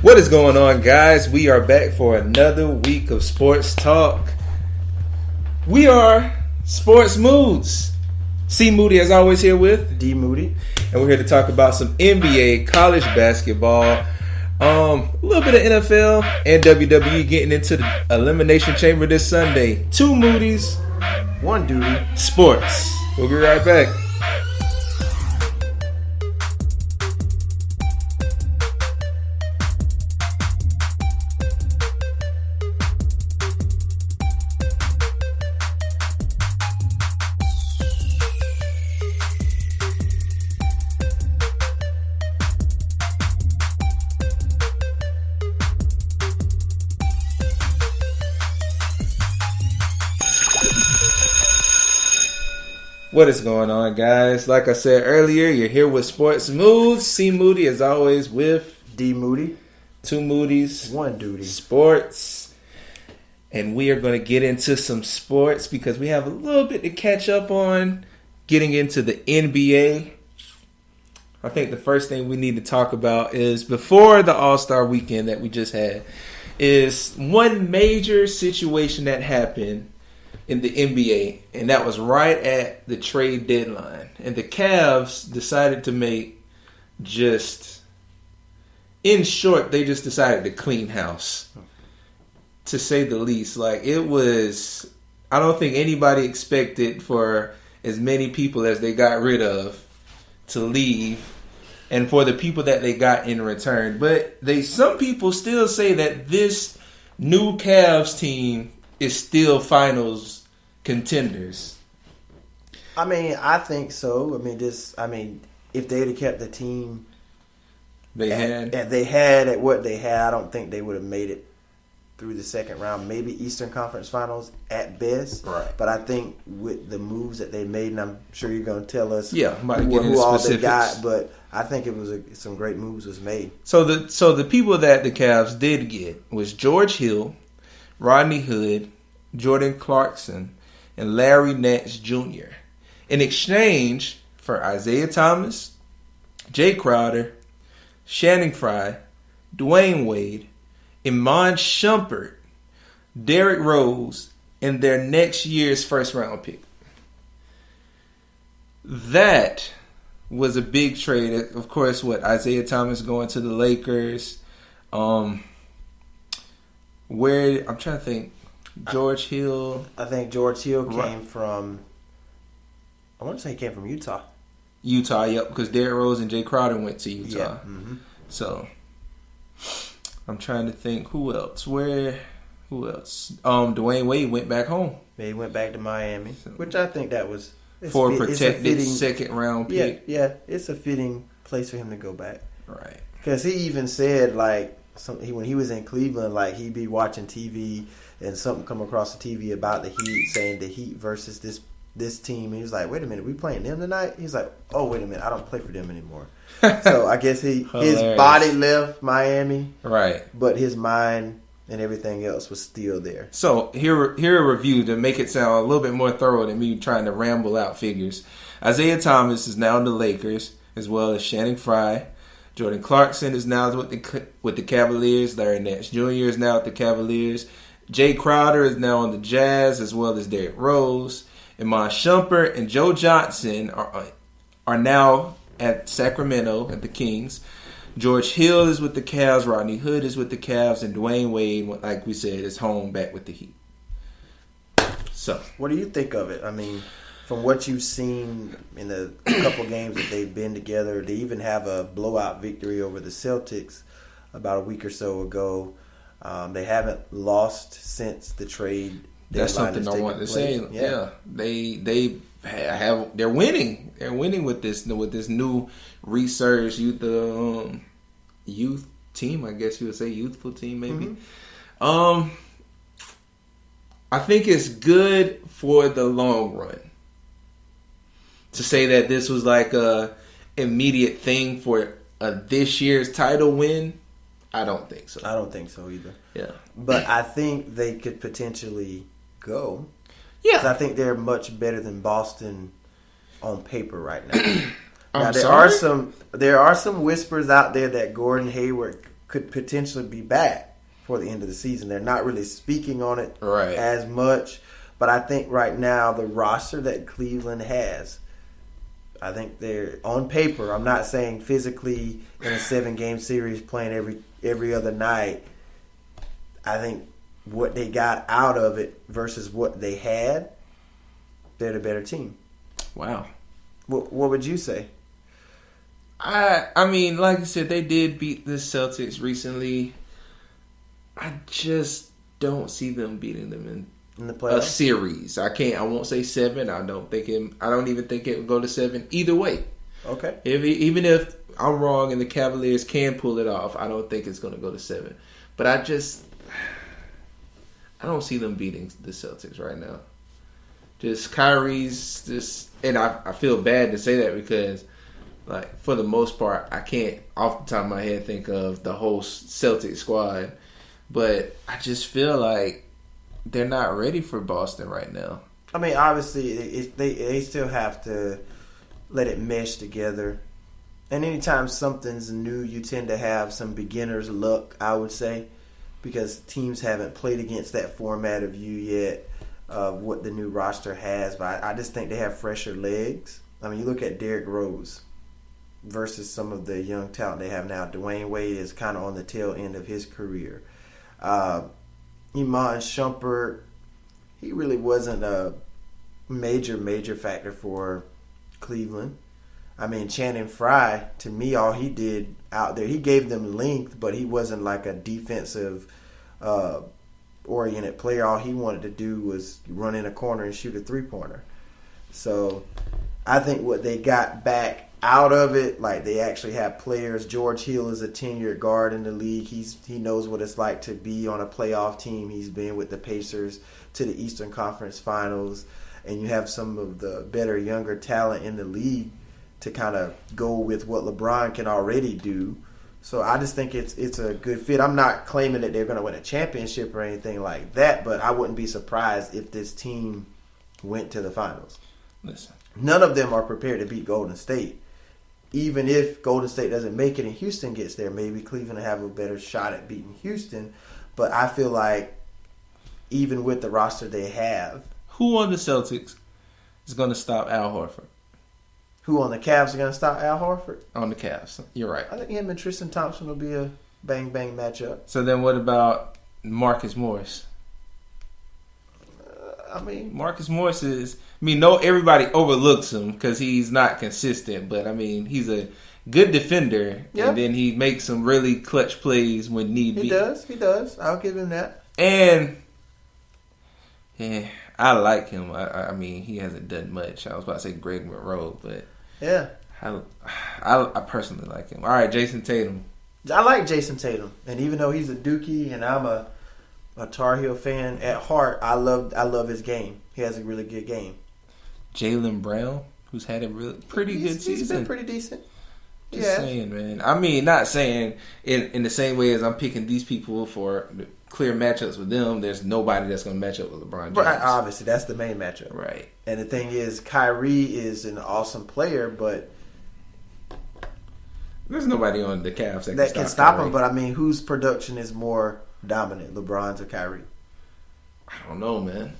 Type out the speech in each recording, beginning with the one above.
What is going on, guys? We are back for another week of sports talk. We are Sports Moods. C. Moody, as always, here with D. Moody. And we're here to talk about some NBA, college basketball, a little bit of NFL, and WWE getting into the Elimination Chamber this Sunday. 2 Moodys, 1 Duty. Sports. We'll be right back. What is going on, guys? Like I said earlier, you're here with Sports Moods. C. Moody, as always, with D. Moody. 2 Moodys, 1 Duty. Sports. And we are going to get into some sports because we have a little bit to catch up on getting into the NBA. I think the first thing we need to talk about is before the All-Star weekend that we just had is one major situation that happened in the NBA, and that was right at the trade deadline. And the Cavs decided to make in short, they just decided to clean house, to say the least. Like, it was, I don't think anybody expected for as many people as they got rid of to leave, and for the people that they got in return. But some people still say that this new Cavs team is still finals contenders. I mean, I think so. If they'd have kept the team they had at what they had, I don't think they would have made it through the second round. Maybe Eastern Conference Finals at best. Right. But I think with the moves that they made, and I'm sure you're going to tell us who all they got, but I think it was some great moves was made. So the people that the Cavs did get was George Hill, Rodney Hood, Jordan Clarkson, and Larry Nance Jr. in exchange for Isaiah Thomas, Jay Crowder, Channing Frye, Dwayne Wade, Iman Shumpert, Derrick Rose, and their next year's first round pick. That was a big trade. Of course, Isaiah Thomas going to the Lakers. I'm trying to think. George Hill. I think George Hill came from, I want to say he came from Utah. Utah, yep, because Derrick Rose and Jay Crowder went to Utah. Yeah. Mm-hmm. So, I'm trying to think who else. Dwayne Wade went back home. Yeah, he went back to Miami, which I think that was for a protected second round pick. Yeah, it's a fitting place for him to go back. Right. Because he even said, when he was in Cleveland, he'd be watching TV and something come across the TV about the Heat, saying the Heat versus this team. And he was like, wait a minute, we playing them tonight? He's like, oh, wait a minute, I don't play for them anymore. So I guess his body left Miami. Right. But his mind and everything else was still there. So here a review to make it sound a little bit more thorough than me trying to ramble out figures. Isaiah Thomas is now in the Lakers, as well as Channing Frye. Jordan Clarkson is now with the Cavaliers. Larry Nance Jr. is now with the Cavaliers. Jay Crowder is now on the Jazz, as well as Derrick Rose. Iman Shumpert and Joe Johnson are now at Sacramento at the Kings. George Hill is with the Cavs. Rodney Hood is with the Cavs. And Dwayne Wade, like we said, is home back with the Heat. So, what do you think of it? I mean, from what you've seen in the couple games that they've been together, they even have a blowout victory over the Celtics about a week or so ago. They haven't lost since the trade. That's something I want to say. Yeah, they're winning. They're winning with this new resurged youth team. I guess you would say youthful team, maybe. Mm-hmm. I think it's good for the long run. To say that this was like a immediate thing for this year's title win, I don't think so. I don't think so either. Yeah. But I think they could potentially go. Yeah. I think they're much better than Boston on paper right now. There are some whispers out there that Gordon Hayward could potentially be back for the end of the season. They're not really speaking on it right. as much, but I think right now the roster that Cleveland has, I think they're on paper. I'm not saying physically in a 7-game series playing every other night. I think what they got out of it versus what they had, they're the better team. Wow. What would you say? I mean, like I said, they did beat the Celtics recently. I just don't see them beating them in the playoffs. A series. I won't say 7. I don't even think it would go to 7 either way. Okay. Even if I'm wrong and the Cavaliers can pull it off, I don't think it's going to go to 7. But I don't see them beating the Celtics right now. Just Kyrie's and I feel bad to say that because, like, for the most part, I can't off the top of my head think of the whole Celtic squad, but I just feel like they're not ready for Boston right now. I mean, obviously, they still have to let it mesh together. And anytime something's new, you tend to have some beginner's luck, I would say, because teams haven't played against that format of you yet. Of what the new roster has, but I just think they have fresher legs. I mean, you look at Derrick Rose versus some of the young talent they have now. Dwayne Wade is kind of on the tail end of his career. Iman Shumpert, he really wasn't a major factor for Cleveland. I mean, Channing Frye, to me, all he did out there, he gave them length, but he wasn't like a defensive oriented player. All he wanted to do was run in a corner and shoot a 3-pointer. So I think what they got back out of it, like they actually have players. George Hill is a tenured guard in the league. He knows what it's like to be on a playoff team. He's been with the Pacers to the Eastern Conference Finals. And you have some of the better, younger talent in the league to kind of go with what LeBron can already do. So I just think it's a good fit. I'm not claiming that they're going to win a championship or anything like that, but I wouldn't be surprised if this team went to the finals. Listen, none of them are prepared to beat Golden State. Even if Golden State doesn't make it and Houston gets there, maybe Cleveland will have a better shot at beating Houston. But I feel like even with the roster they have, who on the Celtics is going to stop Al Horford? Who on the Cavs are going to stop Al Horford? On the Cavs. You're right. I think him and Tristan Thompson will be a bang-bang matchup. So then what about Marcus Morris? Marcus Morris is... everybody overlooks him because he's not consistent. But, he's a good defender. Yep. And then he makes some really clutch plays when need be. He does. I'll give him that. And... yeah, I like him. He hasn't done much. I was about to say Greg Monroe, but... yeah. I personally like him. All right, Jason Tatum. I like Jason Tatum. And even though he's a Dookie and I'm a Tar Heel fan at heart, I love his game. He has a really good game. Jaylen Brown, who's had a really pretty good season. He's been pretty decent. Just saying, man. Not saying in the same way as I'm picking these people for clear matchups with them, there's nobody that's going to match up with LeBron James. Right, obviously, that's the main matchup. Right. And the thing is, Kyrie is an awesome player, but... there's nobody on the Cavs that can stop him. But, whose production is more dominant, LeBron's or Kyrie? I don't know, man.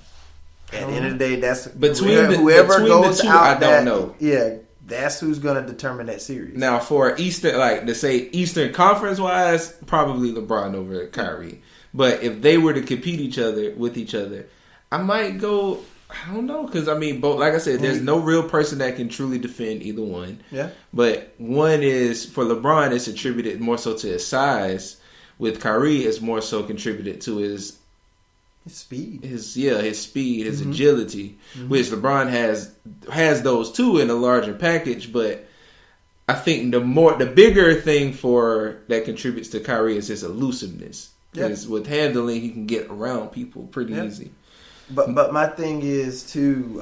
At the end of the day, that's... Between whoever goes the two, out I don't know. Yeah, that's who's going to determine that series. Now, for Eastern, to say Eastern Conference-wise, probably LeBron over Kyrie. But if they were to compete with each other, I might go... I don't know, because both. Like I said, there's no real person that can truly defend either one. Yeah. But one is, for LeBron, it's attributed more so to his size. With Kyrie, it's more so contributed to his speed. His speed, his agility, which LeBron has those too in a larger package. But I think the bigger thing that contributes to Kyrie is his elusiveness. Because with handling, he can get around people pretty easy. But my thing is too,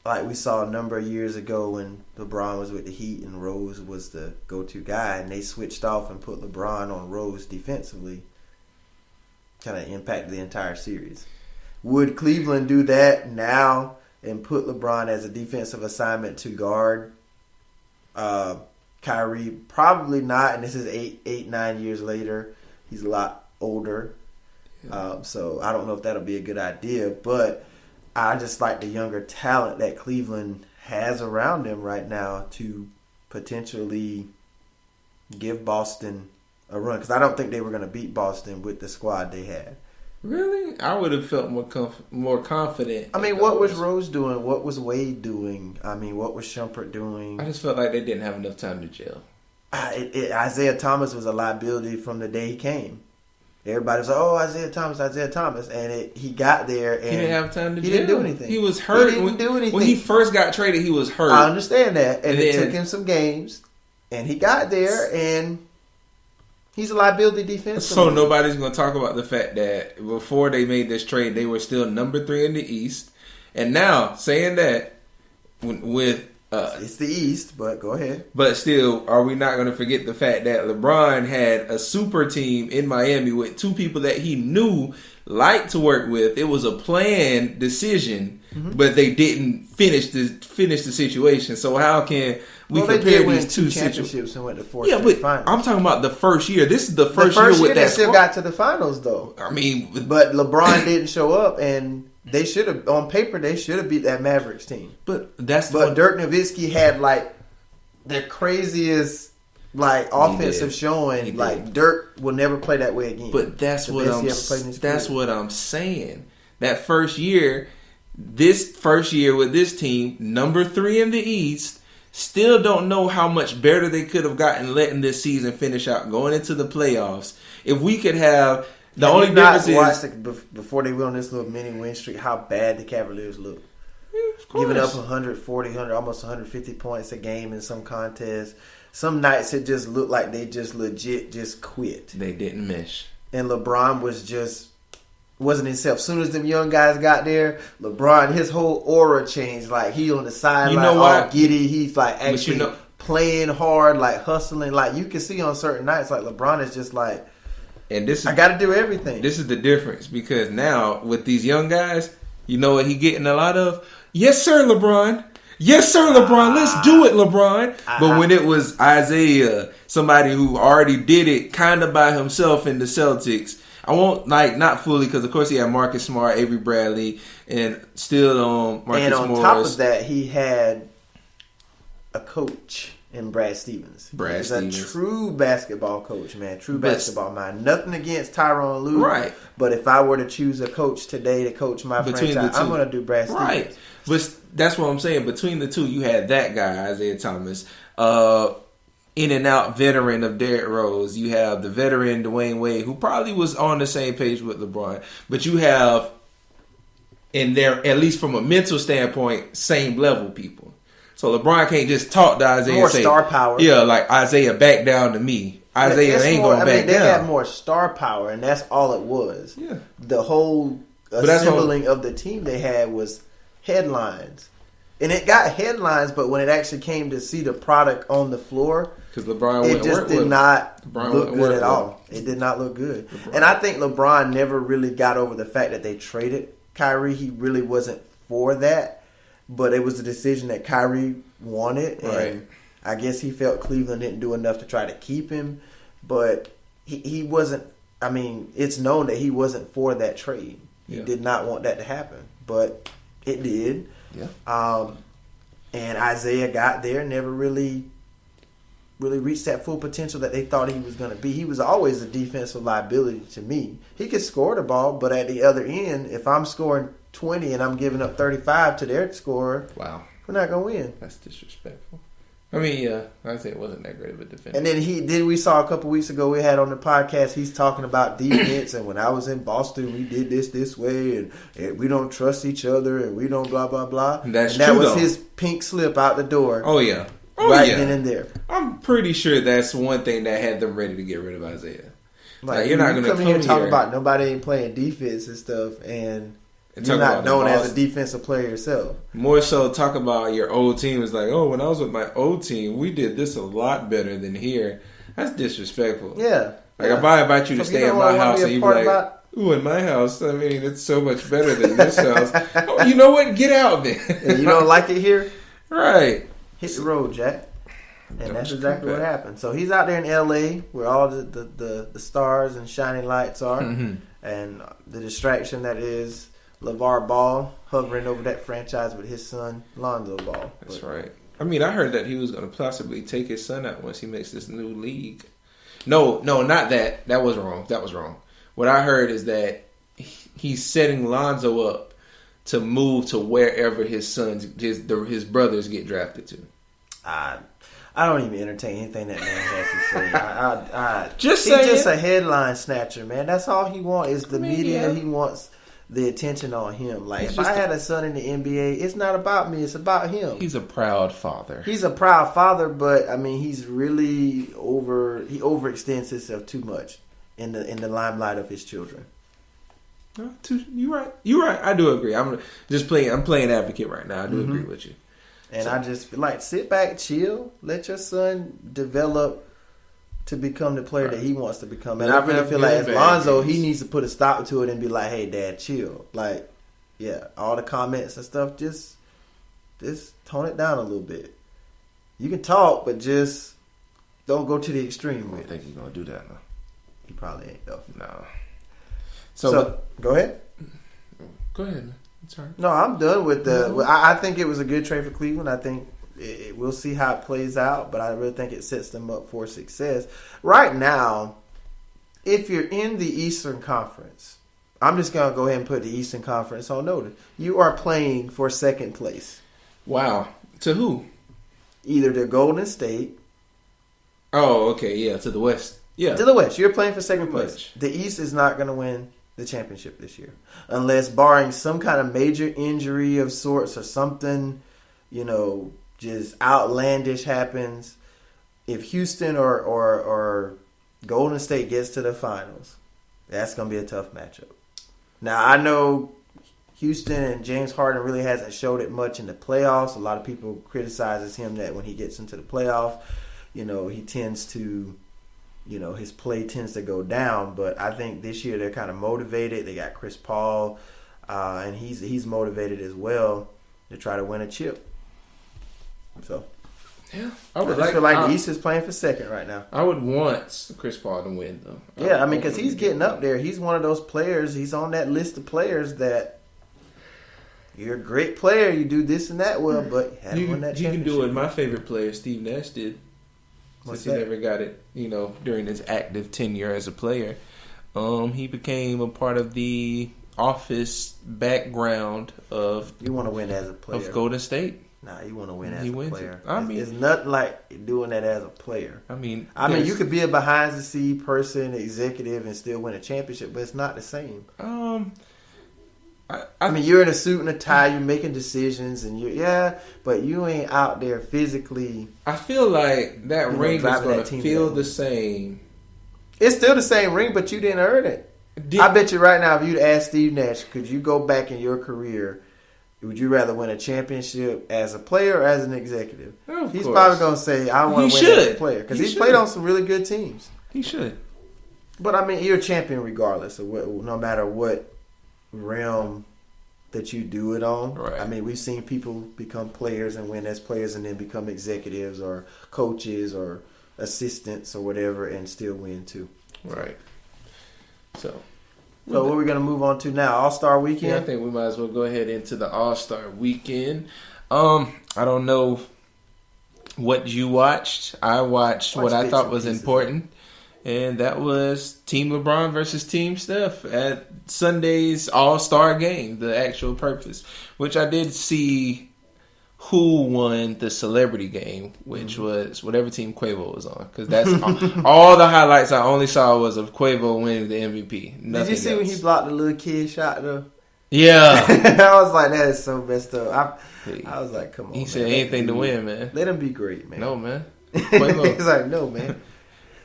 like we saw a number of years ago when LeBron was with the Heat and Rose was the go-to guy, and they switched off and put LeBron on Rose defensively, kind of impacted the entire series. Would Cleveland do that now and put LeBron as a defensive assignment to guard Kyrie, probably not. And this is 9 years later. He's a lot older. Yeah. So I don't know if that'll be a good idea. But I just like the younger talent that Cleveland has around them right now to potentially give Boston a run. Because I don't think they were going to beat Boston with the squad they had. Really? I would have felt more confident. I mean, what was Rose doing? What was Wade doing? I mean, what was Shumpert doing? I just felt like they didn't have enough time to gel. Isaiah Thomas was a liability from the day he came. Everybody was like, "Oh, Isaiah Thomas," and he got there and he didn't have time to. He didn't do anything. He was hurt. He didn't do anything. When he first got traded, he was hurt. I understand that, and it took him some games, and he got there and. He's a liability defense. So nobody's going to talk about the fact that before they made this trade, they were still number 3 in the East. And now, saying that, with... it's the East, but go ahead. But still, are we not going to forget the fact that LeBron had a super team in Miami with 2 people that he knew liked to work with? It was a planned decision, but they didn't finish the situation. So how can... We compare these 2 championships and went to 4 but finals. I'm talking about the first year. This is the first year with they that still got to the finals, though. I mean, but LeBron didn't show up, and they should have on paper they should have beat that Mavericks team. But Dirk Nowitzki had like the craziest offensive showing. Like Dirk will never play that way again. But that's what I'm saying. That first year, with this team, number 3 in the East. Still don't know how much better they could have gotten letting this season finish out, going into the playoffs. If we could have the only difference is before they went on this little mini win streak, how bad the Cavaliers look. Giving up 140, almost 150 points a game in some contests. Some nights it just looked like they just legit just quit. They didn't mesh. And LeBron wasn't himself. As soon as them young guys got there, LeBron, his whole aura changed. Like, he on the sideline, all giddy. He's like actually playing hard, like hustling. Like, you can see on certain nights, like LeBron is just like, I got to do everything. This is the difference, because now with these young guys, you know what he getting a lot of? Yes, sir, LeBron. Yes, sir, LeBron. Let's do it, LeBron. But when it was Isaiah, somebody who already did it kind of by himself in the Celtics, I won't, not fully, because of course he had Marcus Smart, Avery Bradley, and still Marcus And on Morris. top of that, he had a coach in Brad Stevens. He's a true basketball coach, man. True basketball mind. Nothing against Tyronn Lue. Right. But if I were to choose a coach today to coach my franchise, I'm going to do Brad Stevens. Right. But that's what I'm saying. Between the 2, you had that guy, Isaiah Thomas, in and out veteran of Derrick Rose. You have the veteran Dwayne Wade, who probably was on the same page with LeBron. But you have, in there, at least from a mental standpoint, same level people. So LeBron can't just talk to Isaiah and say, star power. Yeah, like, Isaiah, back down to me. Isaiah ain't going back down. They had more star power, and that's all it was. Yeah. The whole assembling of the team they had was headlines. And it got headlines, but when it actually came to see the product on the floor, it just did not look good at all. It did not look good. And I think LeBron never really got over the fact that they traded Kyrie. He really wasn't for that, but it was a decision that Kyrie wanted. And I guess he felt Cleveland didn't do enough to try to keep him, but he wasn't. I mean, it's known that he wasn't for that trade. He did not want that to happen, but it did. Yeah. And Isaiah got there, never really reached that full potential that they thought he was going to be. He was always a defensive liability to me. He could score the ball, but at the other end, if I'm scoring 20 and I'm giving up 35 to their scorer, wow, we're not going to win. That's disrespectful. I mean, Isaiah wasn't that great of a defender. And then we saw a couple weeks ago, we had on the podcast, he's talking about defense, and when I was in Boston, we did this way, and we don't trust each other, and we don't blah, blah, blah. And that was his pink slip out the door. Oh, yeah. Then and there. I'm pretty sure that's one thing that had them ready to get rid of Isaiah. Like, you're not going to come here and talk about nobody ain't playing defense and stuff, and you're not known as a defensive player yourself. More so, talk about your old team. It's like, when I was with my old team, we did this a lot better than here. That's disrespectful. Yeah. Like, if I invite you to stay at my house and you be like, ooh, in my house, I mean, it's so much better than this house. Oh, you know what? Get out then. You don't like it here? Right. Hit the road, Jack. And that's exactly what happened. So he's out there in L.A. where all the stars and shining lights are. Mm-hmm. And the distraction that is LeVar Ball hovering over that franchise with his son, Lonzo Ball. That's right. I mean, I heard that he was going to possibly take his son out once he makes this new league. No, not that. That was wrong. What I heard is that he's setting Lonzo up to move to wherever his brothers get drafted to. I don't even entertain anything that man has to say. He's just a headline snatcher, man. That's all he wants is the media. He wants the attention on him. Like, if I had a son in the NBA, it's not about me. It's about him. He's a proud father. He's a proud father, but I mean, he's really he overextends himself too much in the limelight of his children. You're right. I do agree. I'm playing advocate right now. I do agree with you. And I just feel like, sit back, chill, let your son develop to become the player that he wants to become. And I really feel like as Lonzo, he needs to put a stop to it and be like, hey, Dad, chill. Like, yeah, all the comments and stuff, just tone it down a little bit. You can talk, but just don't go to the extreme. I don't think he's going to do that, no. He probably ain't, though. No. So go ahead. Go ahead, man. Sorry. No, I'm done with the. I think it was a good trade for Cleveland. I think we'll see how it plays out, but I really think it sets them up for success. Right now, if you're in the Eastern Conference, I'm just going to go ahead and put the Eastern Conference on notice. You are playing for second place. Wow. To who? Either the Golden State. Oh, okay. Yeah, to the West. Yeah. To the West. You're playing for second place. The East is not going to win the championship this year, unless barring some kind of major injury of sorts or something, just outlandish happens. If Houston or Golden State gets to the finals, that's going to be a tough matchup. Now, I know Houston and James Harden really hasn't showed it much in the playoffs. A lot of people criticizes him that when he gets into the playoffs, he tends to his play tends to go down, but I think this year they're kind of motivated. They got Chris Paul, and he's motivated as well to try to win a chip. So, yeah, I feel like the East is playing for second right now. I would want Chris Paul to win, though. Yeah, I mean, because he's getting up there. He's one of those players. He's on that list of players that you're a great player. You do this and that well, but you haven't won that championship. You can do it. My favorite player, Steve Nash, did. Since he never got it, during his active tenure as a player. He became a part of the office background of... You want to win as a player. Of Golden State. Nah, you want to win as a player. It's nothing like doing that as a player. I mean, you could be a behind-the-scenes person, executive, and still win a championship, but it's not the same. I mean, you're in a suit and a tie, you're making decisions, and but you ain't out there physically. I feel like that ring is going to feel the same. It's still the same ring, but you didn't earn it. I bet you right now, if you'd ask Steve Nash, could you go back in your career, would you rather win a championship as a player or as an executive? He's probably going to say, I want to win as a player, because he's played on some really good teams. He should. But, I mean, you're a champion regardless of no matter what realm that you do it on. Right. I mean, we've seen people become players and win as players and then become executives or coaches or assistants or whatever and still win too. Right. So what are we going to move on to now? All-Star Weekend? Yeah, I think we might as well go ahead into the All-Star Weekend. I don't know what you watched. I watched what I thought was important. And that was Team LeBron versus Team Steph at Sunday's All-Star Game, the actual purpose. Which I did see who won the celebrity game, which was whatever team Quavo was on. Because that's all the highlights I only saw was of Quavo winning the MVP. Did you see when he blocked the little kid shot, though? Yeah. I was like, that is so messed up. I was like, come on, He said anything to win, man. Let him be great, man. No, man. Quavo. He's like, no, man.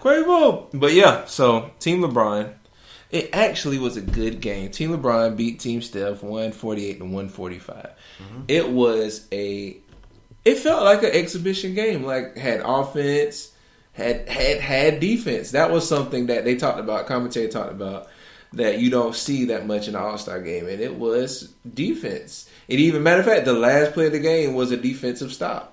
Quavo. But yeah, so Team LeBron, it actually was a good game. Team LeBron beat Team Steph 148 to 145. Mm-hmm. It felt like an exhibition game. Like, had offense, had defense. That was something that they talked about, commentary talked about, that you don't see that much in an All-Star game. And it was defense. Matter of fact, the last play of the game was a defensive stop.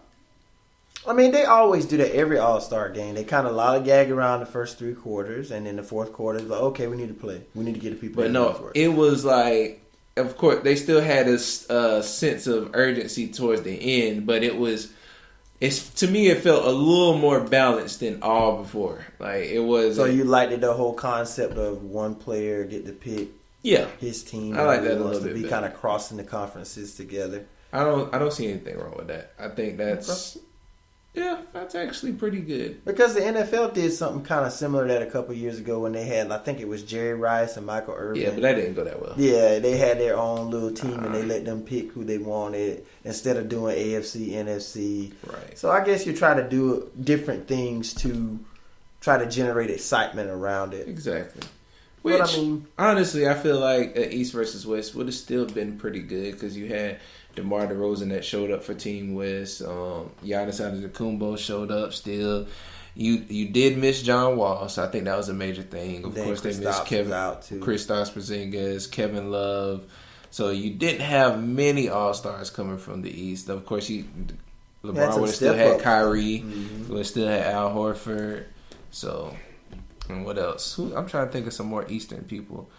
I mean, they always do that every All-Star game. They kind of lollygag around the first 3 quarters, and then the fourth quarter, it's like, okay, we need to play. We need to get the people. But no, it was like, of course, they still had a sense of urgency towards the end, but to me, it felt a little more balanced than all before. Like, it was. So you liked the whole concept of one player get to pick his team. I like that a little bit. To be kind of crossing the conferences together. I don't see anything wrong with that. I think that's actually pretty good. Because the NFL did something kind of similar to that a couple years ago when they had, I think it was Jerry Rice and Michael Irvin. Yeah, but that didn't go that well. Yeah, they had their own little team and they let them pick who they wanted instead of doing AFC, NFC. Right. So I guess you try to do different things to try to generate excitement around it. Exactly. But, Which, honestly, I feel like East versus West would have still been pretty good because you had DeMar DeRozan that showed up for Team West. Giannis Antetokounmpo showed up still. You did miss John Wall, so I think that was a major thing. Of course, they missed Kristaps Porzingis, Kevin Love. So you didn't have many All-Stars coming from the East. Of course, LeBron would have still had Kyrie. Would have still had Al Horford. So, and what else? I'm trying to think of some more Eastern people.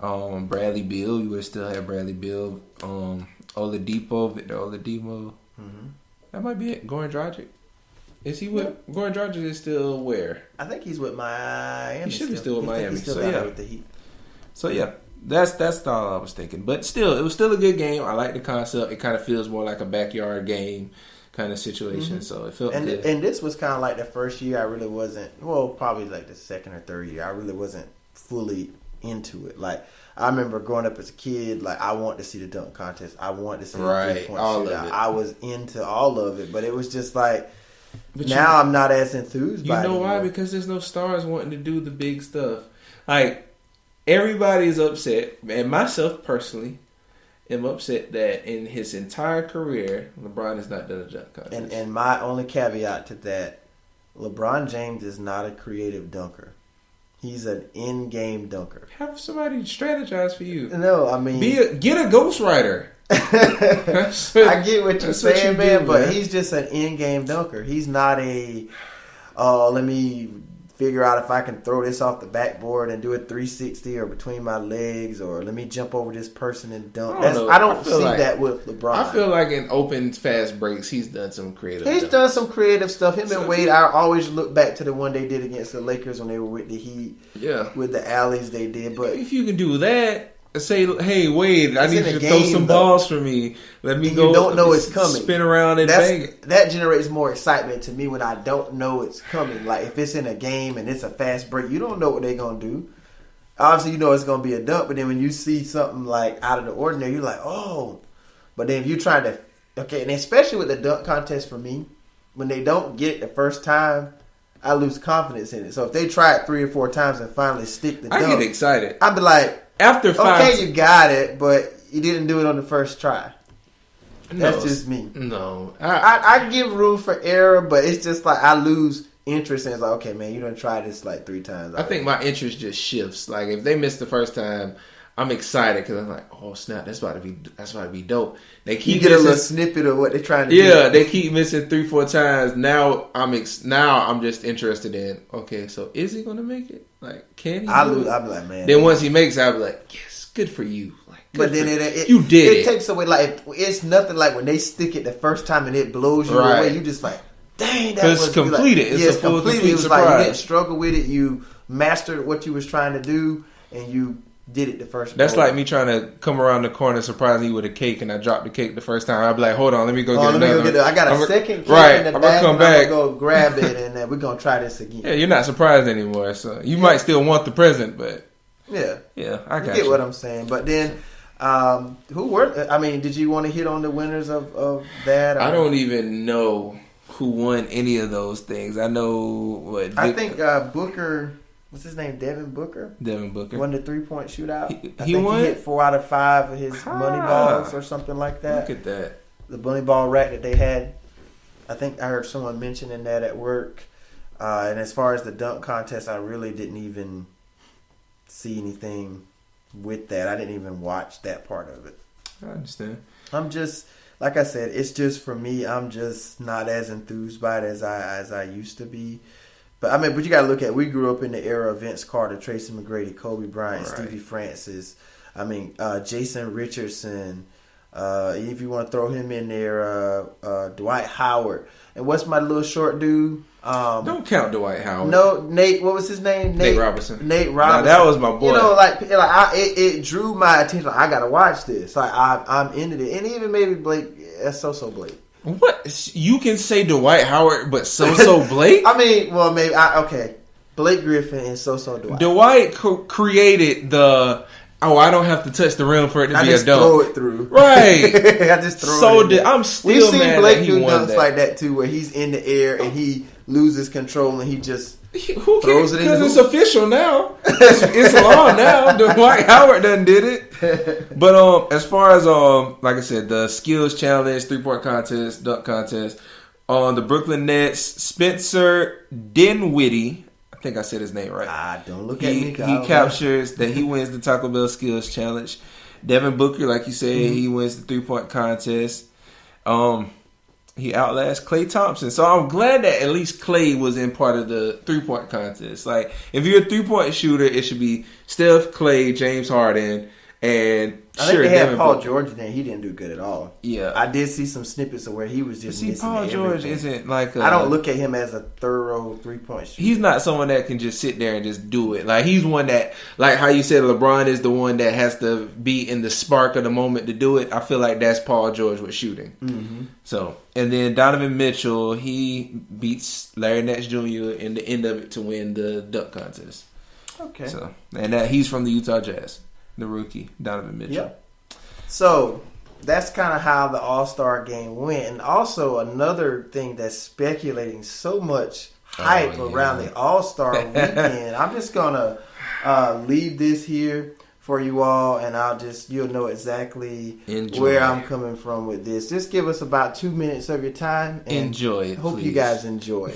Bradley Beal. You would still have Bradley Beal. Victor Oladipo. That might be it. Goran Dragic. Is he with Goran Dragic? Is still where? I think he's with Miami. He should be still with Miami. He's still with the Heat. So yeah, that's all I was thinking. But still, it was still a good game. I like the concept. It kind of feels more like a backyard game kind of situation. So it felt good. And this was kind of like the first year I really wasn't. Well, probably like the second or third year I really wasn't fully into it. Like, I remember growing up as a kid, like, I wanted to see the dunk contest. I wanted to see the 3-point shootout. I was into all of it, but it was just like, now I'm not as enthused by it. You know why? Because there's no stars wanting to do the big stuff. Like, everybody's upset, and myself personally am upset that in his entire career, LeBron has not done a dunk contest. And my only caveat to that, LeBron James is not a creative dunker. He's an in-game dunker. Have somebody strategize for you. No, I mean... Get a ghostwriter. I get what you're saying, man, but he's just an in-game dunker. He's not a, let me figure out if I can throw this off the backboard and do a 360 or between my legs, or let me jump over this person and dunk. I don't see that with LeBron. I feel like in open, fast breaks, he's done some creative He's done some creative stuff. Him and Wade, I always look back to the one they did against the Lakers when they were with the Heat. Yeah. With the alleys they did. But if you can do that, say, hey, Wade, I need you to throw some balls for me. Let me go. You don't know it's coming. Spin around and bang it. That generates more excitement to me when I don't know it's coming. Like, if it's in a game and it's a fast break, you don't know what they're going to do. Obviously, you know it's going to be a dunk, but then when you see something like out of the ordinary, you're like, oh. But then if you're trying to, okay, and especially with the dunk contest for me, when they don't get it the first time, I lose confidence in it. So if they try it 3 or 4 times and finally stick the dunk, I get excited. I'd be like, after 5, okay, you got it, but you didn't do it on the first try. That's just me. No. I give room for error, but it's just like I lose interest, and it's like, okay, man, you done tried this like 3 times. I think my interest just shifts. Like, if they miss the first time, I'm excited because I'm like, oh snap, that's about to be dope. They keep a little snippet of what they're trying to do. Yeah, they keep missing 3-4 times. Now I'm just interested in, okay, so is he gonna make it? Like, can he? I'll be like, man. Then once he makes it, I'll be like, yes, good for you. Like, but then it takes away, like, it's nothing like when they stick it the first time and it blows you away. You just like, dang, that was completed. Like, it's completed. It was surprise. Like you didn't struggle with it. You mastered what you was trying to do, and you did it the first. That's like me trying to come around the corner, surprise you with a cake, and I dropped the cake the first time. I'll be like, hold on, let me go get another. I got a second cake in the bag, I'm gonna go grab it, and then we're gonna try this again. Yeah, you're not surprised anymore, so you might still want the present, but yeah, I got you. Get what I'm saying. But then, did you want to hit on the winners of that? I don't even know who won any of those things. I know I think Booker. What's his name? Devin Booker. Won the 3-point shootout. He won? He hit 4 out of 5 of his money balls or something like that. Look at that. The money ball rack that they had. I think I heard someone mentioning that at work. And as far as the dunk contest, I really didn't even see anything with that. I didn't even watch that part of it. I understand. like I said, it's just for me. I'm just not as enthused by it as I used to be. But I mean, but you got to look at. We grew up in the era of Vince Carter, Tracy McGrady, Kobe Bryant, Right. Stevie Francis. I mean, Jason Richardson. If you want to throw him in there, Dwight Howard. And what's my little short dude? Don't count Dwight Howard. No, Nate. What was his name? Nate Robinson. Nate Robinson. Now, that was my boy. You know, it drew my attention. Like, I gotta watch this. Like, I'm into it, and even maybe Blake. That's so Blake. What? You can say Dwight Howard, but so Blake? I mean, well, maybe okay. Blake Griffin and so Dwight. Dwight created the. Oh, I don't have to touch the rim for it to be a dunk. Throw it through. Right. I just throw it. I'm still We've seen mad Blake that he do won dunks that. like that too, where he's in the air and he loses control and he just Who throws cares? it in the Because it's hoop. official now. It's law now. Dwight Howard done did it. But as far as like I said, the skills challenge, 3-point contest, dunk contest, on the Brooklyn Nets, Spencer Dinwiddie. I think I said his name right. Don't look at me. He captures that he wins the Taco Bell skills challenge. Devin Booker, like you said, he wins the 3-point contest. He outlasts Klay Thompson. So I'm glad that at least Klay was in part of the 3-point contest. Like, if you're a 3-point shooter, it should be Steph, Klay, James Harden, and I think they had Paul George in there. He didn't do good at all. Yeah. I did see some snippets of where he was just missing Paul George everything. isn't like I don't look at him as a thorough 3-point shooter. He's not someone that can just sit there and just do it. Like, he's one that, like how you said LeBron is the one that has to be in the spark of the moment to do it. I feel like that's Paul George with shooting. Mm-hmm. So, and then Donovan Mitchell, he beats Larry Nance Jr. in the end of it to win the dunk contest. Okay. So, and he's from the Utah Jazz, the rookie, Donovan Mitchell. Yep. So, that's kind of how the All-Star game went. And also, another thing that's speculating so much hype around the All-Star weekend. I'm just going to leave this here for you all, and you'll know exactly where I'm coming from with this. Just give us about 2 minutes of your time. And enjoy it, hope please. you guys enjoy.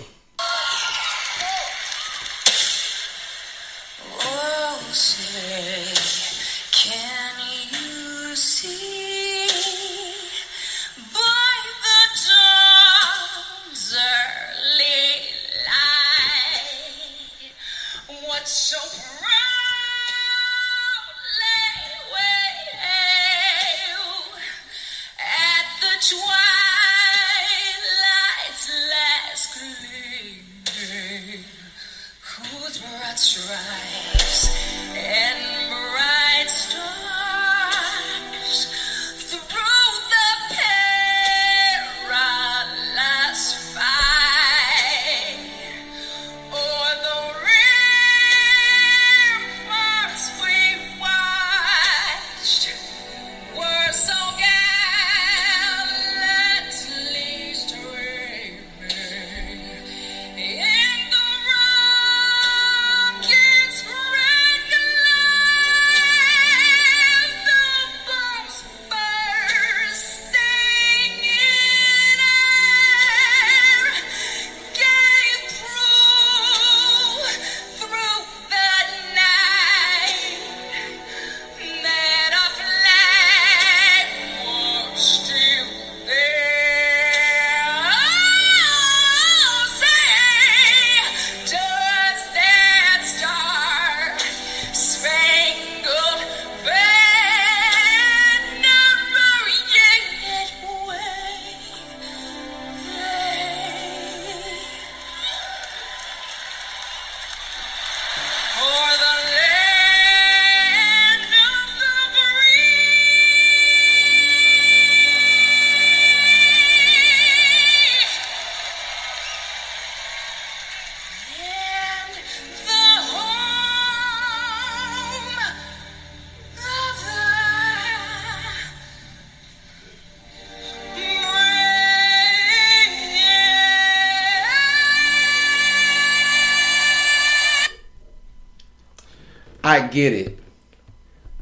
I get it.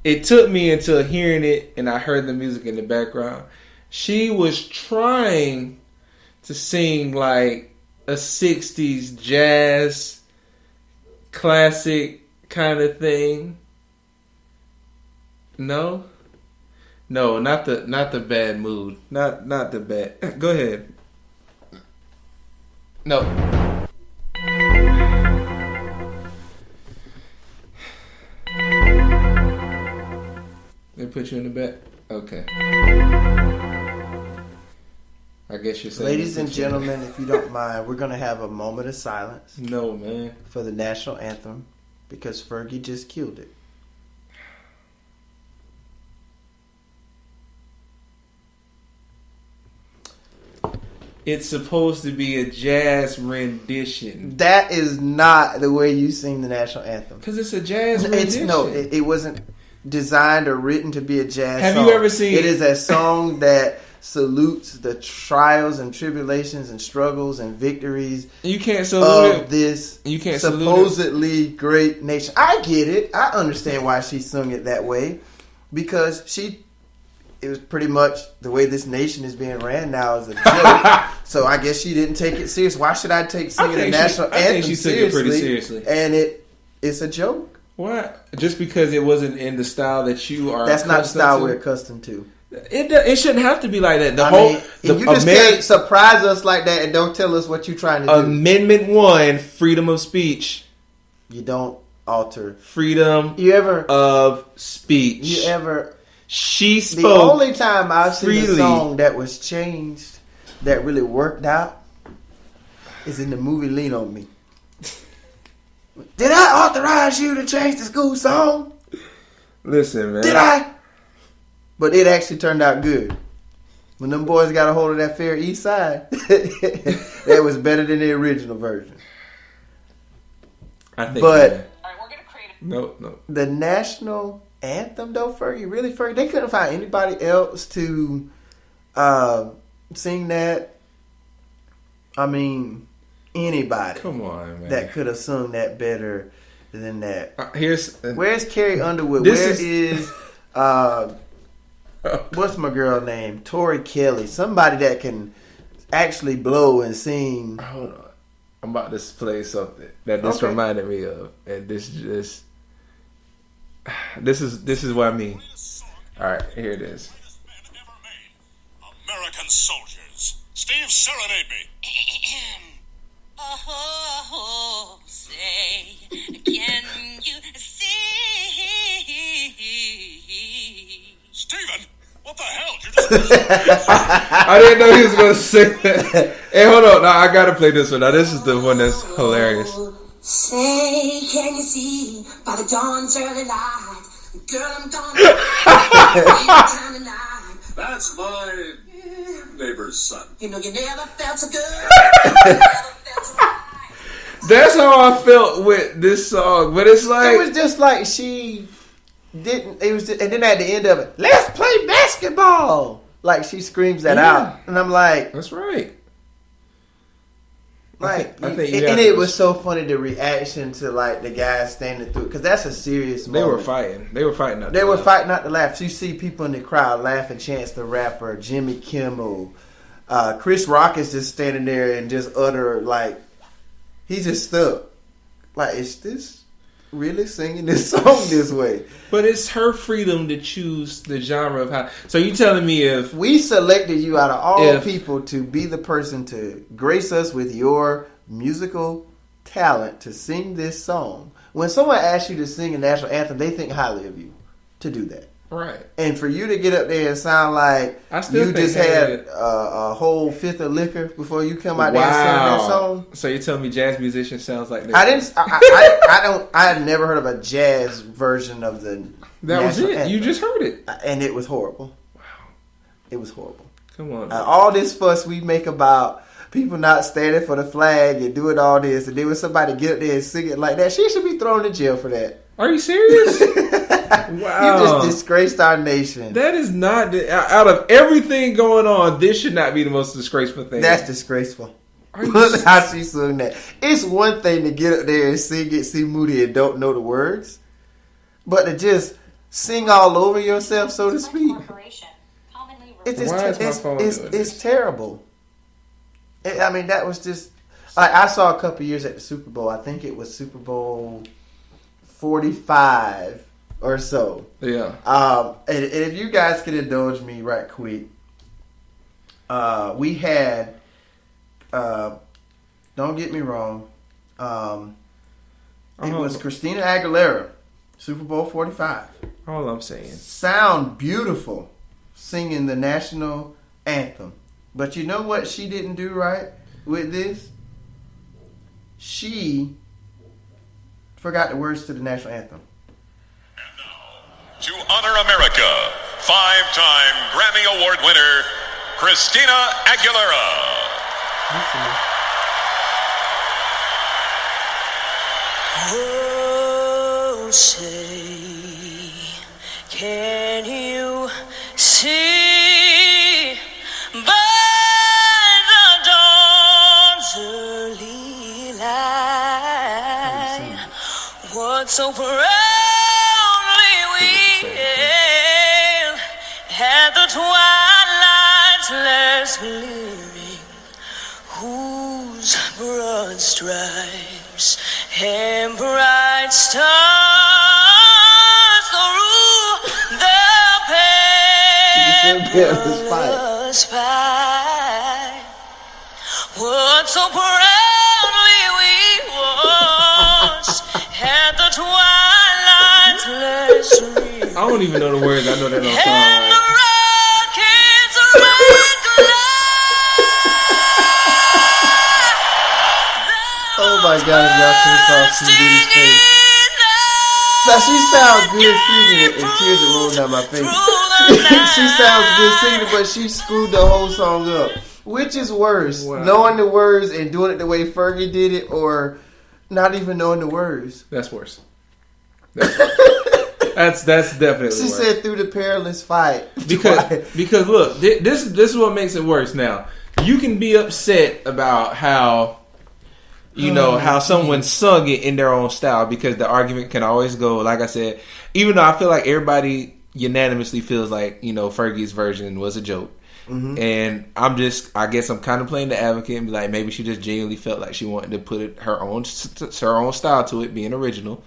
It took me until hearing it and I heard the music in the background. She was trying to sing like a 60s jazz classic kind of thing. No? No, not the bad mood. Not the bad. Go ahead. No. They put you in the back? Okay. I guess you're saying... Ladies and gentlemen, if you don't mind, we're going to have a moment of silence. No, man. For the national anthem, because Fergie just killed it. It's supposed to be a jazz rendition. That is not the way you sing the national anthem. Because it's a jazz rendition. It wasn't designed or written to be a jazz Have song. you ever seen... It is a song that salutes the trials and tribulations and struggles and victories you can't salute of this you can't supposedly great nation. I get it. I understand why she sung it that way. Because it was pretty much the way this nation is being ran now is a joke. So I guess she didn't take it serious. Why should I take singing the national anthem seriously? I think she took it pretty seriously. And it's a joke. Why? Just because it wasn't in the style that you are That's not the style we're accustomed to. It shouldn't have to be like that. You just can't surprise us like that and don't tell us what you're trying to do. Amendment 1, freedom of speech. You don't alter. Freedom of speech. She spoke. The only time I've seen a song that was changed that really worked out is in the movie Lean on Me. Did I authorize you to change the school song? Listen, man. Did I? But it actually turned out good. When them boys got a hold of that Fair East Side, that was better than the original version. I think. But all right, we're gonna create no. The national anthem, though, Fergie, they couldn't find anybody else to sing that. I mean, anybody. Come on, man. That could have sung that better than that. Where's Carrie Underwood? Where is what's my girl name? Tori Kelly. Somebody that can actually blow and sing. Hold on. I'm about to play something that this reminded me of. And this is what I mean. Alright, here it is. American soldiers. Steve, serenade me. Oh, say, can you see? Steven, what the hell? I didn't know he was going to sing that. Hey, hold on. Now, I got to play this one. Now, this is the one that's hilarious. Say, can you see by the dawn's early light? Girl, I'm gone. That's my neighbor's son. You know, you never felt so good. That's how I felt with this song. But it's like... It was just like she didn't... It was just, and then at the end of it, let's play basketball! Like, she screams that out. And I'm like... That's right. Like, and it was so funny, the reaction to, like, the guys standing through, because that's a serious moment. They were fighting. They were fighting not to laugh. So you see people in the crowd laughing, Chance the Rapper, Jimmy Kimmel, Chris Rock is just standing there and just utter, like, he's just stuck. Like, is this really singing this song this way? But it's her freedom to choose the genre of how. So you telling me if we selected you out of all people to be the person to grace us with your musical talent to sing this song, when someone asks you to sing a national anthem, they think highly of you to do that. Right. And for you to get up there and sound like you just had a whole fifth of liquor before you come out there and sing that song. So you're telling me jazz musician sounds like that? I had never heard of a jazz version of the That was it. anthem. You just heard it. And it was horrible. Wow. It was horrible. Come on. All this fuss we make about people not standing for the flag and doing all this, and then when somebody get up there and sing it like that, she should be thrown in jail for that. Are you serious? Wow. You just disgraced our nation. That is not... Out of everything going on, this should not be the most disgraceful thing. That's disgraceful. How she sung that. It's one thing to get up there and sing it, see Moody, and don't know the words. But to just sing all over yourself, so to speak. It's terrible. I mean, that was just... I saw a couple years at the Super Bowl. I think it was Super Bowl 45. or so. Yeah. And if you guys could indulge me right quick, we had, don't get me wrong, it was Christina Aguilera, Super Bowl 45. All I'm saying. Sound beautiful singing the national anthem. But you know what she didn't do right with this? She forgot the words to the national anthem. To honor America, 5-time Grammy Award winner, Christina Aguilera. Oh, say, can you see by the dawn's early light what so proudly we hailed at the twilight's last gleaming, whose broad stripes and bright stars through the perilous fight. What so proudly we watched at the twilight's last gleaming. I don't even know the words. I know that don't sound And the right. rockets red Oh my God, if y'all could have saw Moodys' face. So she sounds good singing it, and tears are rolling down my face. She sounds good singing it, but she screwed the whole song up. Which is worse, Wow. knowing the words and doing it the way Fergie did it, or not even knowing the words? That's worse. That's definitely She worse. said through the perilous fight. Because look, this is what makes it worse. Now you can be upset about how how someone sung it in their own style, because the argument can always go, like I said, even though I feel like everybody unanimously feels like Fergie's version was a joke. Mm-hmm. And I guess I'm kind of playing the advocate and be like, maybe she just genuinely felt like she wanted to put her own style to it, being original.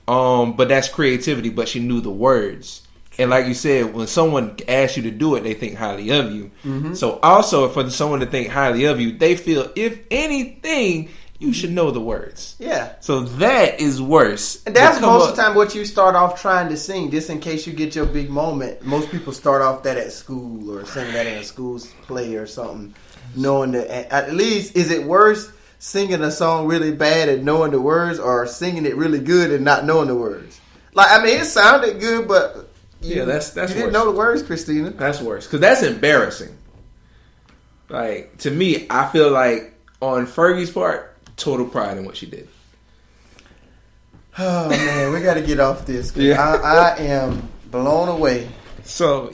But that's creativity. But she knew the words, and like you said, when someone asks you to do it, they think highly of you. Mm-hmm. So also, for someone to think highly of you, they feel, if anything, you should know the words. Yeah. So that is worse. And that's most of the time what you start off trying to sing, just in case you get your big moment. Most people start off that at school or sing that in a school play or something, knowing that. At least, is it worse singing a song really bad and knowing the words, or singing it really good and not knowing the words? Like, I mean, it sounded good, but that's you worse. didn't know the words, Christina. That's worse, because that's embarrassing. Like, to me, I feel like on Fergie's part, total pride in what she did. Oh man, we got to get off this. Yeah. I am blown away.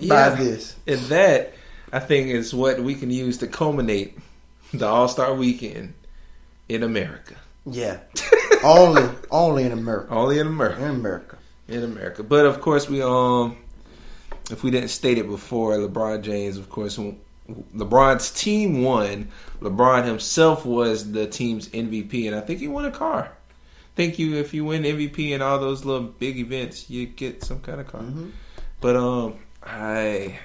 By this, and that I think is what we can use to culminate the All-Star Weekend in America. Yeah, only in America. Only in America. In America. But of course, we if we didn't state it before, LeBron James, of course, LeBron's team won. LeBron himself was the team's MVP, and I think he won a car. I think if you win MVP in all those little big events, you get some kind of car. Mm-hmm. But I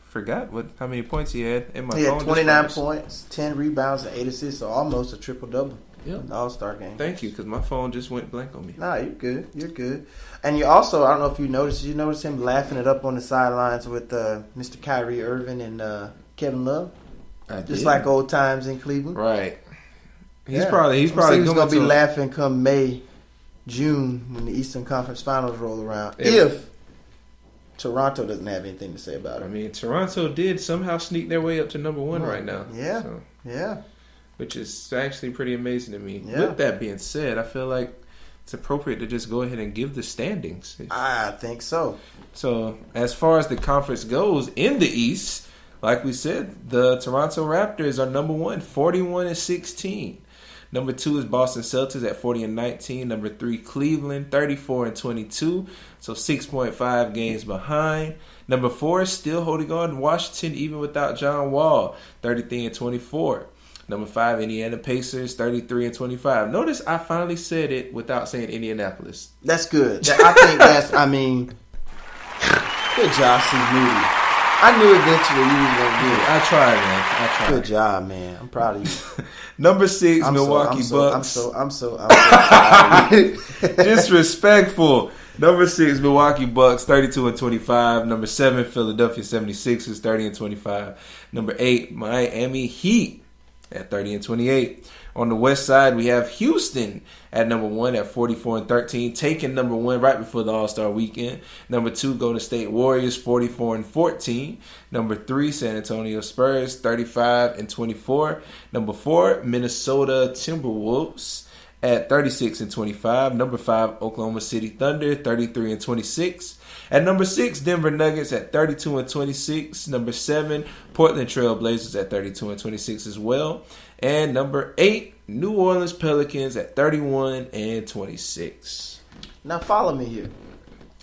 forgot how many points he had in my phone. He had 29 points, 10 rebounds, and 8 assists, so almost a triple-double in the All-Star game. Thank you, because my phone just went blank on me. Nah, you're good. You're good. And you also, I don't know if you noticed him laughing it up on the sidelines with Mr. Kyrie Irving and Kevin Love? Just like old times in Cleveland. Right. He's probably going to be laughing come May, June when the Eastern Conference Finals roll around. If Toronto doesn't have anything to say about it. I mean, Toronto did somehow sneak their way up to number one right now. Yeah. So, yeah. Which is actually pretty amazing to me. Yeah. With that being said, I feel like it's appropriate to just go ahead and give the standings. I think so. So, as far as the conference goes in the East, like we said, the Toronto Raptors are number 1, 41-16. Number 2 is Boston Celtics at 40-19. Number 3, Cleveland, 34-22. So 6.5 games behind. Number 4 is still holding on, Washington, even without John Wall, 33-24. Number 5, Indiana Pacers, 33-25. Notice I finally said it without saying Indianapolis. That's good. I think that's. I mean, good job, Steve Moody. I knew eventually you was gonna do it. I tried, man. I tried. Good job, man. I'm proud of you. Number 6, Milwaukee Bucks. I'm so proud of you. Disrespectful. Number 6, Milwaukee Bucks, 32-25. Number 7, Philadelphia 76ers, 30-25. Number 8, Miami Heat at 30-28. On the west side, we have Houston at number 1 at 44-13, taking number 1 right before the All-Star weekend. Number 2, Golden State Warriors, 44-14. Number 3, San Antonio Spurs, 35-24. Number 4, Minnesota Timberwolves at 36-25. Number 5, Oklahoma City Thunder, 33-26. At number 6, Denver Nuggets at 32-26. Number 7, Portland Trail Blazers at 32-26 as well. And number 8, New Orleans Pelicans at 31-26. Now follow me here.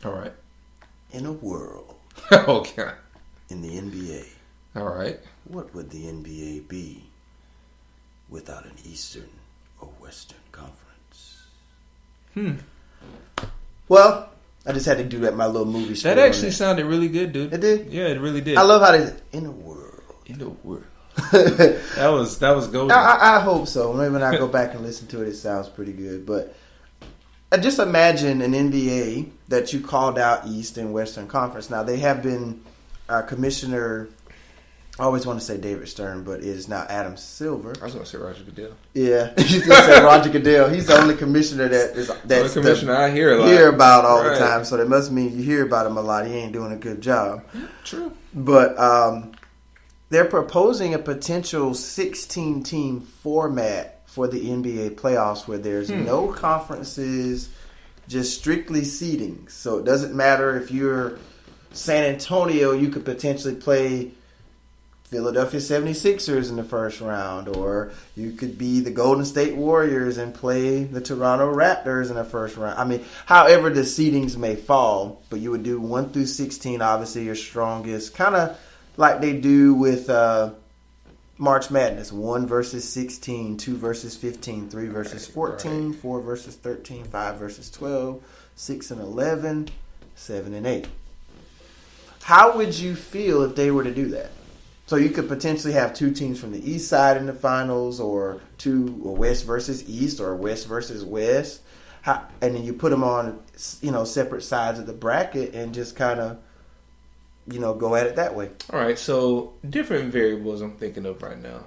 All right. In a world, Okay. in the NBA, All right. what would the NBA be without an Eastern or Western Conference? Well, I just had to do that. My little movie. That actually sounded really good, dude. It did. Yeah, it really did. I love how they in a world. In the world. That was golden. I hope so. Maybe when I go back and listen to it, it sounds pretty good. But I just imagine an NBA that you called out East and Western Conference. Now they have been Commissioner. I always want to say David Stern, but it is now Adam Silver. I was going to say Roger Goodell. Yeah, he's going to say Roger Goodell. He's the only commissioner that's the commissioner I hear a lot. Hear about all the time. So that must mean you hear about him a lot. He ain't doing a good job. True. But they're proposing a potential 16-team format for the NBA playoffs where there's no conferences, just strictly seeding. So it doesn't matter if you're San Antonio, you could potentially play Philadelphia 76ers in the first round, or you could be the Golden State Warriors and play the Toronto Raptors in the first round. I mean, however the seedings may fall, but you would do 1 through 16, obviously your strongest, kind of like they do with March Madness, 1 versus 16, 2 versus 15, 3 versus 14, 4 versus 13, 5 versus 12, 6 and 11, 7 and 8. How would you feel if they were to do that? So you could potentially have 2 teams from the East side in the finals, or West versus East, or West versus West, and then you put them on, separate sides of the bracket and just kind of, go at it that way. All right, so different variables I'm thinking of right now.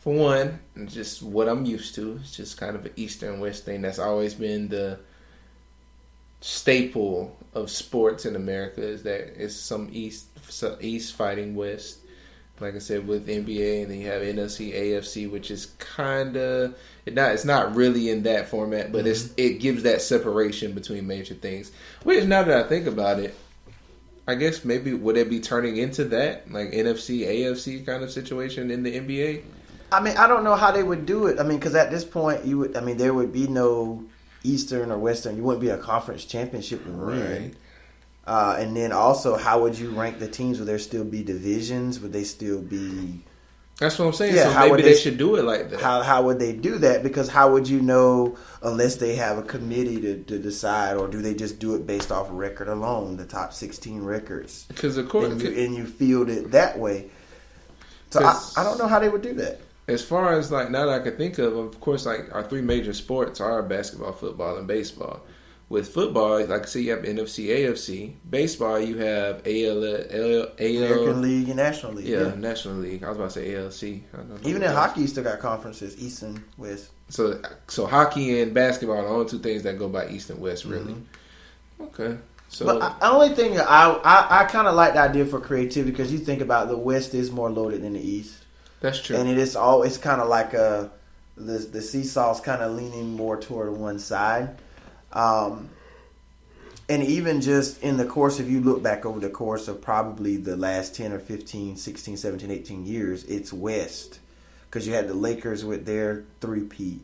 For one, just what I'm used to, it's just kind of an East and West thing that's always been the staple of sports in America, is that it's some East fighting West. Like I said, with NBA, and then you have NFC, AFC, which is kind of it's not really in that format, but it gives that separation between major things. Which, now that I think about it, I guess maybe would it be turning into that, like NFC, AFC kind of situation in the NBA? I mean, I don't know how they would do it. I mean, because at this point, there would be no Eastern or Western. You wouldn't be a conference championship and win. Right. And then also, how would you rank the teams? Would there still be divisions? Would they still be? That's what I'm saying. Yeah, so maybe they should do it like that. How would they do that? Because how would you know unless they have a committee to decide, or do they just do it based off record alone, the top 16 records? Because of course, and you field it that way. So I don't know how they would do that. As far as now that I can think of course, our 3 major sports are basketball, football, and baseball. With football, like I say, you have NFC, AFC. Baseball, you have American League and National League. Yeah, National League. I was about to say ALC. Even in hockey, you still got conferences, East and West. So hockey and basketball are the only 2 things that go by East and West, really. Mm-hmm. Okay. So, but the only thing I kind of like the idea for creativity, because you think about the West is more loaded than the East. That's true. And it's kind of like the seesaw's kind of leaning more toward one side. And even just in the course, if you look back over the course of probably the last 10 or 15, 16, 17, 18 years, it's West. Because you had the Lakers with their 3-peat.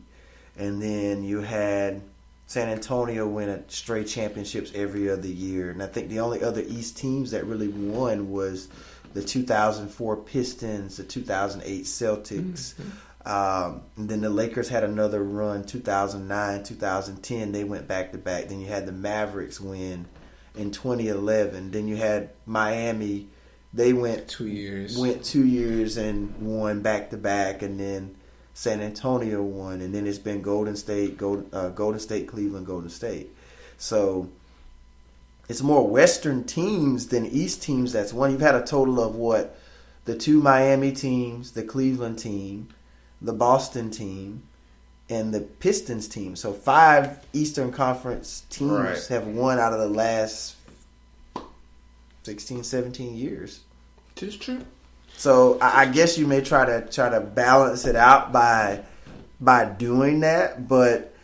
And then you had San Antonio win a straight championships every other year. And I think the only other East teams that really won was the 2004 Pistons, the 2008 Celtics. And then the Lakers had another run, 2009, 2010. They went back-to-back. Then you had the Mavericks win in 2011. Then you had Miami. They went 2 years. Went 2 years and won back-to-back. And then San Antonio won. And then it's been Golden State, Cleveland, Golden State. So it's more Western teams than East teams that's won. You've had a total of what? The 2 Miami teams, the Cleveland team, the Boston team, and the Pistons team. So 5 Eastern Conference teams have won out of the last 16, 17 years. It's true. So I guess you may try to balance it out by doing that, but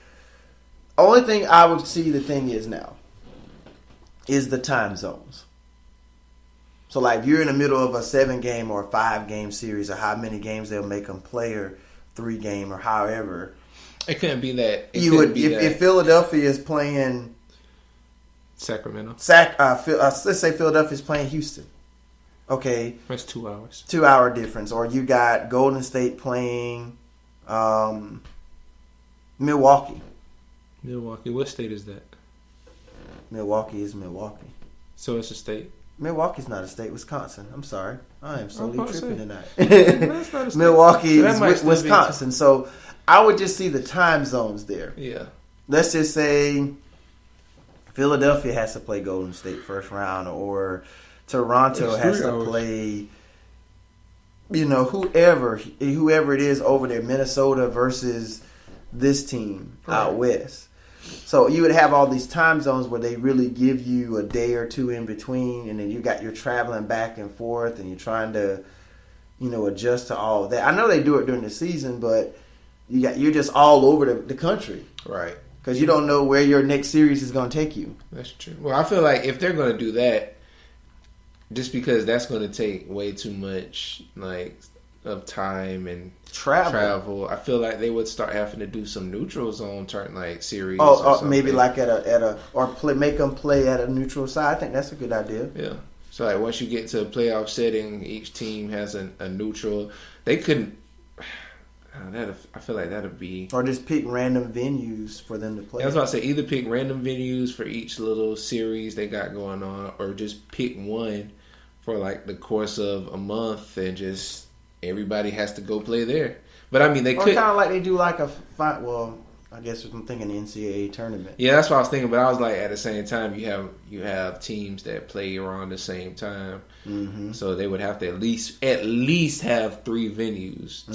only thing I would see the thing is now is the time zones. So, like, if you're in the middle of a 7-game or a 5-game series, or how many games they'll make them play, or 3-game, or however, it couldn't be that. If Philadelphia is playing Sacramento, let's say Philadelphia is playing Houston. Okay, that's 2 hours. 2 hour difference, or you got Golden State playing Milwaukee. Milwaukee, what state is that? Milwaukee is Milwaukee. So it's a state. Milwaukee's not a state. Wisconsin. I'm sorry. I am solely tripping tonight. That's not a state. Milwaukee So is Wisconsin. So I would just see the time zones there. Yeah. Let's just say Philadelphia has to play Golden State first round, or Toronto has to play, whoever it is over there, Minnesota versus this team out west. So you would have all these time zones where they really give you a day or two in between, and then you're traveling back and forth, and you're trying to, adjust to all of that. I know they do it during the season, but you're just all over the country, right? Because you don't know where your next series is going to take you. That's true. Well, I feel like if they're going to do that, just because that's going to take way too much of time and travel, I feel like they would start having to do some neutral zone series. Or maybe like make them play at a neutral side. I think that's a good idea. Yeah. So once you get to a playoff setting, each team has a neutral. They couldn't. I feel like that'd be. Or just pick random venues for them to play. I was about to say either pick random venues for each little series they got going on, or just pick one for the course of a month and just. Everybody has to go play there. But, I mean, they could... kind of like they do a fight... Well, I guess I'm thinking the NCAA tournament. Yeah, that's what I was thinking. But I was at the same time, you have teams that play around the same time. Mm-hmm. So they would have to at least have 3 venues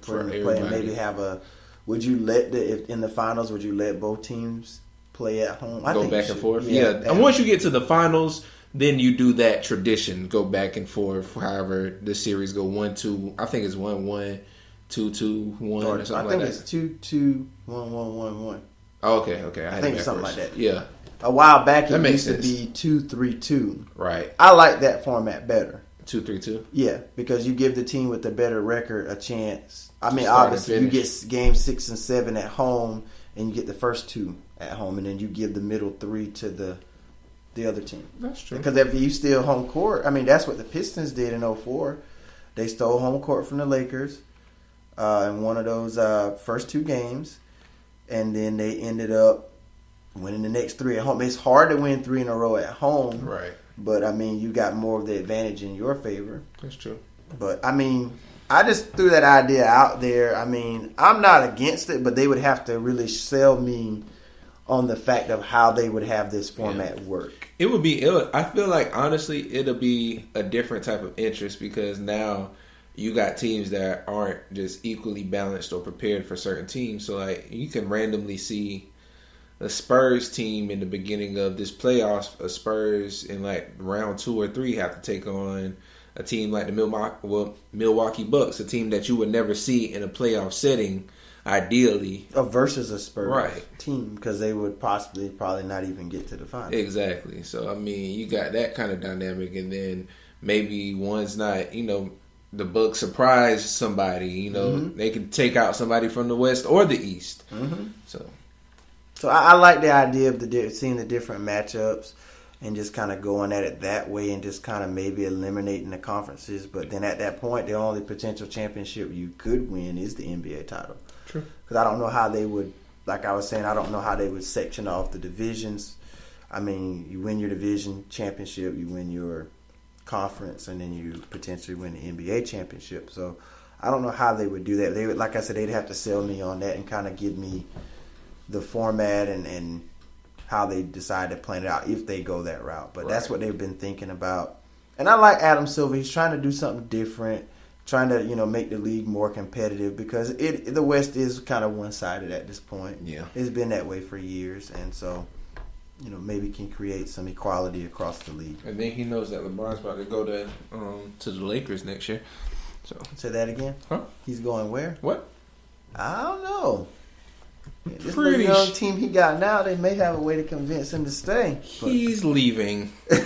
for everybody. Play and maybe have a... Would you let in the finals, would you let both teams play at home? Go back and forth? Yeah. And once you get to the finals... Then you do that tradition, go back and forth. However, the series go 1-2. I think it's 1-1, 2-2, 1, or something like that. I think it's 2-2, 1-1, 1-1. Oh, okay. I think it's something like that. Yeah. A while back, it used to be 2-3-2. Right. I like that format better. 2-3-2. Yeah, because you give the team with the better record a chance. I mean, obviously, you get game 6 and 7 at home, and you get the first 2 at home, and then you give the middle 3 to the other team. That's true. Because if you steal home court, I mean, that's what the Pistons did in 2004. They stole home court from the Lakers in one of those first 2 games, and then they ended up winning the next 3 at home. It's hard to win 3 in a row at home. Right. But, I mean, you got more of the advantage in your favor. That's true. But, I mean, I just threw that idea out there. I mean, I'm not against it, but they would have to really sell me on the fact of how they would have this format work. It would be. I feel like honestly, it'll be a different type of interest because now you got teams that aren't just equally balanced or prepared for certain teams. So you can randomly see a Spurs team in the beginning of this playoffs. A Spurs in round 2 or 3 have to take on a team like the Milwaukee Bucks, a team that you would never see in a playoff setting. Ideally, versus a Spurs team, because they would probably not even get to the final. Exactly. So I mean, you got that kind of dynamic, and then maybe one's not. The Bucks surprise somebody. They can take out somebody from the West or the East. Mm-hmm. So I like the idea of seeing the different matchups. and just kind of going at it that way and just kind of maybe eliminating the conferences. But then at that point, the only potential championship you could win is the NBA title. True. Because I don't know how they would, like I was saying, I don't know how they would section off the divisions. I mean, you win your division championship, you win your conference, and then you potentially win the NBA championship. So I don't know how they would do that. They would, like I said, they'd have to sell me on that and kind of give me the format and how they decide to plan it out if they go that route. But that's what they've been thinking about. And I like Adam Silver. He's trying to do something different, trying to, make the league more competitive because the West is kind of one-sided at this point. Yeah. It's been that way for years. And so, maybe can create some equality across the league. And then he knows that LeBron's about to go to the Lakers next year. So say that again? Huh? He's going where? What? I don't know. This pretty young team he got now, they may have a way to convince him to stay. He's leaving. So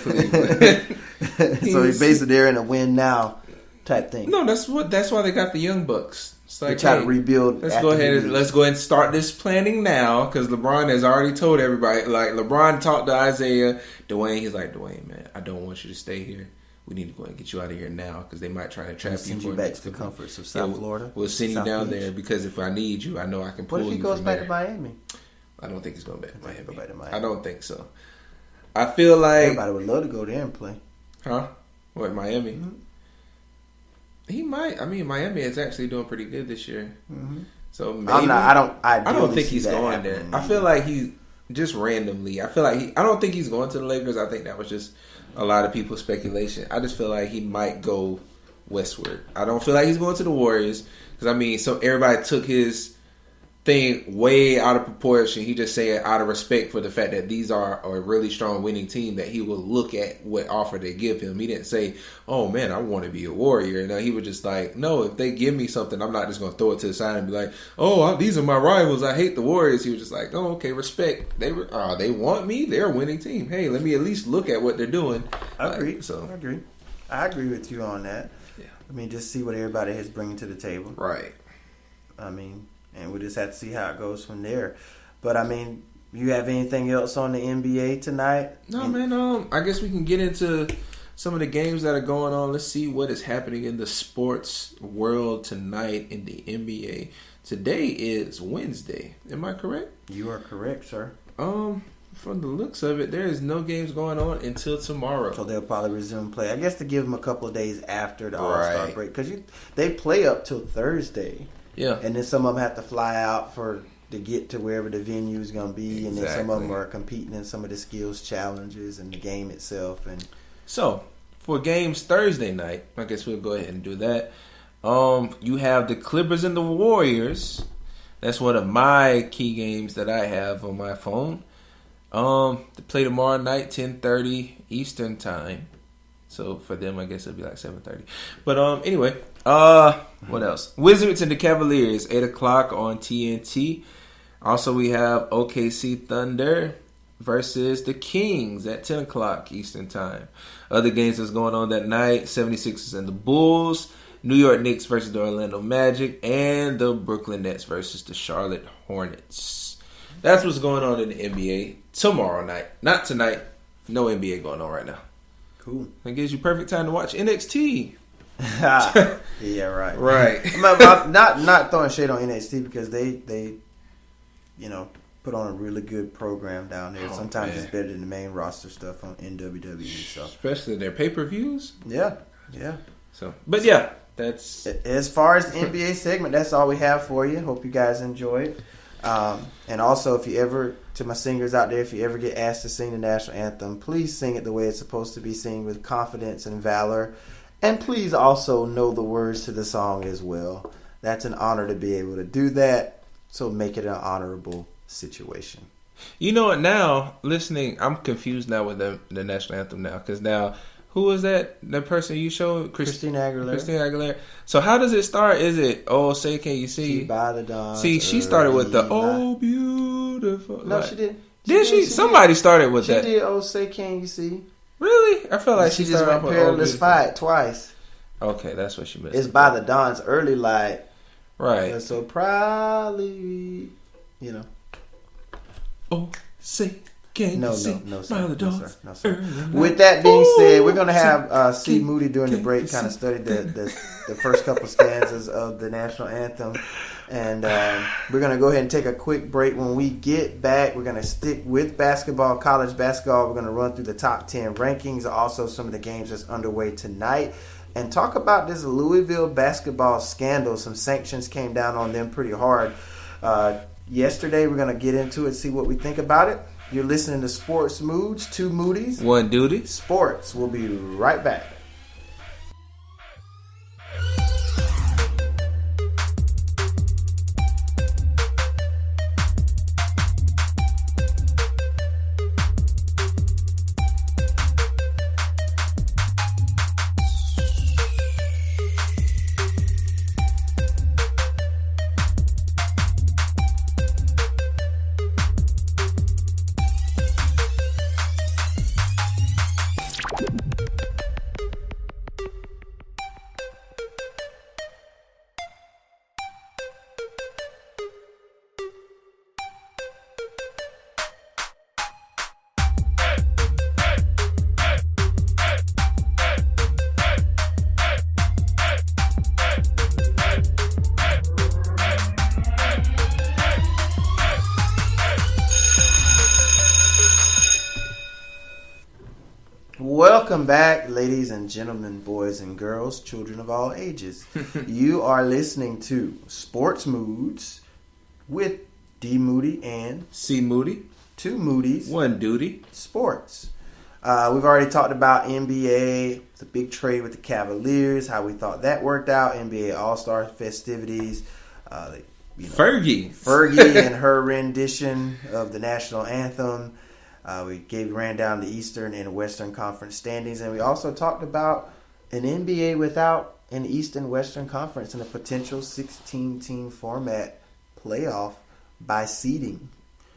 he's basically they're in a win now type thing. No, that's why they got the young bucks. It's like, they try to rebuild. Let's go ahead and start this planning now because LeBron has already told everybody. Like LeBron talked to Isaiah, Dwayne. He's like, Dwayne, man, I don't want you to stay here. We need to go and get you out of here now because they might try to trap you. Send you back to the comforts of South Florida. We'll send you down there because if I need you, I know I can pull you. What if he goes back to Miami? I don't think he's going back to Miami. Go back to Miami. I don't think so. I feel like everybody would love to go there and play. Huh? What, Miami? Mm-hmm. He might. I mean, Miami is actually doing pretty good this year. Mm-hmm. So maybe I don't think he's going there. I feel like he just randomly. I feel like I don't think he's going to the Lakers. I think that was just a lot of people's speculation. I just feel like he might go westward. I don't feel like he's going to the Warriors because so everybody took his thing way out of proportion. He just said out of respect for the fact that these are a really strong winning team that he will look at what offer they give him. He didn't say, "Oh man, I want to be a Warrior." No, he was just like, "No, if they give me something, I'm not just going to throw it to the side and be like, oh, these are my rivals. I hate the Warriors." He was just like, "Oh, okay, respect. They want me. They're a winning team. Hey, let me at least look at what they're doing." I agree. I agree with you on that. Yeah. Just see what everybody is bringing to the table. Right. And we just have to see how it goes from there. But, you have anything else on the NBA tonight? No, man. I guess we can get into some of the games that are going on. Let's see what is happening in the sports world tonight in the NBA. Today is Wednesday. Am I correct? You are correct, sir. From the looks of it, there is no games going on until tomorrow. So they'll probably resume play. I guess to give them a couple of days after the All-Star break. Because they play up till Thursday. Yeah. And then some of them have to fly out to get to wherever the venue is going to be. And then some of them are competing in some of the skills challenges and the game itself. And so, for games Thursday night, I guess we'll go ahead and do that. You have the Clippers and the Warriors. That's one of my key games that I have on my phone. They play tomorrow night, 10:30 Eastern time. So for them, I guess it'll be like 7:30. But anyway, what else? Wizards and the Cavaliers, 8 o'clock on TNT. Also, we have OKC Thunder versus the Kings at 10 o'clock Eastern time. Other games that's going on that night, 76ers and the Bulls, New York Knicks versus the Orlando Magic, and the Brooklyn Nets versus the Charlotte Hornets. That's what's going on in the NBA tomorrow night. Not tonight. No NBA going on right now. Cool. That gives you perfect time to watch NXT. Yeah, right. Right. I'm not throwing shade on NXT because they put on a really good program down there. Sometimes it's better than the main roster stuff in WWE. So especially their pay-per-views. Yeah. So, but yeah, that's as far as the NBA segment. That's all we have for you. Hope you guys enjoyed. And also, if you ever, to my singers out there, if you ever get asked to sing the national anthem, please sing it the way it's supposed to be sung, with confidence and valor. And please also know the words to the song as well. That's an honor to be able to do that. So make it an honorable situation. You know what? Now, listening, I'm confused now with the national anthem now. Because now, who was that? That person you showed? Christina Aguilera. So how does it start? Is it, oh, say, can you see? By the dawn. See, she started with the, oh, beautiful. No, she did. Did she? Somebody started with that. She did, oh, say, can you see? Really? I felt like she just went perilous fight twice. Okay, that's what she missed. It's by the dawn's early light. Right. So proudly, Oh, say, Can No, you see no, sir. my No, dogs? sir. No, sir. Early With night? that being said, Ooh, we're going to have C. can- Moody during the can break you kind of see- study the first couple stanzas of the national anthem. And we're going to go ahead and take a quick break. When we get back, we're going to stick with basketball, college basketball. We're going to run through the top 10 rankings, also some of the games that's underway tonight, and talk about this Louisville basketball scandal. Some sanctions came down on them pretty hard yesterday. We're going to get into it, see what we think about it. You're listening to Sports Moods, 2 Moodys, 1 duty. Sports. We'll be right back. Welcome back, ladies and gentlemen, boys and girls, children of all ages. You are listening to Sports Moods with D. Moody and C. Moody. 2 Moodys, 1 duty. Sports. We've already talked about NBA, the big trade with the Cavaliers, how we thought that worked out, NBA All-Star festivities, Fergie and her rendition of the national anthem. We ran down the Eastern and Western Conference standings, and we also talked about an NBA without an East and Western Conference and a potential 16-team format playoff by seeding.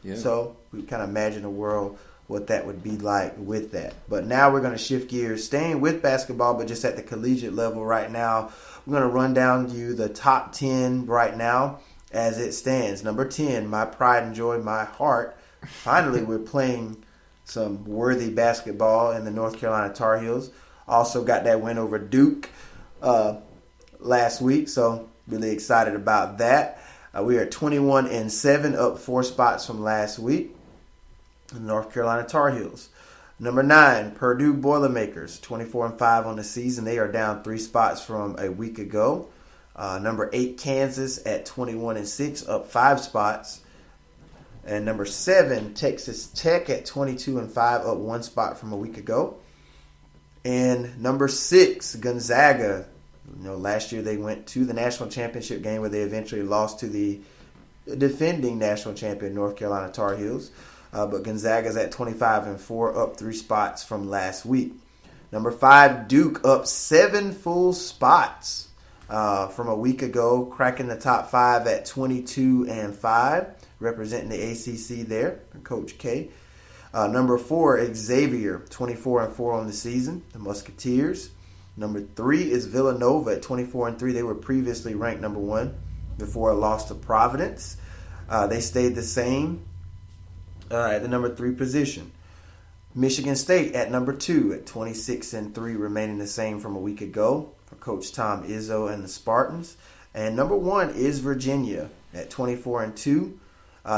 Yeah. So we kind of imagine a world what that would be like with that. But now we're going to shift gears, staying with basketball, but just at the collegiate level right now. We're going to run down you the top 10 right now as it stands. Number 10, my pride and joy, my heart. Finally, we're playing some worthy basketball in the North Carolina Tar Heels. Also got that win over Duke last week, so really excited about that. We are 21-7, up 4 spots from last week. The North Carolina Tar Heels. Number 9, Purdue Boilermakers, 24-5 on the season. They are down 3 spots from a week ago. Number 8, Kansas at 21-6, up 5 spots. And number 7, Texas Tech at 22-5, up 1 spot from a week ago. And number 6, Gonzaga. Last year they went to the national championship game where they eventually lost to the defending national champion North Carolina Tar Heels. But Gonzaga's at 25-4, up 3 spots from last week. Number 5, Duke, up 7 full spots from a week ago, cracking the top 5 at 22-5. Representing the ACC there, Coach K. Number 4, Xavier, 24-4 on the season, the Musketeers. Number 3 is Villanova at 24-3. They were previously ranked number 1 before a loss to Providence. They stayed the same at the number 3 position. Michigan State at number 2 at 26-3, remaining the same from a week ago for Coach Tom Izzo and the Spartans. And number 1 is Virginia at 24-2.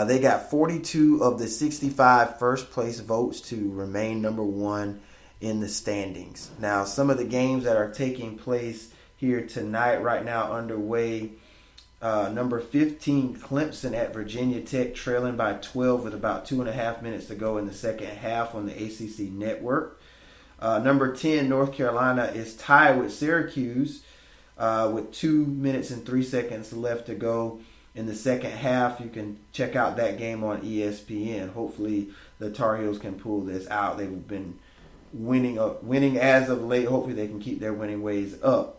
They got 42 of the 65 first place votes to remain number 1 in the standings. Now, some of the games that are taking place here tonight, right now underway. Number 15, Clemson at Virginia Tech, trailing by 12 with about 2.5 minutes to go in the second half on the ACC network. Number 10, North Carolina is tied with Syracuse with 2 minutes and 3 seconds left to go in the second half. You can check out that game on ESPN. Hopefully the Tar Heels can pull this out. They've been winning as of late. Hopefully they can keep their winning ways up.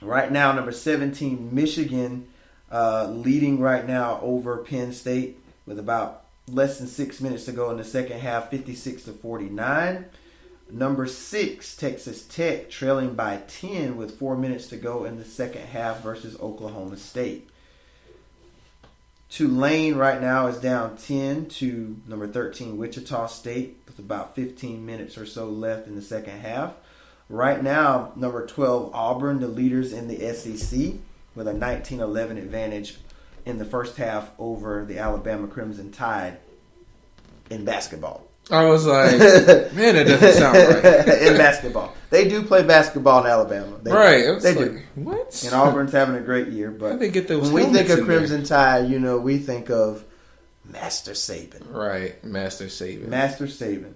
Right now, number 17, Michigan, leading right now over Penn State with about less than 6 minutes to go in the second half, 56-49. Number 6, Texas Tech, trailing by 10 with 4 minutes to go in the second half versus Oklahoma State. Tulane right now is down 10 to number 13 Wichita State with about 15 minutes or so left in the second half. Right now, number 12 Auburn, the leaders in the SEC, with a 19-11 advantage in the first half over the Alabama Crimson Tide in basketball. I was like, man, that doesn't sound right. In basketball. They do play basketball in Alabama. They do. What? And Auburn's having a great year. But they get those when we think of in Crimson Tide, we think of Master Saban. Right, Master Saban. Master Saban.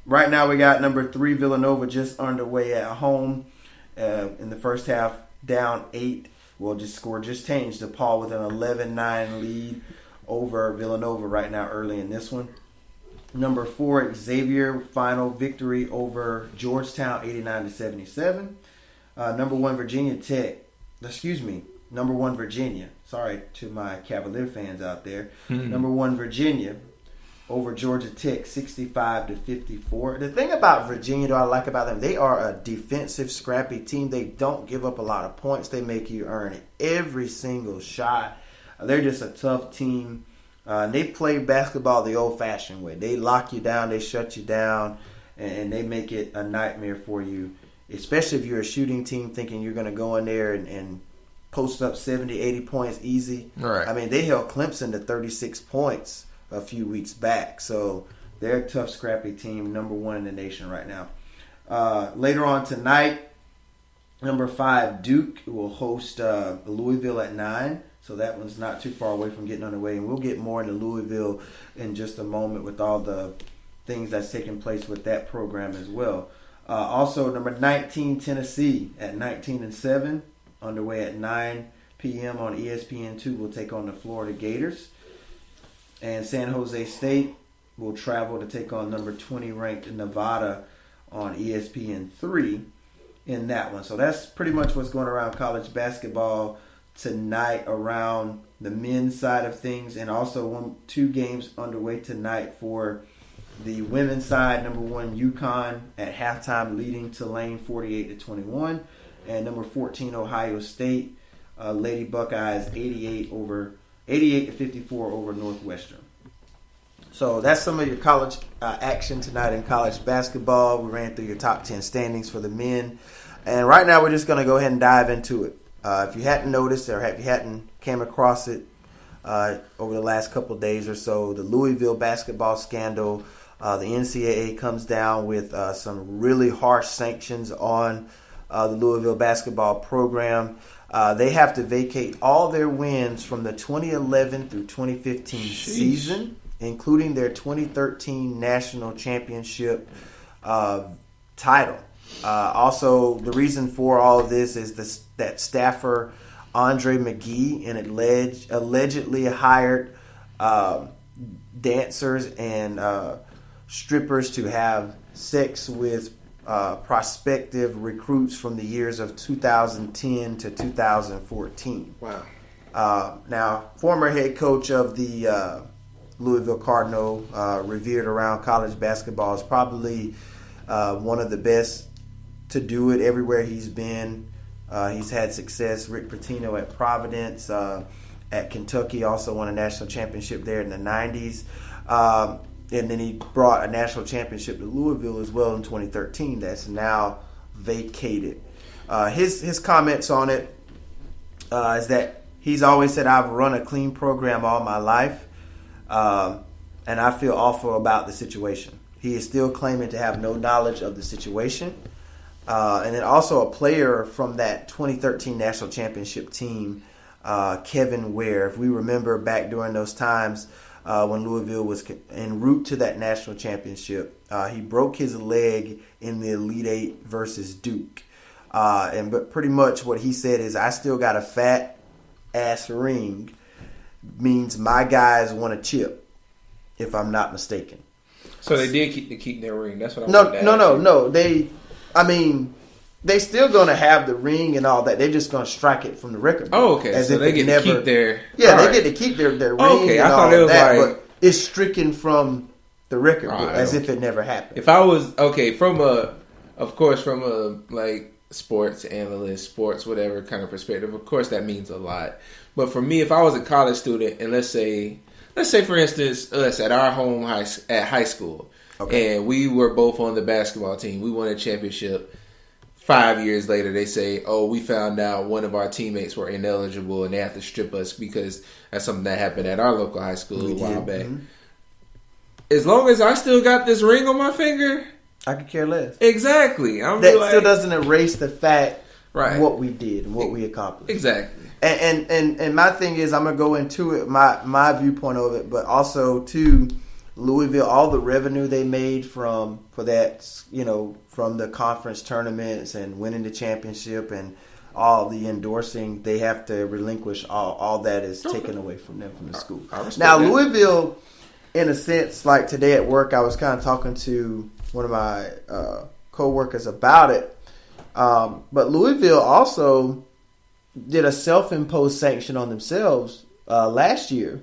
Right now we got number 3 Villanova just underway at home in the first half, down 8. Well, just changed. DePaul with an 11-9 lead over Villanova right now early in this one. Number 4 Xavier, final victory over Georgetown, 89-77. Number 1 Virginia. Sorry to my Cavalier fans out there. Number 1 Virginia over Georgia Tech, 65-54. The thing about Virginia, though, I like about them, they are a defensive, scrappy team. They don't give up a lot of points. They make you earn it every single shot. They're just a tough team. They play basketball the old-fashioned way. They lock you down, they shut you down, and they make it a nightmare for you, especially if you're a shooting team thinking you're going to go in there and post up 70, 80 points easy. Right. I mean, they held Clemson to 36 points a few weeks back. So they're a tough, scrappy team, number 1 in the nation right now. Later on tonight, number 5 Duke will host Louisville at 9. So that one's not too far away from getting underway. And we'll get more into Louisville in just a moment with all the things that's taking place with that program as well. Also, number 19 Tennessee at 19-7, underway at 9 p.m. on ESPN2 will take on the Florida Gators. And San Jose State will travel to take on number 20 ranked Nevada on ESPN3 in that one. So that's pretty much what's going around college basketball tonight around the men's side of things, and also 2 games underway tonight for the women's side. Number 1 UConn at halftime leading Tulane 48-21, and number 14 Ohio State Lady Buckeyes 88-54 over Northwestern. So that's some of your college action tonight in college basketball. We ran through your top 10 standings for the men, and right now we're just going to go ahead and dive into it. If you hadn't noticed or if you hadn't came across it over the last couple of days or so, the Louisville basketball scandal, the NCAA comes down with some really harsh sanctions on the Louisville basketball program. They have to vacate all their wins from the 2011 through 2015 season, including their 2013 national championship title. Also, the reason for all of this is that staffer Andre McGee and allegedly hired dancers and strippers to have sex with prospective recruits from the years of 2010 to 2014. Wow. Now, former head coach of the Louisville Cardinal, revered around college basketball, is probably one of the best to do it everywhere he's been. He's had success. Rick Pitino at Providence, at Kentucky, also won a national championship there in the 90s. And then he brought a national championship to Louisville as well in 2013 that's now vacated. His comments on it is that he's always said, "I've run a clean program all my life, and I feel awful about the situation." He is still claiming to have no knowledge of the situation. And then also a player from that 2013 national championship team, Kevin Ware. If we remember back during those times when Louisville was en route to that national championship, he broke his leg in the Elite Eight versus Duke. But pretty much what he said is, "I still got a fat ass ring," means my guys want a chip, if I'm not mistaken. So they did keep their ring. That's what I'm No. They still going to have the ring and all that. They're just going to strike it from the record. Oh, okay. So they get to keep their... Yeah, they get to keep their ring okay, and I thought all it was that, like... but it's stricken from the record book as if it never happened. If I was... Okay, from a like sports analyst, sports whatever kind of perspective, of course that means a lot. But for me, if I was a college student, and let's say for instance, us at our high school, and we were both on the basketball team, we won a championship. 5 years later, they say, "Oh, we found out one of our teammates were ineligible, and they have to strip us because that's something that happened at our local high school a while back." Mm-hmm. As long as I still got this ring on my finger, I could care less. Exactly. That still doesn't erase the fact what we did and what we accomplished. Exactly. And my thing is, I'm gonna go into it my viewpoint of it, but also too, Louisville, all the revenue they made from the conference tournaments and winning the championship and all the endorsing, they have to relinquish all that is taken away from them from the school. Now Louisville, in a sense, like today at work, I was kind of talking to one of my co-workers about it. But Louisville also did a self-imposed sanction on themselves last year,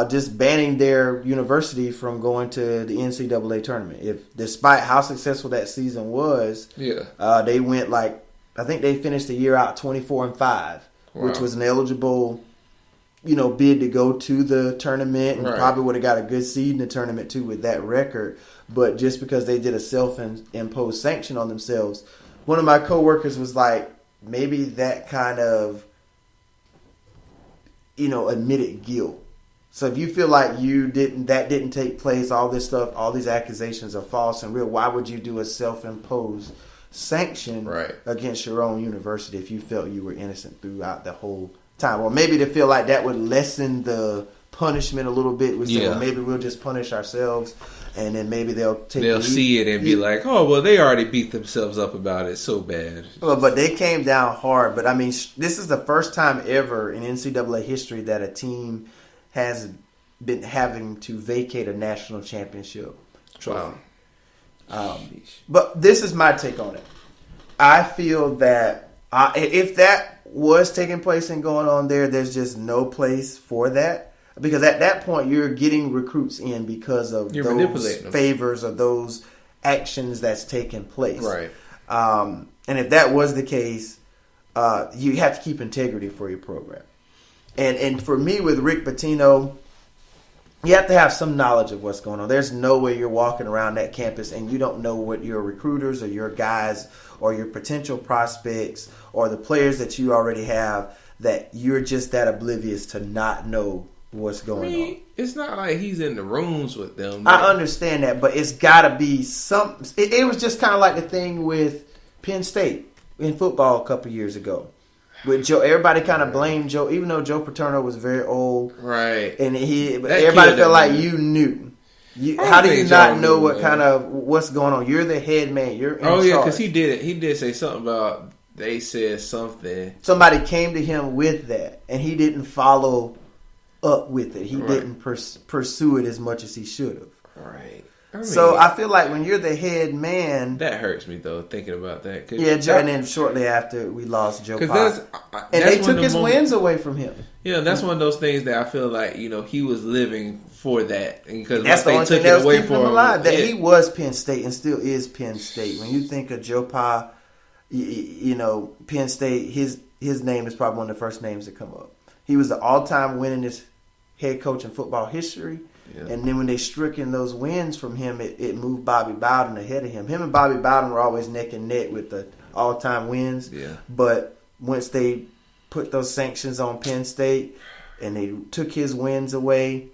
just banning their university from going to the NCAA tournament. Despite how successful that season was, they went I think they finished the year out 24-5, which was an eligible, bid to go to the tournament, and probably would have got a good seed in the tournament too with that record. But just because they did a self-imposed sanction on themselves, one of my coworkers was like, maybe that kind of, admitted guilt. So if you feel like that didn't take place, all this stuff, all these accusations are false and real, why would you do a self-imposed sanction against your own university if you felt you were innocent throughout the whole time? Or maybe to feel like that would lessen the punishment a little bit. Well, maybe we'll just punish ourselves, and then maybe they'll see it and be like, oh, well, they already beat themselves up about it so bad. Well, but they came down hard. But I mean, this is the first time ever in NCAA history that a team has been having to vacate a national championship trophy. Wow. But this is my take on it. I feel that if that was taking place and going on there's just no place for that. Because at that point, you're getting recruits in because of those favors or those actions that's taking place. Right. And if that was the case, you have to keep integrity for your program. And for me, with Rick Pitino, you have to have some knowledge of what's going on. There's no way you're walking around that campus and you don't know what your recruiters or your guys or your potential prospects or the players that you already have, that you're just that oblivious to not know what's going on. It's not like he's in the rooms with them. Man. I understand that, but it's got to be something. It was just kind of like the thing with Penn State in football a couple years ago. With Joe, everybody kind of blamed Joe, even though Joe Paterno was very old, right? And everybody felt like you knew. How do you not know what's going on? You're the head man. You're in charge. Because he did it. He did say something about they said something. Somebody came to him with that, and he didn't follow up with it. He didn't pursue it as much as he should have. Right. So I feel like when you're the head man, that hurts me though thinking about that. And then shortly after we lost Joe Pop, and they took his wins away from him. Yeah, that's one of those things that I feel like he was living for that, because that's the only thing that was keeping him alive. That he was Penn State and still is Penn State. When you think of Joe Pa, Penn State, his name is probably one of the first names that come up. He was the all-time winningest head coach in football history. Yeah. And then when they stricken those wins from him, it moved Bobby Bowden ahead of him. Him and Bobby Bowden were always neck and neck with the all-time wins. Yeah. But once they put those sanctions on Penn State and they took his wins away,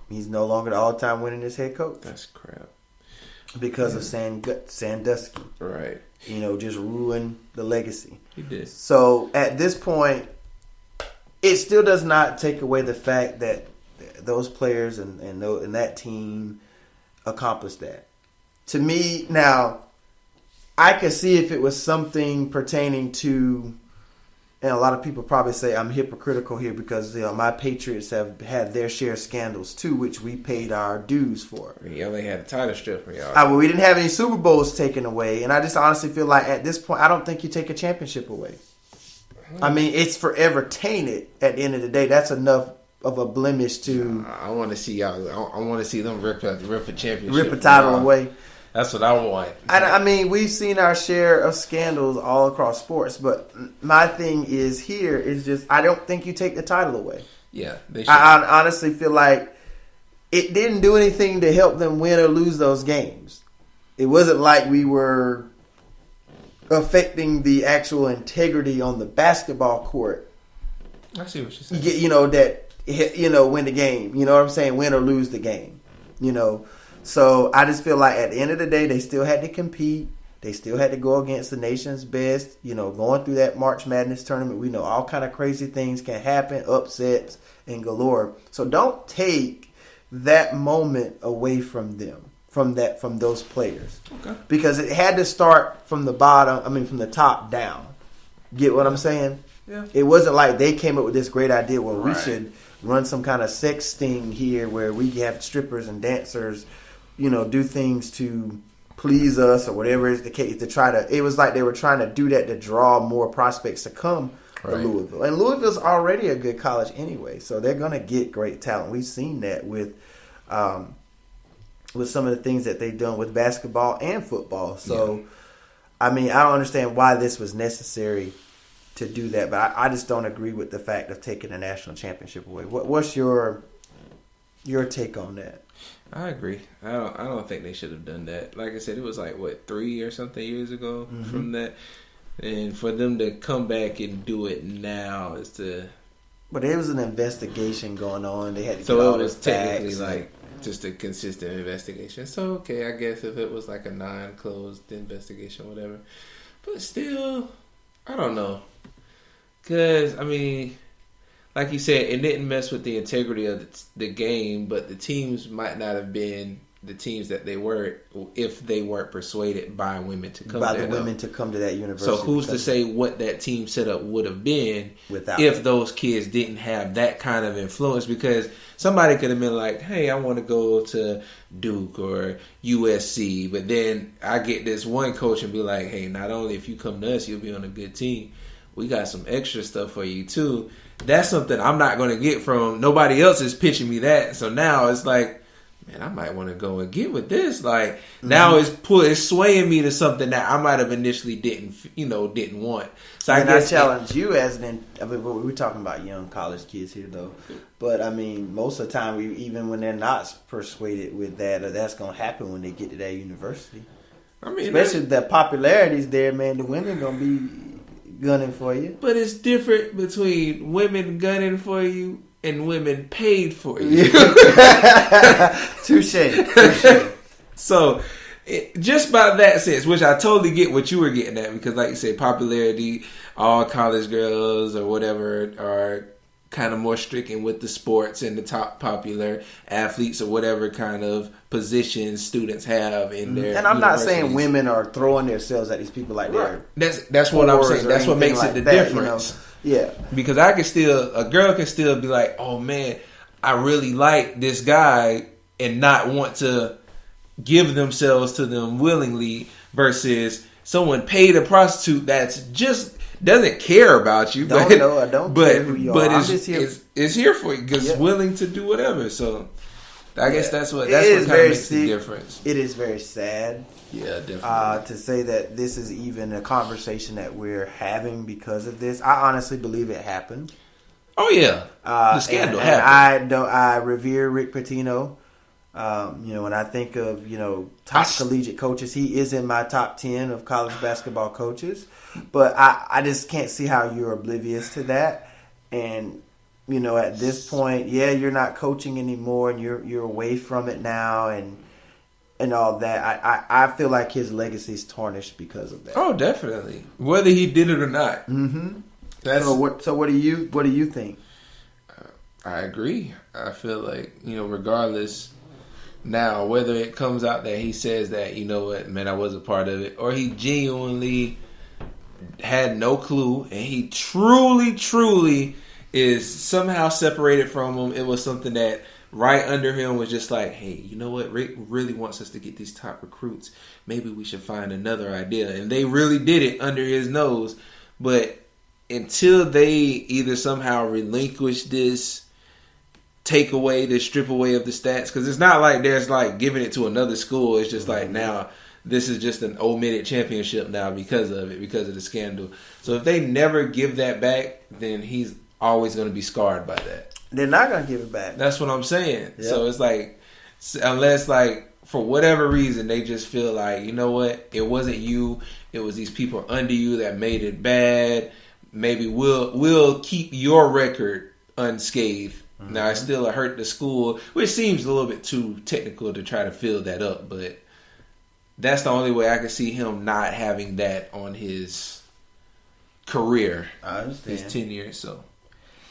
he's no longer the all-time winningest head coach. That's crap. Because of Sandusky. Right. Just ruined the legacy. He did. So at this point, it still does not take away the fact that those players and that team accomplished that. To me, now, I could see if it was something pertaining to, and a lot of people probably say I'm hypocritical here because my Patriots have had their share of scandals too, which we paid our dues for. We only had a title strip for y'all. Well, we didn't have any Super Bowls taken away, and I just honestly feel like at this point, I don't think you take a championship away. I mean, it's forever tainted at the end of the day. That's enough of a blemish to... I want to see y'all. I want to see them rip a championship. Rip a title away. That's what I want. I mean, we've seen our share of scandals all across sports, but my thing is here is just I don't think you take the title away. Yeah, they should. I honestly feel like it didn't do anything to help them win or lose those games. It wasn't like we were affecting the actual integrity on the basketball court. I see what you're saying. Win the game. You know what I'm saying? Win or lose the game. So I just feel like at the end of the day, they still had to compete. They still had to go against the nation's best. Going through that March Madness tournament, we know all kind of crazy things can happen, upsets and galore. So don't take that moment away from them, from those players, because it had to start from the bottom. I mean, from the top down. Get what I'm saying? Yeah. It wasn't like they came up with this great idea. Well, we should run some kind of sex sting here, where we have strippers and dancers, do things to please us or whatever is the case. It was like they were trying to do that to draw more prospects to come to Louisville. And Louisville's already a good college anyway, so they're going to get great talent. We've seen that with some of the things that they've done with basketball and football. So, I mean, I don't understand why this was necessary to do that, but I just don't agree with the fact of taking the national championship away. What's your take on that? I agree. I don't think they should have done that. Like I said, it was like 3 or something years ago from that, and for them to come back and do it now is to. But there was an investigation going on. They had to so get all it was the technically facts like just a consistent investigation. So okay, I guess if it was like a non-closed investigation, whatever. But still, I don't know, because I mean. Like you said, it didn't mess with the integrity of the game, but the teams might not have been the teams that they were if they weren't persuaded by women to come to that university. So who's to say what that team setup would have been if those kids didn't have that kind of influence? Because somebody could have been like, hey, I want to go to Duke or USC, but then I get this one coach and be like, hey, not only if you come to us, you'll be on a good team. We got some extra stuff for you too. That's something I'm not going to get from nobody else is pitching me that. So now it's like, man, I might want to go and get with this. Like now it's swaying me to something that I might have initially didn't want. So I challenge you we're talking about young college kids here though. But I mean, most of the time, even when they're not persuaded with that, or that's going to happen when they get to that university. I mean, especially if the popularity's there, man, the women going to be gunning for you. But it's different between women gunning for you and women paid for you. Touche. So, just by that sense, which I totally get what you were getting at, because like you said, popularity, all college girls or whatever are kind of more stricken with the sports and the top popular athletes or whatever kind of positions students have in their. And I'm not saying women are throwing themselves at these people like that. That's what I'm saying. That's what makes it the difference. Yeah, because a girl can still be like, oh man, I really like this guy and not want to give themselves to them willingly, versus someone paid a prostitute that's just doesn't care about you. I don't care who you are. But it's here for you because it's willing to do whatever. So I guess that's what kind of makes the difference. It is very sad. Yeah, definitely. To say that this is even a conversation that we're having because of this, I honestly believe it happened. Oh yeah, the scandal happened. I revere Rick Pitino. When I think of top collegiate coaches, he is in my top 10 of college basketball coaches. But I just can't see how you're oblivious to that. And at this point, you're not coaching anymore, and you're away from it now, and all that. I feel like his legacy is tarnished because of that. Oh, definitely. Whether he did it or not. Mm-hmm. So what do you think? I agree. I feel like regardless. Now, whether it comes out that he says that, you know what, man, I was a part of it, or he genuinely had no clue and he truly is somehow separated from him. It was something that right under him was just like, hey, you know what, Rick really wants us to get these top recruits. Maybe we should find another idea. And they really did it under his nose. But until they either somehow relinquish this take away, the strip away of the stats, because it's not like there's like giving it to another school. It's just like now this is just an omitted championship now because of it, because of the scandal. So if they never give that back, then he's always going to be scarred by that. They're not going to give it back. That's what I'm saying. Yep. So it's like, unless like for whatever reason they just feel like, you know what, it wasn't you, it was these people under you that made it bad. Maybe we'll keep your record unscathed. Mm-hmm. Now, it still hurt the school, which seems a little bit too technical to try to fill that up, but that's the only way I can see him not having that on his career. I understand. His tenure, so.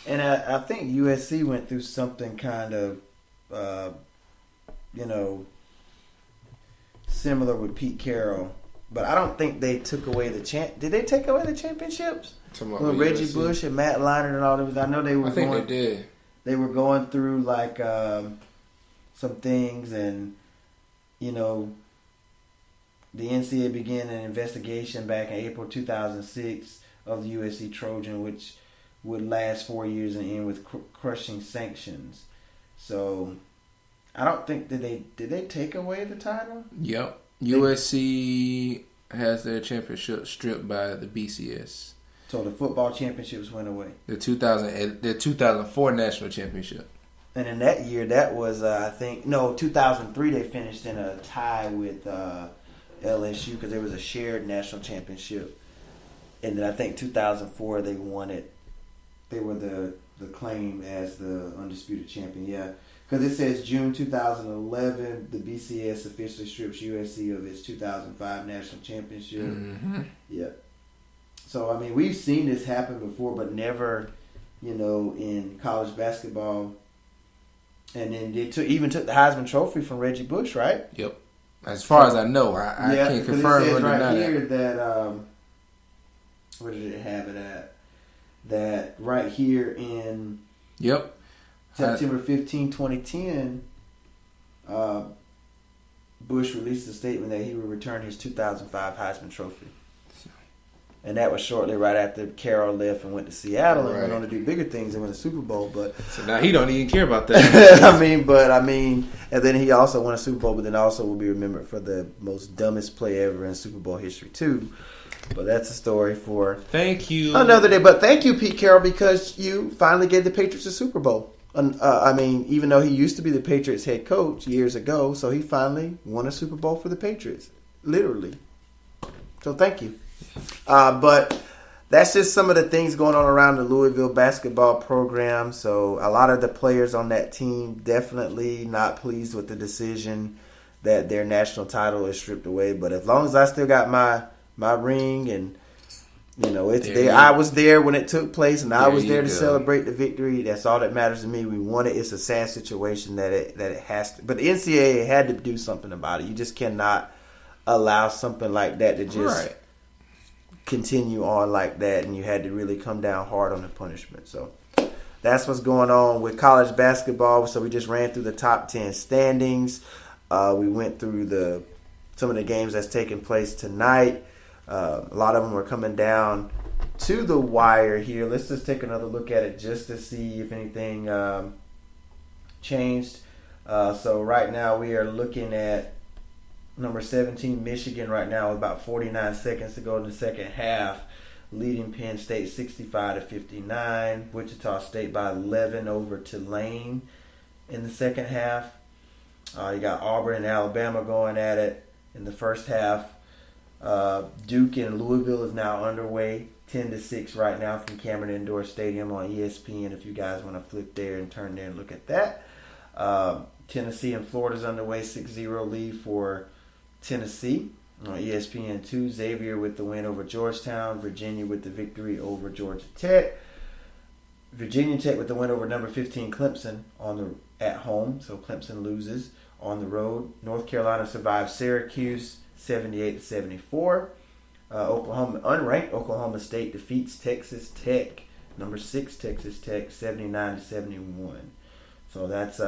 And I think USC went through something kind of, similar with Pete Carroll, but I don't think they took away the Did they take away the championships? With Reggie Bush and Matt Leinart and all those, I know they were. I think they did. They were going through like some things, and the NCAA began an investigation back in April 2006 of the USC Trojan, which would last 4 years and end with crushing sanctions. So I don't think did they take away the title? Yep. USC has their championship stripped by the BCS. So the football championships went away. The 2004 national championship. And in that year, that was 2003. They finished in a tie with LSU because there was a shared national championship. And then I think 2004 they won it. They were the claim as the undisputed champion. Yeah, because it says June 2011, the BCS officially strips USC of its 2005 national championship. Mm-hmm. Yeah. So, I mean, we've seen this happen before, but never, in college basketball. And then they even took the Heisman Trophy from Reggie Bush, right? Yep. As far as I know, I can't confirm it says or deny right here that. Where did it have it at? That right here in September 15, 2010, Bush released a statement that he would return his 2005 Heisman Trophy. And that was shortly right after Carroll left and went to Seattle and went on to do bigger things and win the Super Bowl. But so now he don't even care about that. I mean, and then he also won a Super Bowl, but then also will be remembered for the most dumbest play ever in Super Bowl history too. But that's a story for another day. But thank you, Pete Carroll, because you finally gave the Patriots a Super Bowl. Even though he used to be the Patriots head coach years ago, so he finally won a Super Bowl for the Patriots, literally. So thank you. But that's just some of the things going on around the Louisville basketball program. So a lot of the players on that team definitely not pleased with the decision that their national title is stripped away. But as long as I still got my ring and it's there, I was there when it took place, and I was there to celebrate the victory. That's all that matters to me. We won it. It's a sad situation that it has to. But the NCAA had to do something about it. You just cannot allow something like that to just continue on like that, and you had to really come down hard on the punishment. So that's what's going on with college basketball. So we just ran through the top 10 standings. We went through some of the games that's taking place tonight. A lot of them are coming down to the wire here. Let's just take another look at it just to see if anything changed. So right now we are looking at number 17, Michigan, right now with about 49 seconds to go in the second half, leading Penn State 65-59. Wichita State by 11 over Tulane in the second half. You got Auburn and Alabama going at it in the first half. Duke and Louisville is now underway, 10-6 right now from Cameron Indoor Stadium on ESPN. If you guys want to flip there and turn there and look at that. Tennessee and Florida is underway, 6-0 lead for Tennessee on ESPN2. Xavier with the win over Georgetown. Virginia with the victory over Georgia Tech. Virginia Tech with the win over number 15 Clemson at home. So Clemson loses on the road. North Carolina survives Syracuse 78-74. Unranked Oklahoma State defeats Texas Tech, number 6 Texas Tech, 79-71. So that's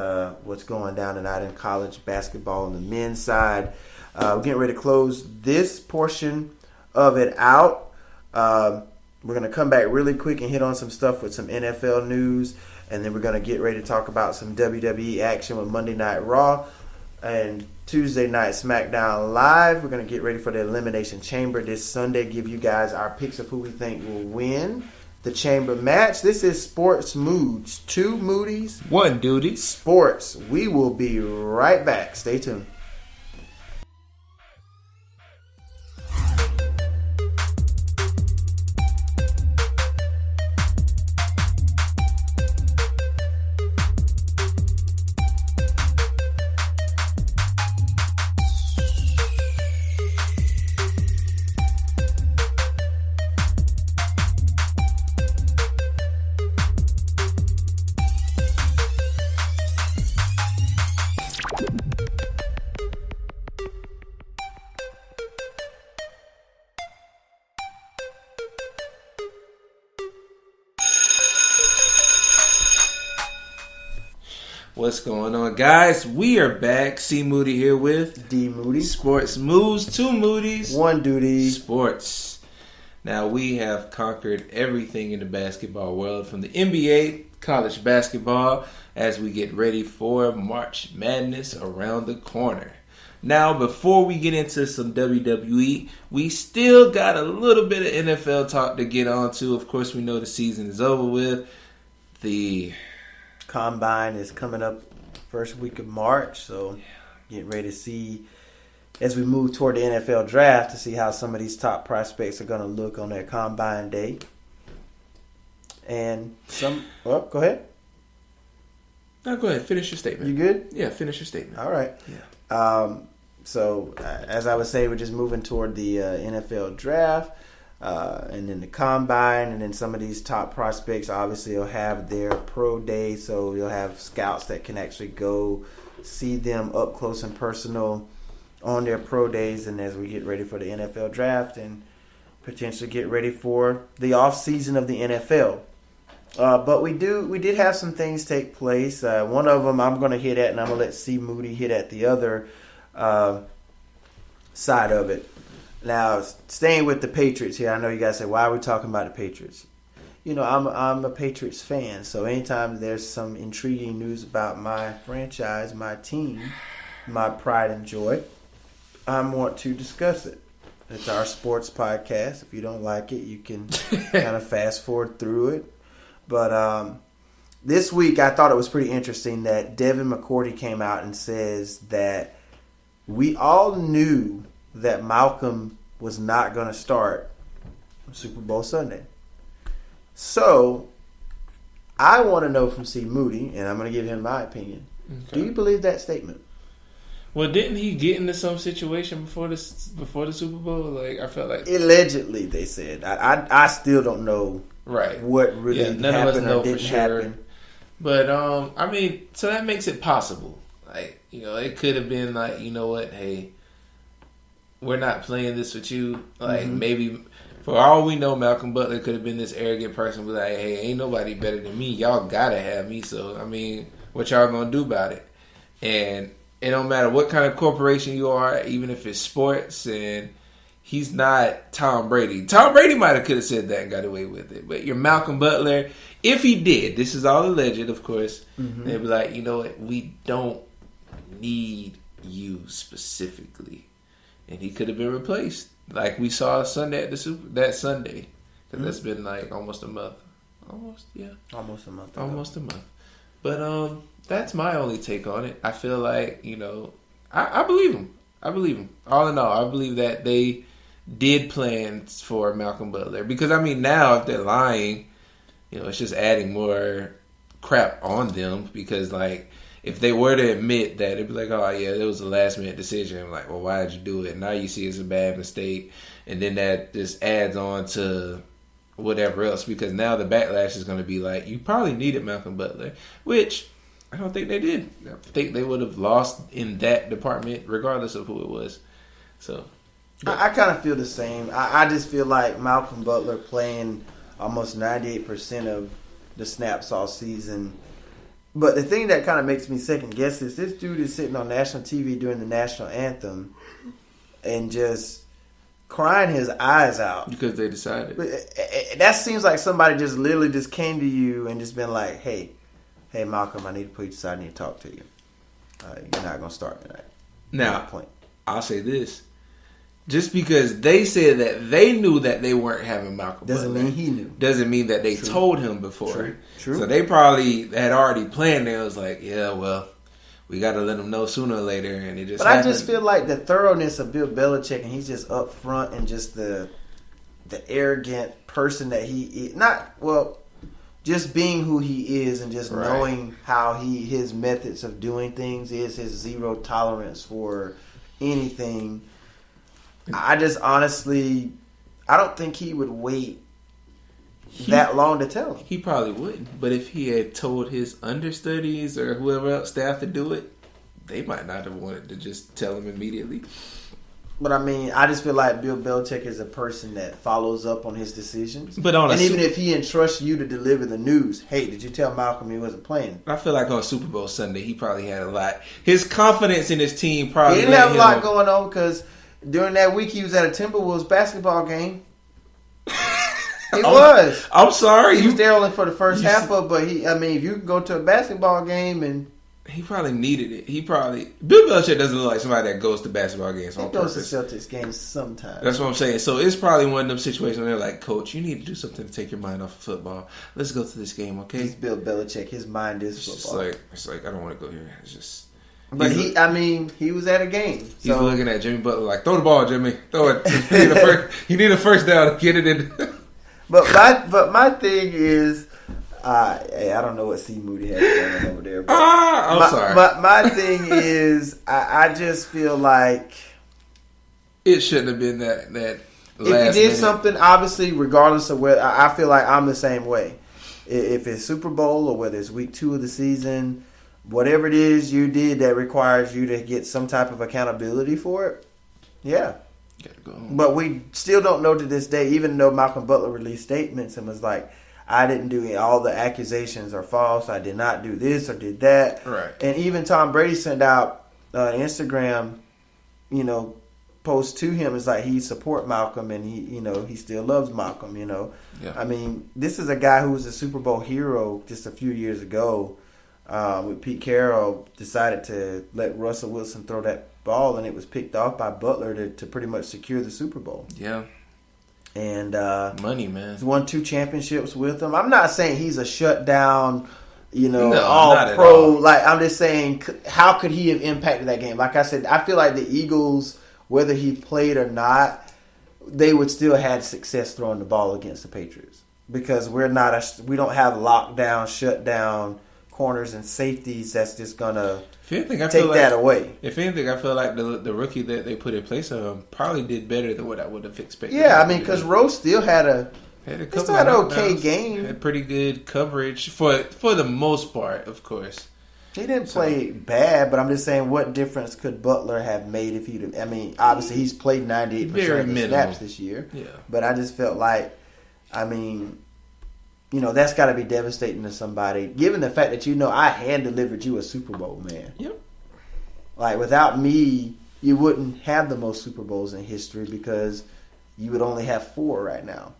what's going down tonight in college basketball on the men's side. We're getting ready to close this portion of it out. We're going to come back really quick and hit on some stuff with some NFL news. And then we're going to get ready to talk about some WWE action with Monday Night Raw and Tuesday Night SmackDown Live. We're going to get ready for the Elimination Chamber this Sunday. Give you guys our picks of who we think will win the Chamber match. This is Sports Moods. 2 Moodys. 1 Duty. Sports. We will be right back. Stay tuned. What's going on, guys? We are back. C Moody here with D Moody. Sports Moves. 2 Moodys. 1 Duty. Sports. Now, we have conquered everything in the basketball world, from the NBA, college basketball, as we get ready for March Madness around the corner. Now, before we get into some WWE, we still got a little bit of NFL talk to get on to. Of course, we know the season is over with. The Combine is coming up first week of March, so get ready to see as we move toward the NFL draft to see how some of these top prospects are going to look on their Combine day. And some, well, go ahead. No, go ahead. Finish your statement. You good? Yeah, finish your statement. All right. Yeah. So as I would say, we're just moving toward the NFL draft. And then the Combine, and then some of these top prospects obviously will have their pro day, so you'll have scouts that can actually go see them up close and personal on their pro days, and as we get ready for the NFL draft and potentially get ready for the off season of the NFL. But we did have some things take place. One of them I'm going to hit at, and I'm going to let C Moody hit at the other side of it. Now, staying with the Patriots here, I know you guys say, why are we talking about the Patriots? You know, I'm a Patriots fan, so anytime there's some intriguing news about my franchise, my team, my pride and joy, I want to discuss it. It's our sports podcast. If you don't like it, you can kind of fast forward through it. But this week, I thought it was pretty interesting that Devin McCourty came out and says that we all knew that Malcolm was not going to start on Super Bowl Sunday. So, I want to know from C. Moody, and I'm going to give him my opinion. Okay. Do you believe that statement? Well, didn't he get into some situation before the Super Bowl? Like, I felt like allegedly, they said. I still don't know what really happened or didn't happen. But I mean, so that makes it possible. Like, you know, it could have been like, you know what, hey, we're not playing this with you. Like, maybe, for all we know, Malcolm Butler could have been this arrogant person who's like, hey, ain't nobody better than me. Y'all gotta have me. So, I mean, what y'all gonna do about it? And it don't matter what kind of corporation you are, even if it's sports, and he's not Tom Brady. Tom Brady might have could have said that and got away with it. But you're Malcolm Butler. If he did, this is all alleged, of course, they'd be like, you know what, we don't need you specifically. And he could have been replaced, like we saw Sunday at that Sunday, because that's been like almost a month, almost a month. But that's my only take on it. I feel like, you know, I believe him. All in all, I believe that they did plan for Malcolm Butler, because I mean, now if they're lying, you know, it's just adding more crap on them, because like, if they were to admit that, it'd be like, oh, yeah, it was a last-minute decision. I'm like, well, why did you do it? Now you see it's a bad mistake. And then that just adds on to whatever else, because now the backlash is going to be like, you probably needed Malcolm Butler, which I don't think they did. I think they would have lost in that department regardless of who it was. So I kind of feel the same. I just feel like Malcolm Butler playing almost 98% of the snaps all season. But the thing that kind of makes me second guess is this dude is sitting on national TV during the national anthem and just crying his eyes out. Because they decided. That seems like somebody just literally just came to you and just been like, hey, hey, Malcolm, I need to put you aside. I need to talk to you. You're not going to start tonight. Now, I'll say this. Just because they said that they knew that they weren't having Malcolm doesn't Butler, mean he knew. Doesn't mean that they told him before. True. So they probably had already planned it. It was like, yeah, well, we got to let them know sooner or later. And it just. But happened. I just feel like the thoroughness of Bill Belichick, and he's just up front and just the arrogant person that he is. Just being who he is and just knowing how his methods of doing things is, his zero tolerance for anything. I just honestly, I don't think he would wait that long to tell him. He probably wouldn't. But if he had told his understudies or whoever else staff to do it, they might not have wanted to just tell him immediately. But I mean, I just feel like Bill Belichick is a person that follows up on his decisions. But even if he entrusts you to deliver the news, hey, did you tell Malcolm he wasn't playing? I feel like on Super Bowl Sunday, he probably had a lot. His confidence in his team probably. He didn't have a lot going on because during that week he was at a Timberwolves basketball game. He was. I'm sorry. He was there only for the first half of it, but if you can go to a basketball game and. He probably needed it. Bill Belichick doesn't look like somebody that goes to basketball games on purpose. He goes to Celtics games sometimes. That's what I'm saying. So it's probably one of them situations where they're like, Coach, you need to do something to take your mind off of football. Let's go to this game, okay? He's Bill Belichick. His mind is football. It's like I don't want to go here. It's just. But he was at a game. He's looking at Jimmy Butler like, throw the ball, Jimmy. Throw it. You need a first down to get it in. But my thing is. I don't know what C. Moody has going on over there. But I'm sorry. But my thing is, I just feel like it shouldn't have been that. If he did something, obviously, regardless of whether, I feel like I'm the same way. If it's Super Bowl or whether it's week 2 of the season, whatever it is you did that requires you to get some type of accountability for it, yeah. Gotta go. But we still don't know to this day, even though Malcolm Butler released statements and was like, I didn't do it. All the accusations are false. I did not do this or did that. Right. And even Tom Brady sent out an Instagram, post to him. It's like he support Malcolm and he still loves Malcolm. Yeah. I mean, this is a guy who was a Super Bowl hero just a few years ago. With Pete Carroll decided to let Russell Wilson throw that ball, and it was picked off by Butler to pretty much secure the Super Bowl. Yeah. And money, man. He's won 2 championships with them. I'm not saying he's a shutdown, No, all pro. Like, I'm just saying, how could he have impacted that game? Like I said, I feel like the Eagles, whether he played or not, they would still have success throwing the ball against the Patriots because we don't have lockdown, shutdown corners and safeties that's just gonna take that away. If anything, I feel like the rookie that they put in place of him probably did better than what I would have expected. Yeah, I mean, because Rose still had a couple of okay game. Had pretty good coverage for the most part, of course. He didn't play bad, but I'm just saying, what difference could Butler have made if he'd? I mean, obviously he's played 98% of the snaps this year. Yeah, but I just felt like, that's got to be devastating to somebody, given the fact that I hand delivered you a Super Bowl, man. Yep. Like, without me, you wouldn't have the most Super Bowls in history because you would only have 4 right now.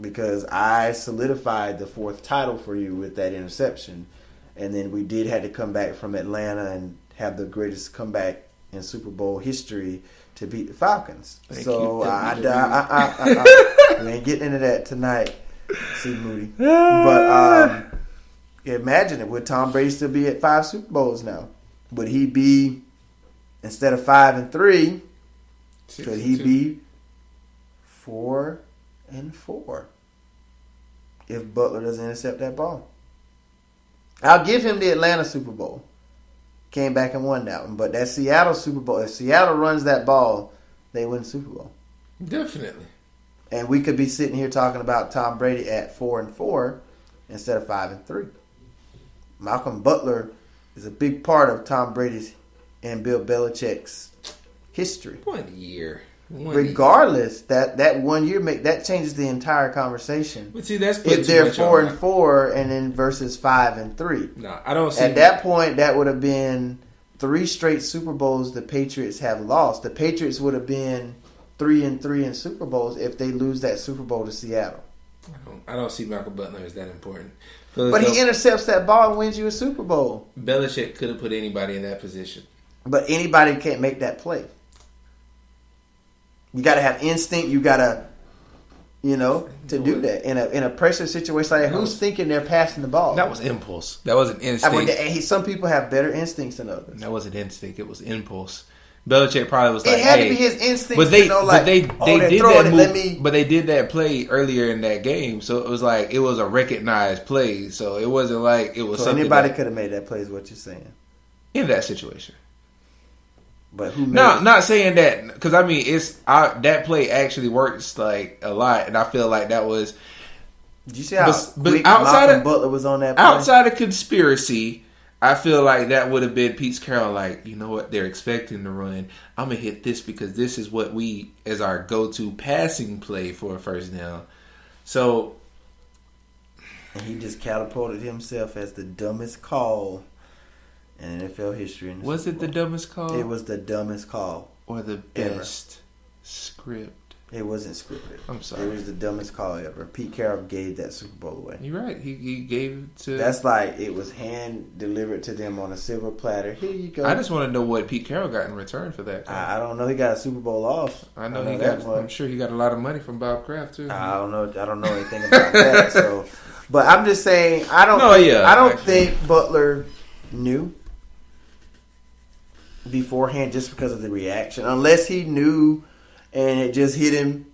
Because I solidified the 4th title for you with that interception. And then we did have to come back from Atlanta and have the greatest comeback in Super Bowl history to beat the Falcons. Thank you. We ain't getting into that tonight, C. Moody. But imagine it. Would Tom Brady still be at 5 Super Bowls now? Would he be, instead of 5-3, could he be 4-4 if Butler doesn't intercept that ball? I'll give him the Atlanta Super Bowl. Came back and won that one. But that Seattle Super Bowl, if Seattle runs that ball, they win the Super Bowl. Definitely. And we could be sitting here talking about Tom Brady at 4-4 instead of 5-3. Malcolm Butler is a big part of Tom Brady's and Bill Belichick's history. 1 year. Regardless, that 1 year that changes the entire conversation. But see, that's if they're 4-4 and then versus 5-3. No, I don't see. At that point, that would have been 3 straight Super Bowls the Patriots have lost. The Patriots would have been 3-3 in Super Bowls if they lose that Super Bowl to Seattle. I don't see Malcolm Butler as that important. But he intercepts that ball and wins you a Super Bowl. Belichick could have put anybody in that position. But anybody can't make that play. You got to have instinct. You got to, to do that in a pressure situation like that. Who's thinking they're passing the ball? That was impulse. That wasn't instinct. Some people have better instincts than others. That wasn't instinct. It was impulse. Belichick probably was like, it had to be his instinct. But they did that move. But they did that play earlier in that game, so it was like it was a recognized play. So it wasn't like it was. So anybody could have made that play. Is what you're saying in that situation. But who? Not saying that, because I mean that play actually works like a lot, and I feel like that was. Did you see how quick outside Malcolm Butler was on that play? Outside of conspiracy, I feel like that would have been Pete Carroll. Like, you know what, they're expecting to run. I'm gonna hit this because this is what we as our go-to passing play for a first down. So, and he just catapulted himself as the dumbest call in NFL history. Was it the dumbest call? It was the dumbest call. Or the best script? It wasn't scripted. I'm sorry. It was the dumbest call ever. Pete Carroll gave that Super Bowl away. You're right. He gave it to... That's like it was hand delivered to them on a silver platter. Here you go. I just want to know what Pete Carroll got in return for that. I don't know. He got a Super Bowl off. I know he got... I'm sure he got a lot of money from Bob Kraft, too. I don't know anything about that. So, but I'm just saying, I don't think Butler knew beforehand just because of the reaction. Unless he knew and it just hit him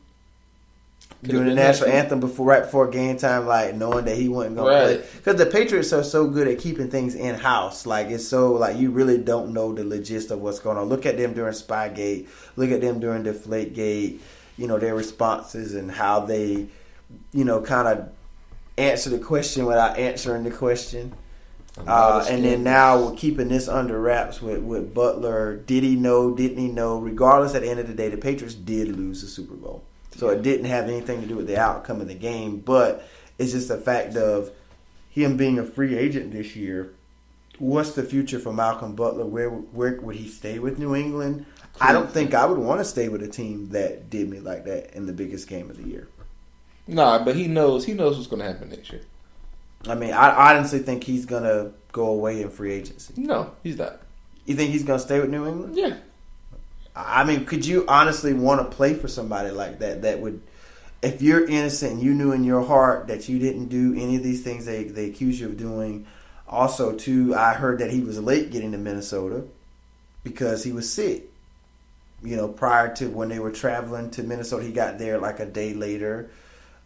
during the national anthem right before game time, like knowing that he wasn't going to play. Because the Patriots are so good at keeping things in house. Like it's so like you really don't know the gist of what's going on. Look at them during Spygate. Look at them during Deflategate. Their responses and how they, kind of answer the question without answering the question. And then now we're keeping this under wraps with Butler. Did he know? Didn't he know? Regardless, at the end of the day, the Patriots did lose the Super Bowl. So it didn't have anything to do with the outcome of the game. But it's just a fact of him being a free agent this year. What's the future for Malcolm Butler? Where would he stay with New England? I don't think I would want to stay with a team that did me like that in the biggest game of the year. Nah, but he knows what's going to happen next year. I mean, I honestly think he's going to go away in free agency. No, he's not. You think he's going to stay with New England? Yeah. I mean, could you honestly want to play for somebody like that? That would, if you're innocent and you knew in your heart that you didn't do any of these things they accuse you of doing. Also, too, I heard that he was late getting to Minnesota because he was sick. Prior to when they were traveling to Minnesota, he got there like a day later.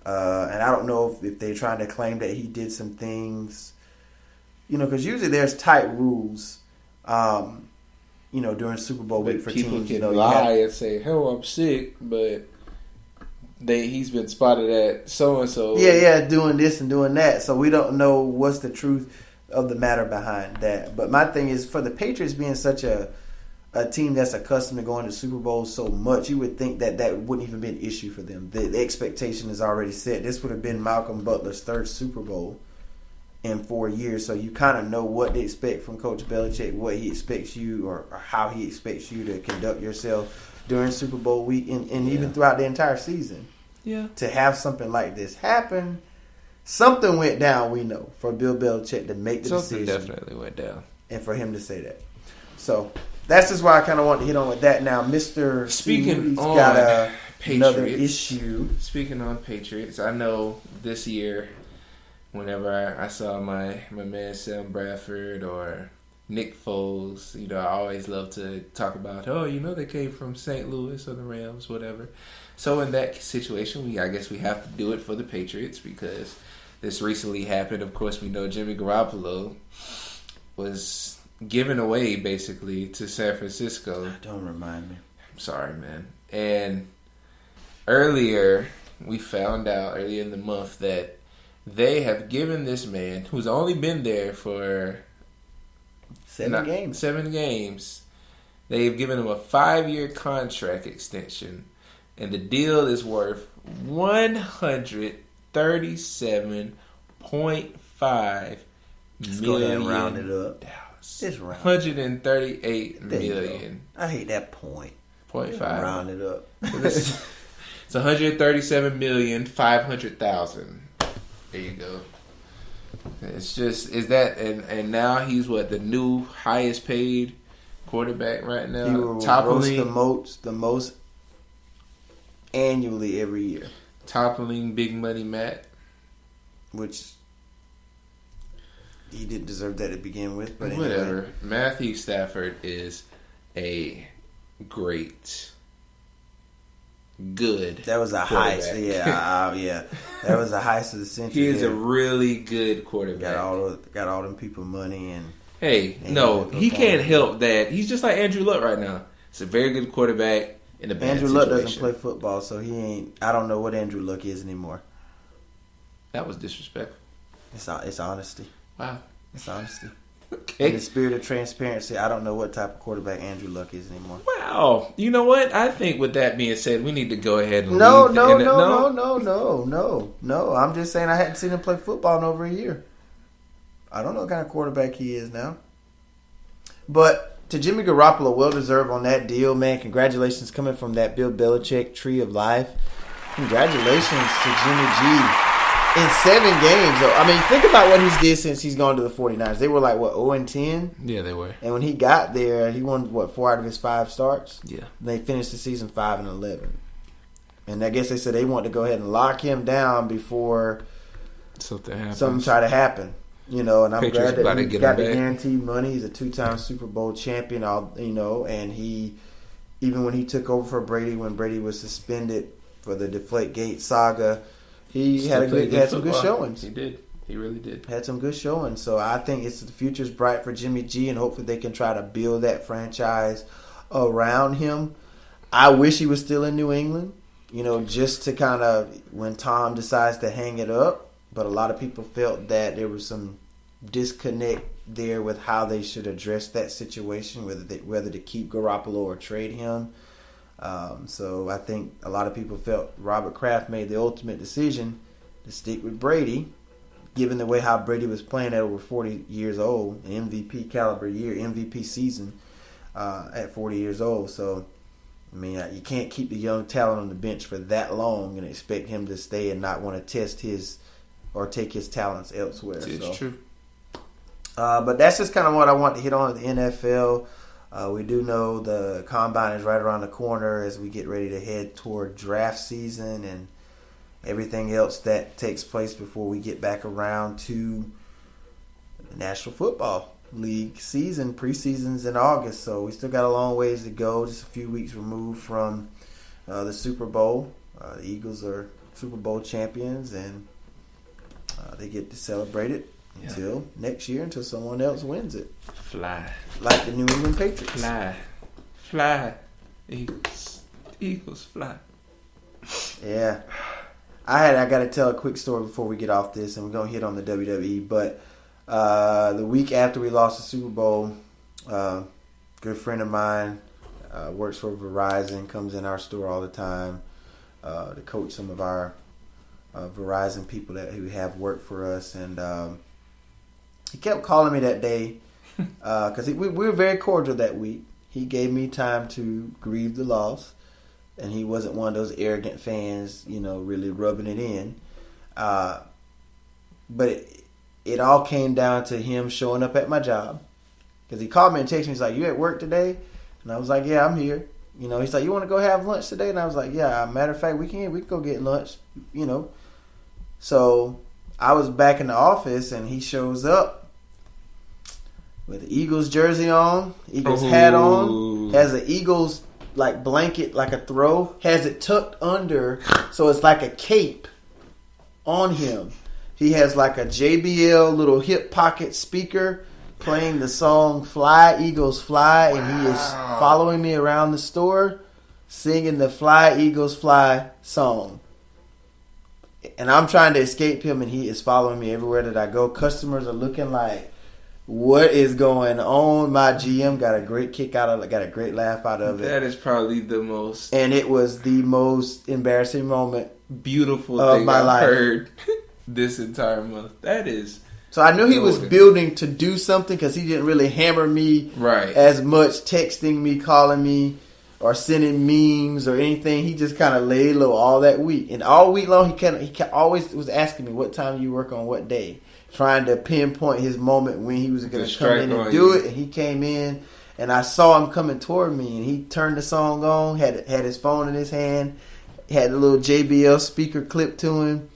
And I don't know if they're trying to claim that he did some things, because usually there's tight rules, during Super Bowl week for people teams. People can lie and say, "Hell, I'm sick," but he's been spotted at so and so. Yeah, doing this and doing that. So we don't know what's the truth of the matter behind that. But my thing is, for the Patriots being such a team that's accustomed to going to Super Bowls so much, you would think that wouldn't even be an issue for them. The expectation is already set. This would have been Malcolm Butler's third Super Bowl in 4 years, so you kind of know what to expect from Coach Belichick, what he expects you or how he expects you to conduct yourself during Super Bowl week and even throughout the entire season. Yeah. To have something like this happen, something went down, we know, for Bill Belichick to make the decision. Something definitely went down. And for him to say that. So that's just why I kind of want to hit on with that now. Mr. Speaking on got Patriots, another issue. Speaking on Patriots, I know this year, whenever I saw my man Sam Bradford or Nick Foles, I always love to talk about, they came from St. Louis or the Rams, whatever. So in that situation, I guess we have to do it for the Patriots because this recently happened. Of course, we know Jimmy Garoppolo was given away basically to San Francisco. Don't remind me. I'm sorry, man. And earlier we found out earlier in the month that they have given this man who's only been there for 7 games. They've given him a 5-year contract extension, and the deal is worth $137.5 million. Go ahead and round it up. It's $138 million. I hate that point. 0.5. Round it up. It's 137,500,000. There you go. It's just and now he's the new highest paid quarterback right now. He will roast the most annually every year, toppling Big Money Matt, which he didn't deserve that to begin with. But whatever. Anyway. Matthew Stafford is a good. That was a heist. Yeah. That was a heist of the century. He is a really good quarterback. Got all them people money and. Hey, no, he can't help that. He's just like Andrew Luck right now. He's a very good quarterback in a bad Andrew situation. Luck doesn't play football, so he ain't. I don't know what Andrew Luck is anymore. That was disrespectful. It's honesty. Wow, it's honesty. Okay. In the spirit of transparency, I don't know what type of quarterback Andrew Luck is anymore. Wow. You know what? I think with that being said, we need to go ahead and No. leave. No. I'm just saying I hadn't seen him play football in over a year. I don't know what kind of quarterback he is now. But to Jimmy Garoppolo, well-deserved on that deal, man. Congratulations coming from that Bill Belichick tree of life. Congratulations to Jimmy G. In 7 games, though. I mean, think about what he's did since he's gone to the 49ers. They were like, 0-10? Yeah, they were. And when he got there, he won, 4 out of his 5 starts? Yeah. And they finished the season 5-11. And I guess they said they want to go ahead and lock him down before something tried to happen. You know, and I'm Patriots glad that he got the guaranteed money. He's a 2-time Super Bowl champion, and he, even when he took over for Brady, when Brady was suspended for the Deflategate saga, he had some good showings. He did. He really did. Had some good showings. So I think the future's bright for Jimmy G, and hopefully they can try to build that franchise around him. I wish he was still in New England, just to kind of, when Tom decides to hang it up. But a lot of people felt that there was some disconnect there with how they should address that situation, whether to keep Garoppolo or trade him. So I think a lot of people felt Robert Kraft made the ultimate decision to stick with Brady, given the way how Brady was playing at over 40 years old, an MVP caliber year, MVP season at 40 years old. So, I mean, you can't keep the young talent on the bench for that long and expect him to stay and not want to test his or take his talents elsewhere. It's true. But that's just kind of what I want to hit on at the NFL. We do know the Combine is right around the corner as we get ready to head toward draft season and everything else that takes place before we get back around to the National Football League season. Preseason's in August, so we still got a long ways to go, just a few weeks removed from the Super Bowl. The Eagles are Super Bowl champions, and they get to celebrate it until next year, until someone else wins it. Fly. Like the New England Patriots. Fly. Eagles fly. Yeah. I got to tell a quick story before we get off this, and we're going to hit on the WWE. But the week after we lost the Super Bowl, good friend of mine works for Verizon, comes in our store all the time to coach some of our Verizon people who have worked for us. And he kept calling me that day because we were very cordial that week. He gave me time to grieve the loss. And he wasn't one of those arrogant fans, really rubbing it in. But it all came down to him showing up at my job. Because he called me and texted me. He's like, "You at work today?" And I was like, "Yeah, I'm here." He's like, "You want to go have lunch today?" And I was like, "Yeah, matter of fact, we can go get lunch." So I was back in the office, and he shows up with the Eagles jersey on, Eagles hat on, has an Eagles blanket, like a throw, has it tucked under, so it's like a cape on him. He has like a JBL little hip pocket speaker playing the song "Fly Eagles Fly," and he is following me around the store singing the "Fly Eagles Fly" song. And I'm trying to escape him, and he is following me everywhere that I go. Customers are looking like, what is going on? My GM got a great kick out of it, got a great laugh out of it. That is probably the most... And it was the most embarrassing moment beautiful of thing my I've life. heard this entire month. That is... So I knew he was building to do something because he didn't really hammer me right as much, texting me, calling me. or sending memes or anything. He just kind of laid low all that week, and all week long he always was asking me what time you work on what day, trying to pinpoint his moment when he was going to come in and do it. And he came in, and I saw him coming toward me, and he turned the song on, had his phone in his hand, had a little JBL speaker clip to him,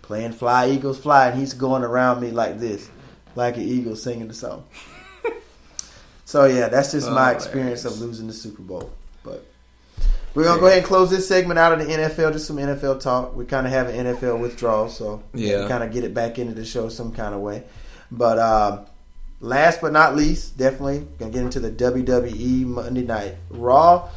playing Fly Eagles Fly, and he's going around me like this, like an eagle singing the song. So yeah, that's just my experience of losing the Super Bowl. But we're going to go ahead and close this segment out of the NFL, just some NFL talk. We kind of have an NFL withdrawal, so we kind of get it back into the show some kind of way. But last but not least, definitely going to get into the WWE Monday Night Raw,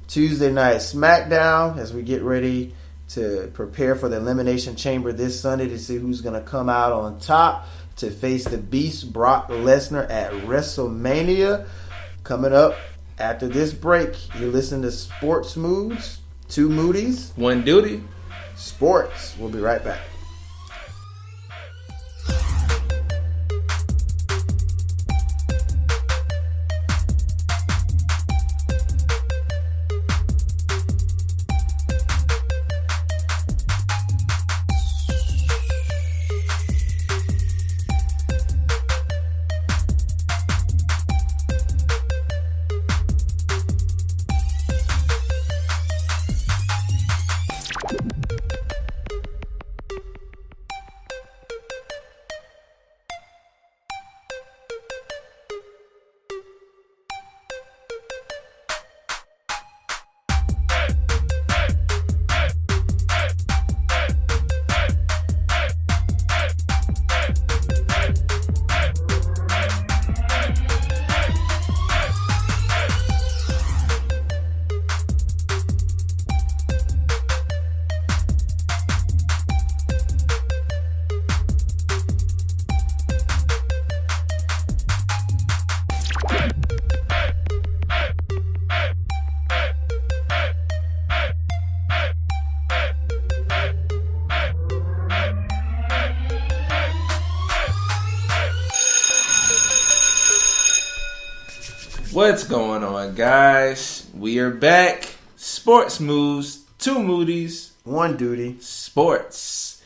Tuesday Night SmackDown, as we get ready to prepare for the Elimination Chamber this Sunday to see who's going to come out on top to face the Beast Brock Lesnar at WrestleMania. Coming up after this break, you're listening to Sports Moods, 2 Moodys, 1 Duty. Sports. We'll be right back. What's going on, guys? We are back. Sports Moves, 2 Moodys, 1 Duty. Sports.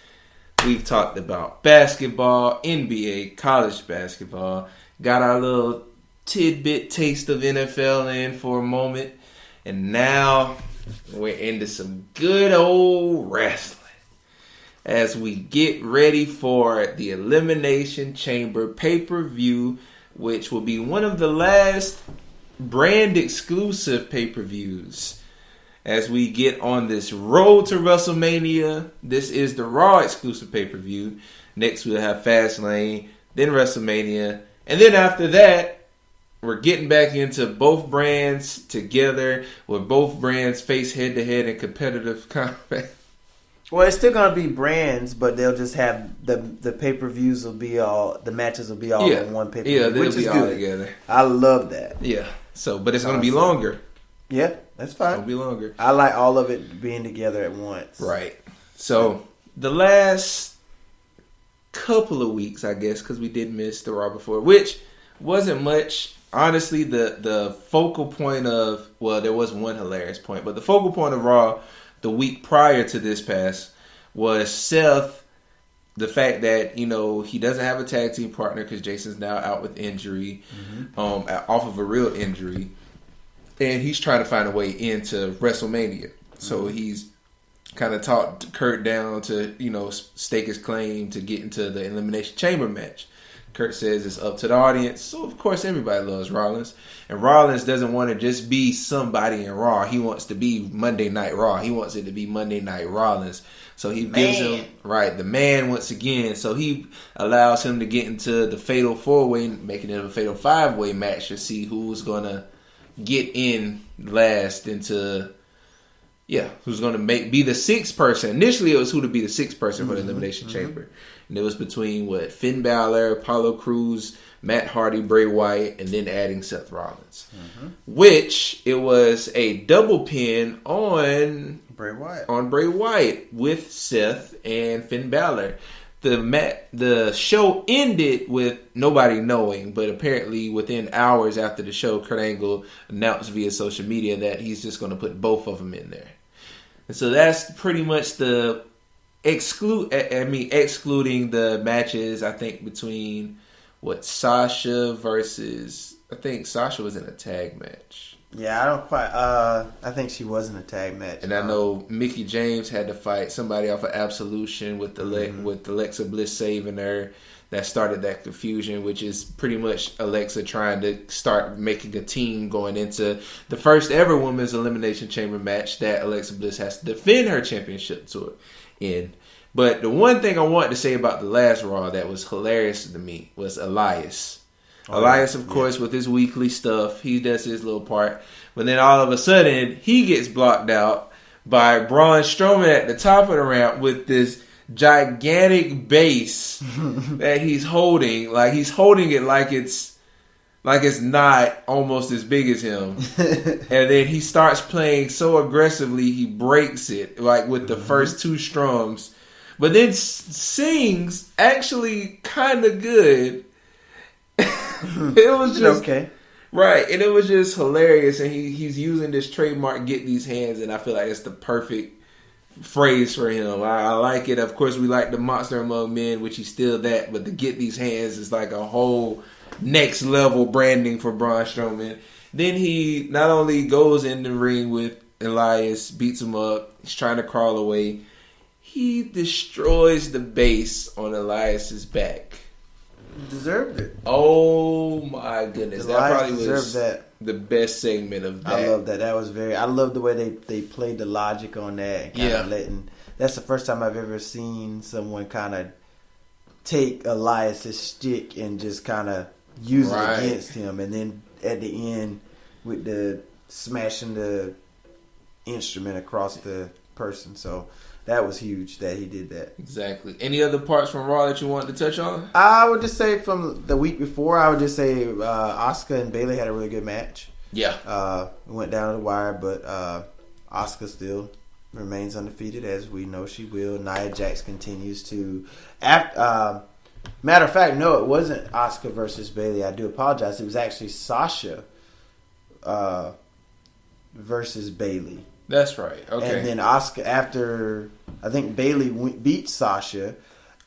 We've talked about basketball, NBA, college basketball. Got our little tidbit taste of NFL in for a moment. And now we're into some good old wrestling as we get ready for the Elimination Chamber pay-per-view, which will be one of the last brand-exclusive pay-per-views. As we get on this road to WrestleMania, this is the Raw exclusive pay-per-view. Next we'll have Fastlane, then WrestleMania, and then after that, we're getting back into both brands together, where both brands face head-to-head in competitive combat. Well, it's still gonna be brands, but they'll just have the pay-per-views will be all, the matches will be all in one pay-per-view, yeah, they'll which be is all good. together. I love that. Yeah, so but it's gonna be longer. Yeah, that's fine. It'll be longer. I like all of it being together at once. Right. So the last couple of weeks, I guess, because we did miss the Raw before, which wasn't much. Honestly, the focal point of, well, there was one hilarious point, but the focal point of Raw the week prior to this past was Seth, the fact that, you know, he doesn't have a tag team partner because Jason's now out with injury, off of a real injury, and he's trying to find a way into WrestleMania. So he's kind of talked Kurt down to, you know, stake his claim to get into the Elimination Chamber match. Kurt says it's up to the audience. So, of course, everybody loves Rollins. And Rollins doesn't want to just be somebody in Raw. He wants to be Monday Night Raw. He wants it to be Monday Night Rollins. So he gives him, the man once again. So he allows him to get into the Fatal 4-Way, making it a Fatal 5-Way match to see who's going to get in last into... Yeah, who's going to be the 6th person. Initially, it was who to be the 6th person for the Elimination Chamber. And it was between, Finn Balor, Apollo Crews, Matt Hardy, Bray Wyatt, and then adding Seth Rollins. Which, it was a double pin on Bray Wyatt. with Seth and Finn Balor. the show ended with nobody knowing, but apparently within hours after the show, Kurt Angle announced via social media that he's just going to put both of them in there. And so that's pretty much the excluding the matches, I think, between Sasha versus, I think Sasha was in a tag match. Yeah, I don't quite. I think she was in a tag match. And I know Mickie James had to fight somebody off of Absolution with with Alexa Bliss saving her. That started that confusion, which is pretty much Alexa trying to start making a team going into the first ever women's Elimination Chamber match that Alexa Bliss has to defend her championship in. But the one thing I wanted to say about the last Raw that was hilarious to me was Elias. Elias, of course, with his weekly stuff, he does his little part. But then all of a sudden, he gets blocked out by Braun Strowman at the top of the ramp with this gigantic base that he's holding. Like, he's holding it like it's not almost as big as him. And then he starts playing so aggressively, he breaks it, like with the first two strums. But then sings actually kind of good. It was just okay, right, and it was just hilarious. And he's using this trademark "get these hands," and I feel like it's the perfect phrase for him. I like it. Of course, we like the Monster Among Men, which he's still that, but the "get these hands" is like a whole next level branding for Braun Strowman. Then he not only goes in the ring with Elias, beats him up, he's trying to crawl away. He destroys the base on Elias's back. Deserved it. Oh my goodness. That probably was the best segment of that. I love that. I love the way they played the logic on that. That's the first time I've ever seen someone kind of take Elias's stick and just kind of use it against him. And then at the end with the smashing the instrument across the person. So that was huge that he did that. Exactly. Any other parts from Raw that you wanted to touch on? I would just say from the week before, Asuka and Bayley had a really good match. Yeah. It went down to the wire, but Asuka still remains undefeated, as we know she will. Nia Jax continues to... matter of fact, no, it wasn't Asuka versus Bayley. I do apologize. It was actually Sasha versus Bayley. That's right. Okay. And then Asuka, after I think Bayley beat Sasha,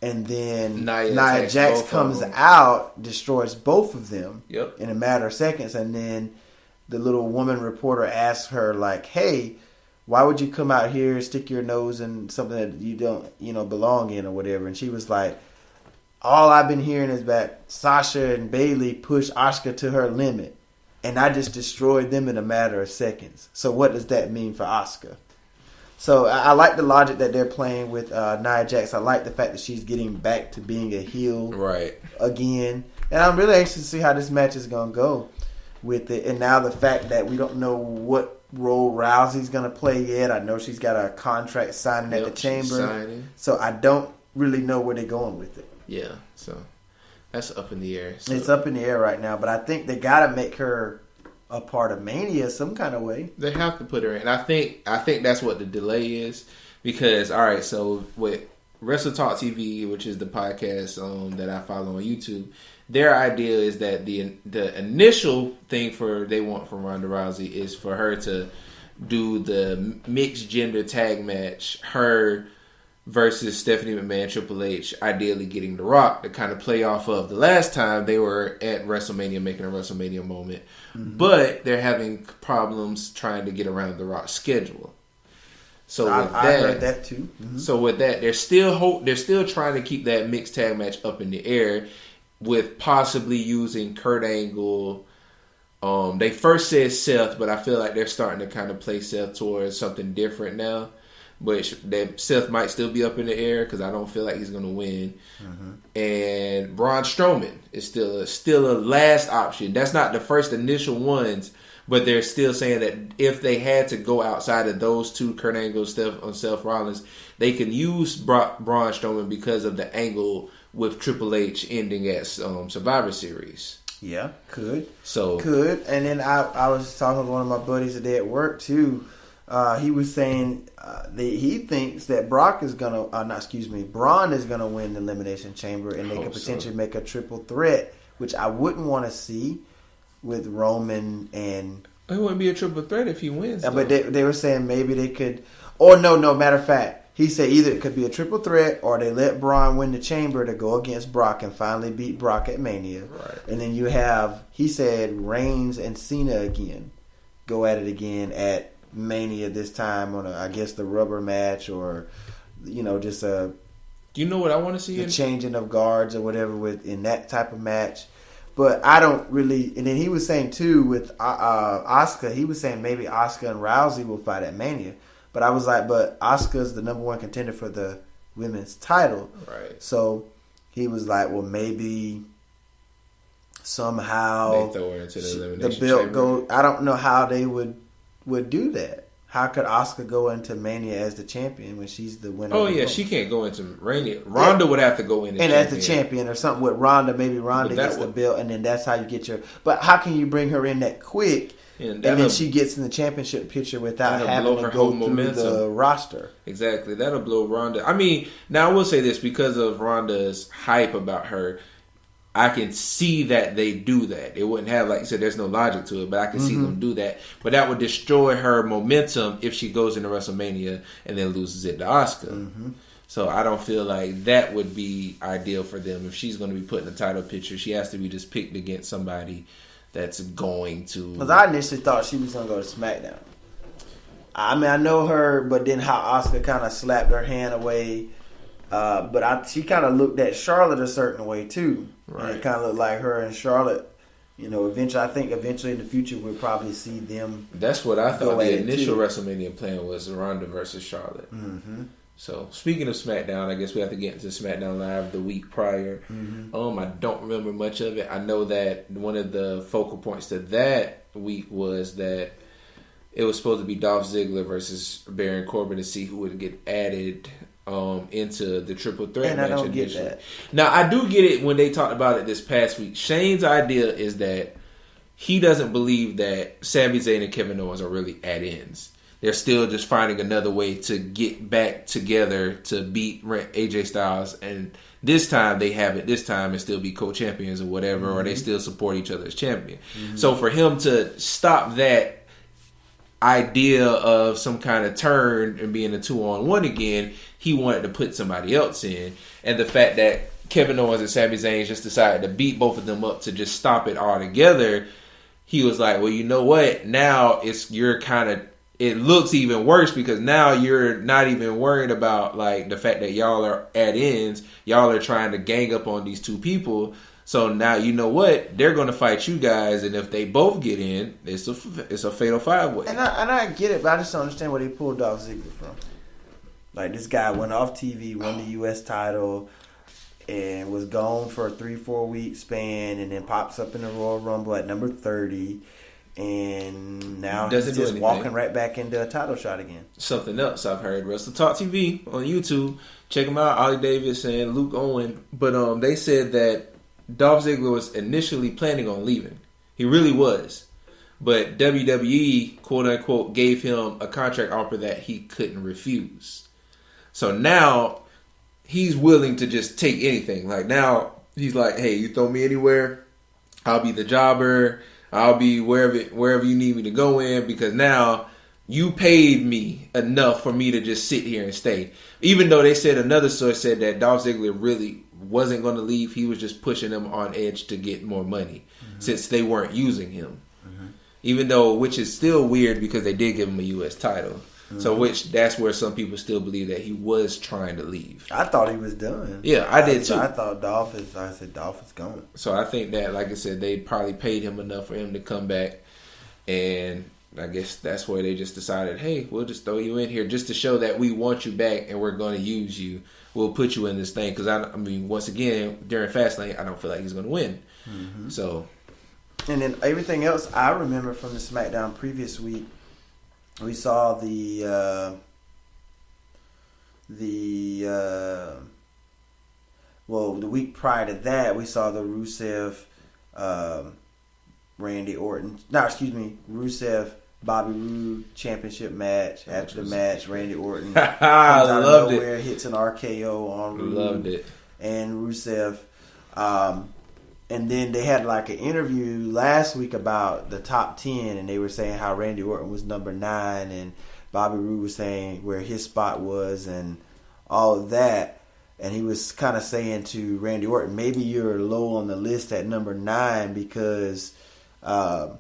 and then Nia Jax comes out, destroys both of them in a matter of seconds, and then the little woman reporter asks her like, "Hey, why would you come out here, stick your nose in something that you don't, belong in or whatever?" And she was like, "All I've been hearing is that Sasha and Bayley push Asuka to her limit. And I just destroyed them in a matter of seconds. So what does that mean for Asuka?" So I like the logic that they're playing with Nia Jax. I like the fact that she's getting back to being a heel again. And I'm really anxious to see how this match is going to go with it. And now the fact that we don't know what role Rousey's going to play yet. I know she's got a contract signing at the Chamber. So I don't really know where they're going with it. Yeah, so... that's up in the air. So. It's up in the air right now, but I think they got to make her a part of Mania some kind of way. They have to put her in. I think that's what the delay is. Because, all right, so with Wrestle Talk TV, which is the podcast that I follow on YouTube, their idea is that the initial thing they want from Ronda Rousey is for her to do the mixed gender tag match, her versus Stephanie McMahon, Triple H, ideally getting The Rock to kind of play off of the last time they were at WrestleMania, making a WrestleMania moment. Mm-hmm. But they're having problems trying to get around The Rock's schedule. So I heard that too. Mm-hmm. So with that, they're still trying to keep that mixed tag match up in the air with possibly using Kurt Angle. They first said Seth, but I feel like they're starting to kind of play Seth towards something different now. But Seth might still be up in the air because I don't feel like he's going to win. Mm-hmm. And Braun Strowman is still a last option. That's not the first initial ones, but they're still saying that if they had to go outside of those two, Kurt Angle, Seth Rollins, they can use Braun Strowman because of the angle with Triple H ending at Survivor Series. Yeah, could. So could. And then I was talking to one of my buddies today at work too. he was saying he thinks that Braun is gonna win the Elimination Chamber, and they could potentially make a triple threat, which I wouldn't want to see with Roman and. It wouldn't be a triple threat if he wins. But they were saying maybe they could, or no. Matter of fact, he said either it could be a triple threat, or they let Braun win the Chamber to go against Brock and finally beat Brock at Mania. Right. And then you have, he said, Reigns and Cena again, go at it again at Mania this time on I guess the rubber match, or just a. You know what I want to see? The changing of guards or whatever in that type of match. But I don't really. And then he was saying too with Asuka, he was saying maybe Asuka and Rousey will fight at Mania. But I was like, but Asuka's the number one contender for the women's title. Right. So he was like, well, maybe somehow they throw her into the Elimination belt Chamber. go. I don't know how they would do that. How could Asuka go into Mania as the champion when she's the winner? Oh yeah, she can't go into Mania. Ronda would have to go in as the champion or something with Ronda. Maybe Ronda gets the belt, and then that's how you get your. But how can you bring her in that quick? And then she gets in the championship picture without having to go through the roster. Exactly. That'll blow Ronda. I mean, now I will say this, because of Ronda's hype about her, I can see that they do that. It wouldn't have, like you said, there's no logic to it, but I can see them do that. But that would destroy her momentum if she goes into WrestleMania and then loses it to Asuka. So I don't feel like that would be ideal for them. If she's going to be put in the title picture, she has to be just picked against somebody that's going to. Because I initially thought she was going to go to SmackDown. I mean, I know her, but then how Asuka kind of slapped her hand away. But she kind of looked at Charlotte a certain way too. Right. And it kind of looked like her and Charlotte. Eventually in the future we'll probably see them. That's what I thought the initial WrestleMania plan was: Ronda versus Charlotte. So speaking of SmackDown, I guess we have to get into SmackDown Live the week prior. I don't remember much of it. I know that one of the focal points to that week was that it was supposed to be Dolph Ziggler versus Baron Corbin to see who would get added into the triple threat match. I don't get that. Now I do get it when they talked about it this past week. Shane's idea is that he doesn't believe that Sami Zayn and Kevin Owens are really add-ins. They're still just finding another way to get back together to beat AJ Styles, and this time they have it this time and still be co-champions or whatever, or they still support each other as champion. So for him to stop that idea of some kind of turn and being a 2-on-1 again, he wanted to put somebody else in. And the fact that Kevin Owens and Sami Zayn just decided to beat both of them up to just stop it all together, he was like, well, you know what? Now it looks even worse, because now you're not even worried about like the fact that y'all are add-ins. Y'all are trying to gang up on these two people. So now you know what? They're going to fight you guys, and if they both get in, it's a fatal 5-way. And I get it, but I just don't understand where they pulled Dolph Ziggler from. Like, this guy went off TV, won the U.S. title, and was gone for a 3-4 week span, and then pops up in the Royal Rumble at number 30. And now he's just walking right back into a title shot again. Something else I've heard, Wrestle Talk TV on YouTube. Check them out, Ollie Davis and Luke Owen. But they said that Dolph Ziggler was initially planning on leaving. He really was. But WWE, quote unquote, gave him a contract offer that he couldn't refuse. So now he's willing to just take anything. Like, now he's like, hey, you throw me anywhere, I'll be the jobber. I'll be wherever you need me to go in, because now you paid me enough for me to just sit here and stay. Even though they said, another source said that Dolph Ziggler really wasn't going to leave. He was just pushing them on edge to get more money since they weren't using him. Even though, which is still weird because they did give him a U.S. title. So that's where some people still believe that he was trying to leave. I thought he was done. Yeah, I did too. I thought Dolph is gone. So I think that, like I said, they probably paid him enough for him to come back. And I guess that's where they just decided, hey, we'll just throw you in here just to show that we want you back and we're going to use you. We'll put you in this thing. Because, I mean, once again, during Fastlane, I don't feel like he's going to win. So. And then everything else I remember from the SmackDown previous week, we saw the week prior to that, we saw the Rusev, Randy Orton. No, excuse me, Rusev, Bobby Roode championship match. After the match, Randy Orton comes out of loved nowhere, it. hits an RKO on Roode. Loved it. And Rusev. And then they had like an interview last week about the top 10, and they were saying how Randy Orton was number 9, and Bobby Roode was saying where his spot was and all of that. And he was kind of saying to Randy Orton, maybe you're low on the list at number 9 because the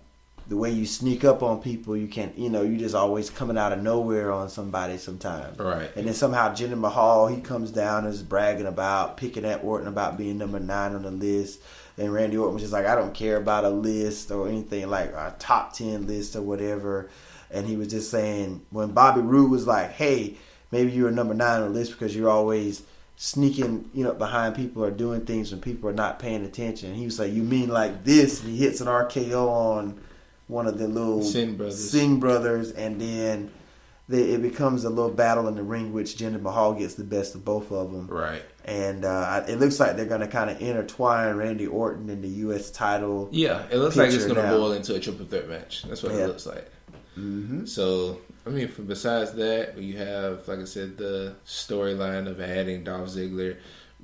way you sneak up on people, you can't, you just always coming out of nowhere on somebody sometimes. Right. And then somehow Jinder Mahal, he comes down and is bragging about, picking at Orton about being number 9 on the list. And Randy Orton was just like, I don't care about a list or anything, like a top 10 list or whatever. And he was just saying, when Bobby Roode was like, hey, maybe you're number 9 on the list because you're always sneaking, behind people or doing things when people are not paying attention. And he was like, you mean like this? And he hits an RKO on one of the little Singh brothers, and then it becomes a little battle in the ring, which Jinder Mahal gets the best of both of them. Right. And it looks like they're going to kind of intertwine Randy Orton in the U.S. title. Yeah, it looks like it's going to boil into a triple threat match. That's what it looks like. Mm-hmm. So, besides that, you have, like I said, the storyline of adding Dolph Ziggler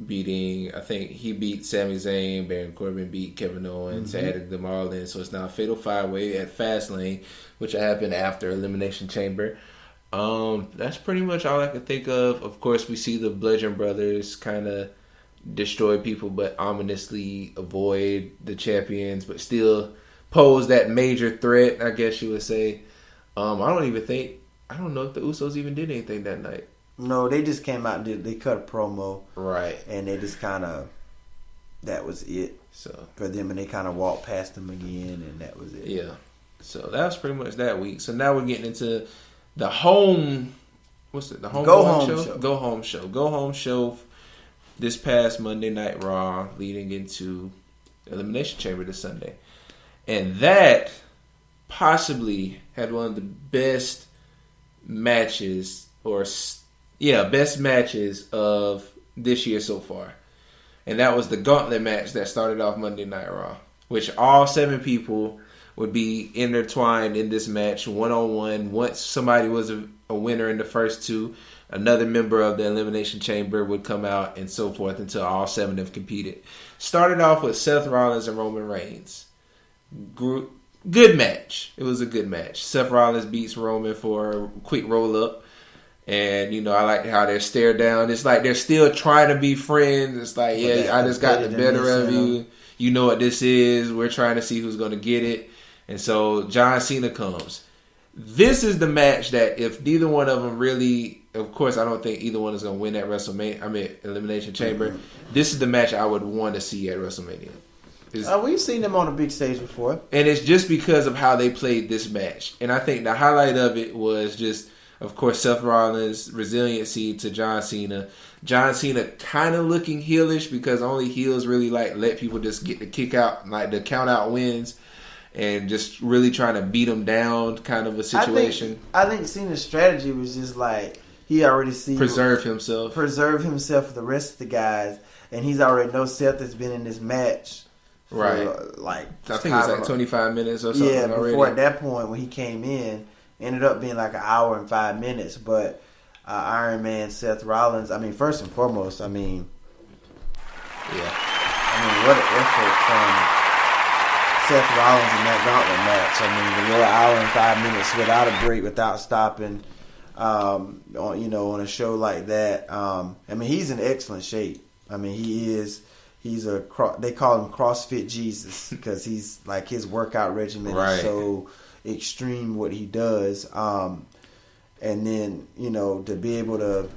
beating, I think he beat Sami Zayn, Baron Corbin beat Kevin Owens, added them all in. So it's now a fatal 5-way at Fastlane, which happened after Elimination Chamber. That's pretty much all I can think of. Of course, we see the Bludgeon Brothers kind of destroy people, but ominously avoid the champions, but still pose that major threat, I guess you would say. I don't know if the Usos even did anything that night. No, they just came out and they cut a promo. Right. And they just kind of, that was it for them, and they kind of walked past them again, and that was it. Yeah. So that was pretty much that week. So now we're getting into the home, the home Go Home show? Go Home Show. Go Home Show this past Monday Night Raw leading into Elimination Chamber this Sunday. And that possibly had one of the best matches best matches of this year so far. And that was the gauntlet match that started off Monday Night Raw, which all 7 people would be intertwined in this match one-on-one. Once somebody was a winner in the first 2, another member of the Elimination Chamber would come out and so forth until all 7 have competed. Started off with Seth Rollins and Roman Reigns. Good match. It was a good match. Seth Rollins beats Roman for a quick roll-up. And, I like how they're stare down. It's like they're still trying to be friends. It's like, I just got the better of you. You know what this is. We're trying to see who's going to get it. And so John Cena comes. This is the match that if neither one of them really, of course, I don't think either one is going to win at WrestleMania. Elimination Chamber. Mm-hmm. This is the match I would want to see at WrestleMania. We've seen them on a big stage before. And it's just because of how they played this match. And I think the highlight of it was just, of course, Seth Rollins' resiliency to John Cena. John Cena kind of looking heelish because only heels really let people just get the kick out, like the count out wins, and just really trying to beat them down kind of a situation. I think Cena's strategy was just like he already preserve himself for the rest of the guys, and he's already know Seth has been in this match. Right. I think it was like 25 minutes or something. Yeah, before at that point when he came in, ended up being like an hour and 5 minutes. But Iron Man Seth Rollins, first and foremost, what an effort from Seth Rollins in that gauntlet match. The little hour and 5 minutes without a break, without stopping, on a show like that. He's in excellent shape. He is. They call him CrossFit Jesus because he's like his workout regimen is so extreme what he does. And then, to be able to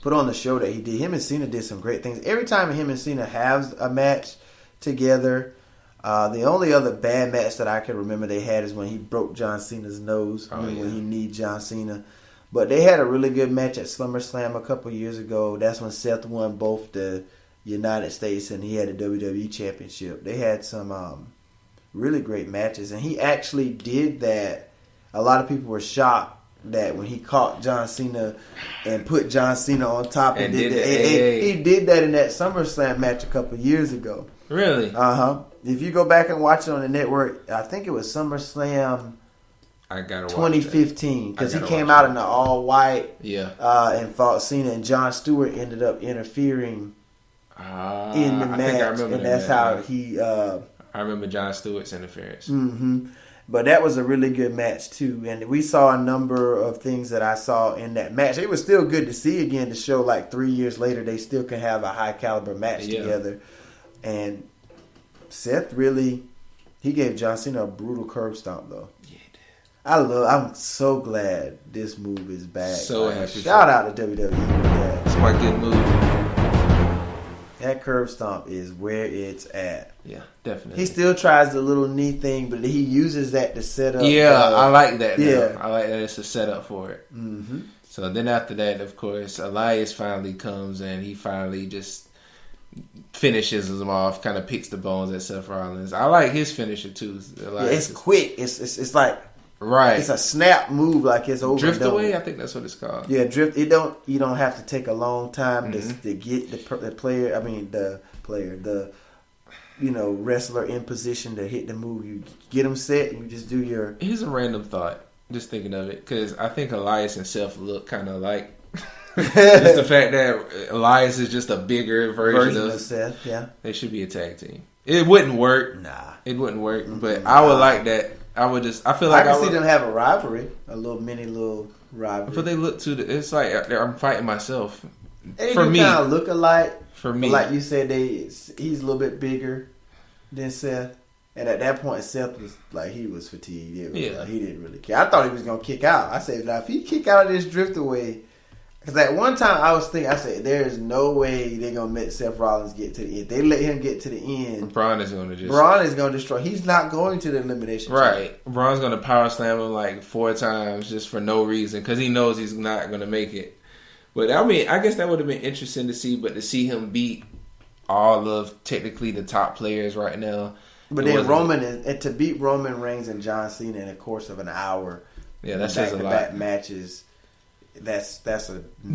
put on the show that he did, him and Cena did some great things. Every time him and Cena have a match together, the only other bad match that I can remember they had is when he broke John Cena's nose, when he kneed John Cena. But they had a really good match at SummerSlam a couple years ago. That's when Seth won both the United States and he had the WWE Championship. They had some really great matches, and he actually did that. A lot of people were shocked that when he caught John Cena and put John Cena on top and did he did that in that SummerSlam match a couple years ago. Really? If you go back and watch it on the network, I think it was SummerSlam I gotta watch 2015, because he came watch out in the all white. Yeah. And fought Cena, and Jon Stewart ended up interfering in the match, and that's how he. I remember Jon Stewart's interference. Mm-hmm. But that was a really good match too, and we saw a number of things that I saw in that match. It was still good to see again to show like 3 years later they still can have a high caliber match together. And Seth really, he gave John Cena a brutal curb stomp though. Yeah, he did. I'm so glad this move is back. So happy. Shout out to WWE for that. It's my good move. That curb stomp is where it's at. Yeah, definitely. He still tries the little knee thing, but he uses that to set up. Yeah, I like that. Yeah. I like that it's a setup for it. Mm-hmm. So then after that, of course, Elias finally comes and he finally just finishes him off, kind of picks the bones at Seth Rollins. I like his finisher too. It's quick. It's like right. It's a snap move, like it's over. Drift away, I think that's what it's called. Yeah, drift. You don't have to take a long time to get the player. I mean the wrestler in position to hit the move. You get them set, and you just do your. Here's a random thought. Just thinking of it, because I think Elias and Seth look kind of alike. Just the fact that Elias is just a bigger version of Seth. Yeah, they should be a tag team. It wouldn't work. Nah, it wouldn't work. But I would like that. I feel like I can see them have a rivalry, a little rivalry. But they look too. It's like I'm fighting myself. They for me, kind of look alike. For me, like you said, he's a little bit bigger than Seth. And at that point, Seth was like, he was fatigued. He didn't really care. I thought he was going to kick out. I said, now, if he kick out of this drift away, because at one time I was thinking, I said, there's no way they're going to let Seth Rollins get to the end. They let him get to the end. Braun is going to destroy. He's not going to the Elimination Chamber. Right. Braun's going to power slam him like 4 times just for no reason because he knows he's not going to make it. But I mean, I guess that would have been interesting to see, but to see him beat all of technically the top players right now. But then and to beat Roman Reigns and John Cena in the course of an hour, that says a lot. Back matches, that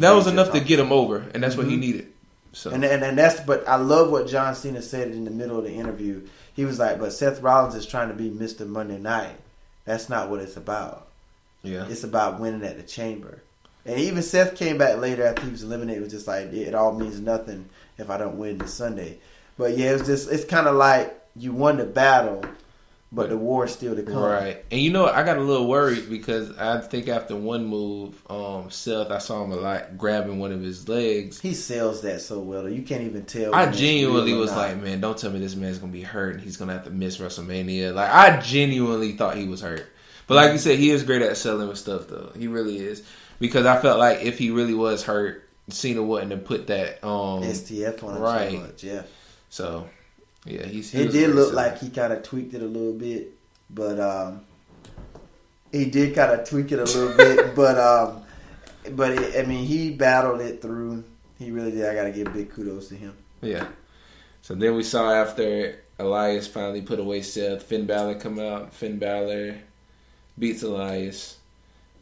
was enough to get him over, and that's what he needed. So and that's. But I love what John Cena said in the middle of the interview. He was like, "But Seth Rollins is trying to be Mr. Monday Night. That's not what it's about. Yeah, it's about winning at the Chamber." And even Seth came back later after he was eliminated. It was just like, it all means nothing if I don't win this Sunday. But yeah, it's kind of like. You won the battle, but the war is still to come. Right. And you know what? I got a little worried because I think after one move, Seth, I saw him a lot grabbing one of his legs. He sells that so well, though. You can't even tell. I genuinely was like, man, don't tell me this man's going to be hurt and he's going to have to miss WrestleMania. Like, I genuinely thought he was hurt. But like you said, he is great at selling with stuff, though. He really is. Because I felt like if he really was hurt, Cena wouldn't have put that STF on him so much, yeah. So... yeah, it did look like he kind of tweaked it a little bit, but he did kind of tweak it a little bit, but he battled it through. He really did. I got to give big kudos to him. Yeah. So then we saw after Elias finally put away Seth, Finn Balor come out. Finn Balor beats Elias.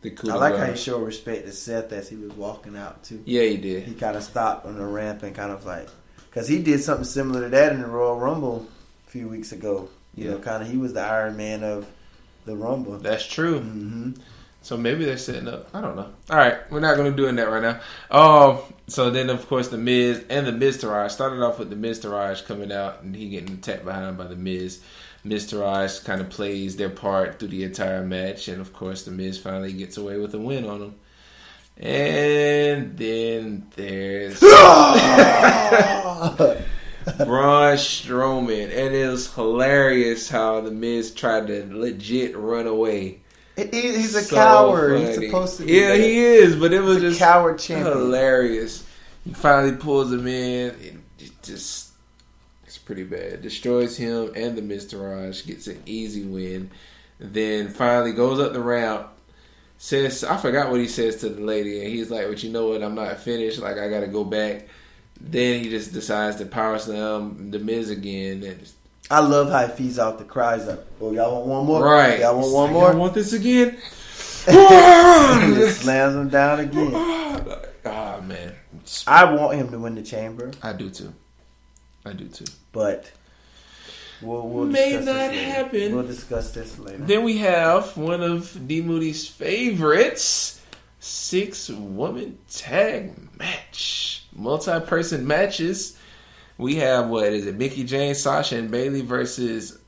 I like how he showed respect to Seth as he was walking out too. Yeah, he did. He kind of stopped on the ramp and kind of like. Because he did something similar to that in the Royal Rumble a few weeks ago. You know, kind of he was the Iron Man of the Rumble. That's true. Mm-hmm. So maybe they're setting up. I don't know. All right, we're not going to do that right now. So then, of course, The Miz and The Miz Taraj. Started off with The Miz Taraj coming out and he getting attacked behind by The Miz. Miz Taraj kind of plays their part through the entire match. And, of course, The Miz finally gets away with a win on him. And then there's Braun Strowman, and it was hilarious how the Miz tried to legit run away. He's a coward. Funny. He's supposed to be. Yeah, he is, but it was just coward champion. Hilarious. He finally pulls him in. It's pretty bad. Destroys him and the Miz Taraj, gets an easy win. Then finally goes up the ramp. Says, I forgot what he says to the lady, and he's like, but you know what, I'm not finished, like, I gotta go back. Then he just decides to power slam the Miz again. And I love how he feeds out the cries up. Oh, y'all want one more? Right. Y'all want one more? I want this again? He just slams him down again. Oh, man. I want him to win the chamber. I do too. But We'll may discuss not this later. happen. We'll discuss this later. Then we have one of D. Moody's favorites, 6-woman tag match. Multi-person matches. We have, what is it, Mickie James, Sasha, and Bayley versus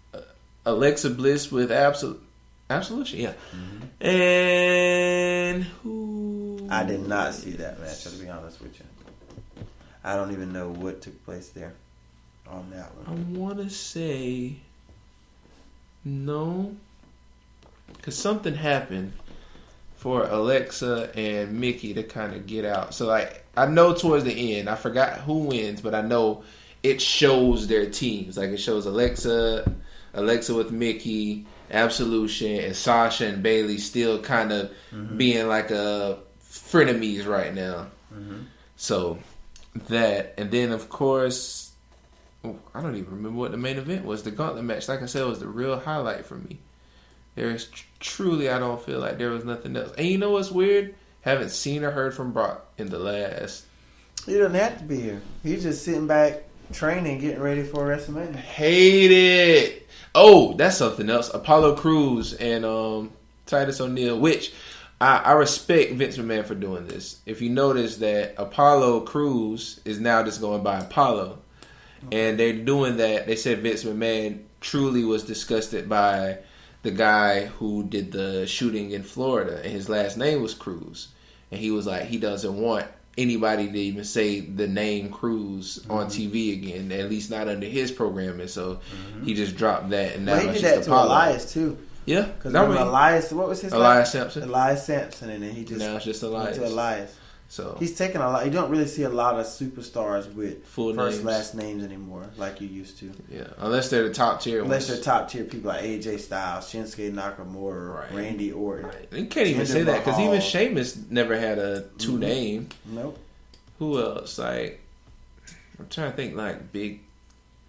Alexa Bliss with Absolution, yeah. Mm-hmm. And who? I did not see that match, to be honest with you. I don't even know what took place there on that one. I want to say no, because something happened for Alexa and Mickie to kind of get out. So, like, I know towards the end, I forgot who wins, but I know it shows their teams. Like, it shows Alexa with Mickie, Absolution, and Sasha and Bayley still kind of being like a frenemies right now. Mm-hmm. So that, and then of course, I don't even remember what the main event was. The gauntlet match, like I said, was the real highlight for me. There's truly, I don't feel like there was nothing else. And you know what's weird? Haven't seen or heard from Brock in the last. He doesn't have to be here. He's just sitting back, training, getting ready for WrestleMania. Hate it. Oh, that's something else. Apollo Crews and Titus O'Neil, which I respect Vince McMahon for doing this. If you notice that Apollo Crews is now just going by Apollo. And they're doing that. They said Vince McMahon truly was disgusted by the guy who did the shooting in Florida. And his last name was Crews. And he was like, he doesn't want anybody to even say the name Cruz on TV again, at least not under his programming. So he just dropped that, and now he it's did just that to Apollo. Elias too. Yeah, because Elias, what was his Elias Sampson. Elias Sampson, and then he just now it's just went to Elias. So he's taking a lot. You don't really see a lot of superstars with full first names. Last names anymore, like you used to. Yeah, unless they're the top tier. Unless they're top tier people like AJ Styles, Shinsuke Nakamura, Randy Orton. Right. You can't even say that because even Sheamus never had a two name. Nope. Who else? Like, I'm trying to think like big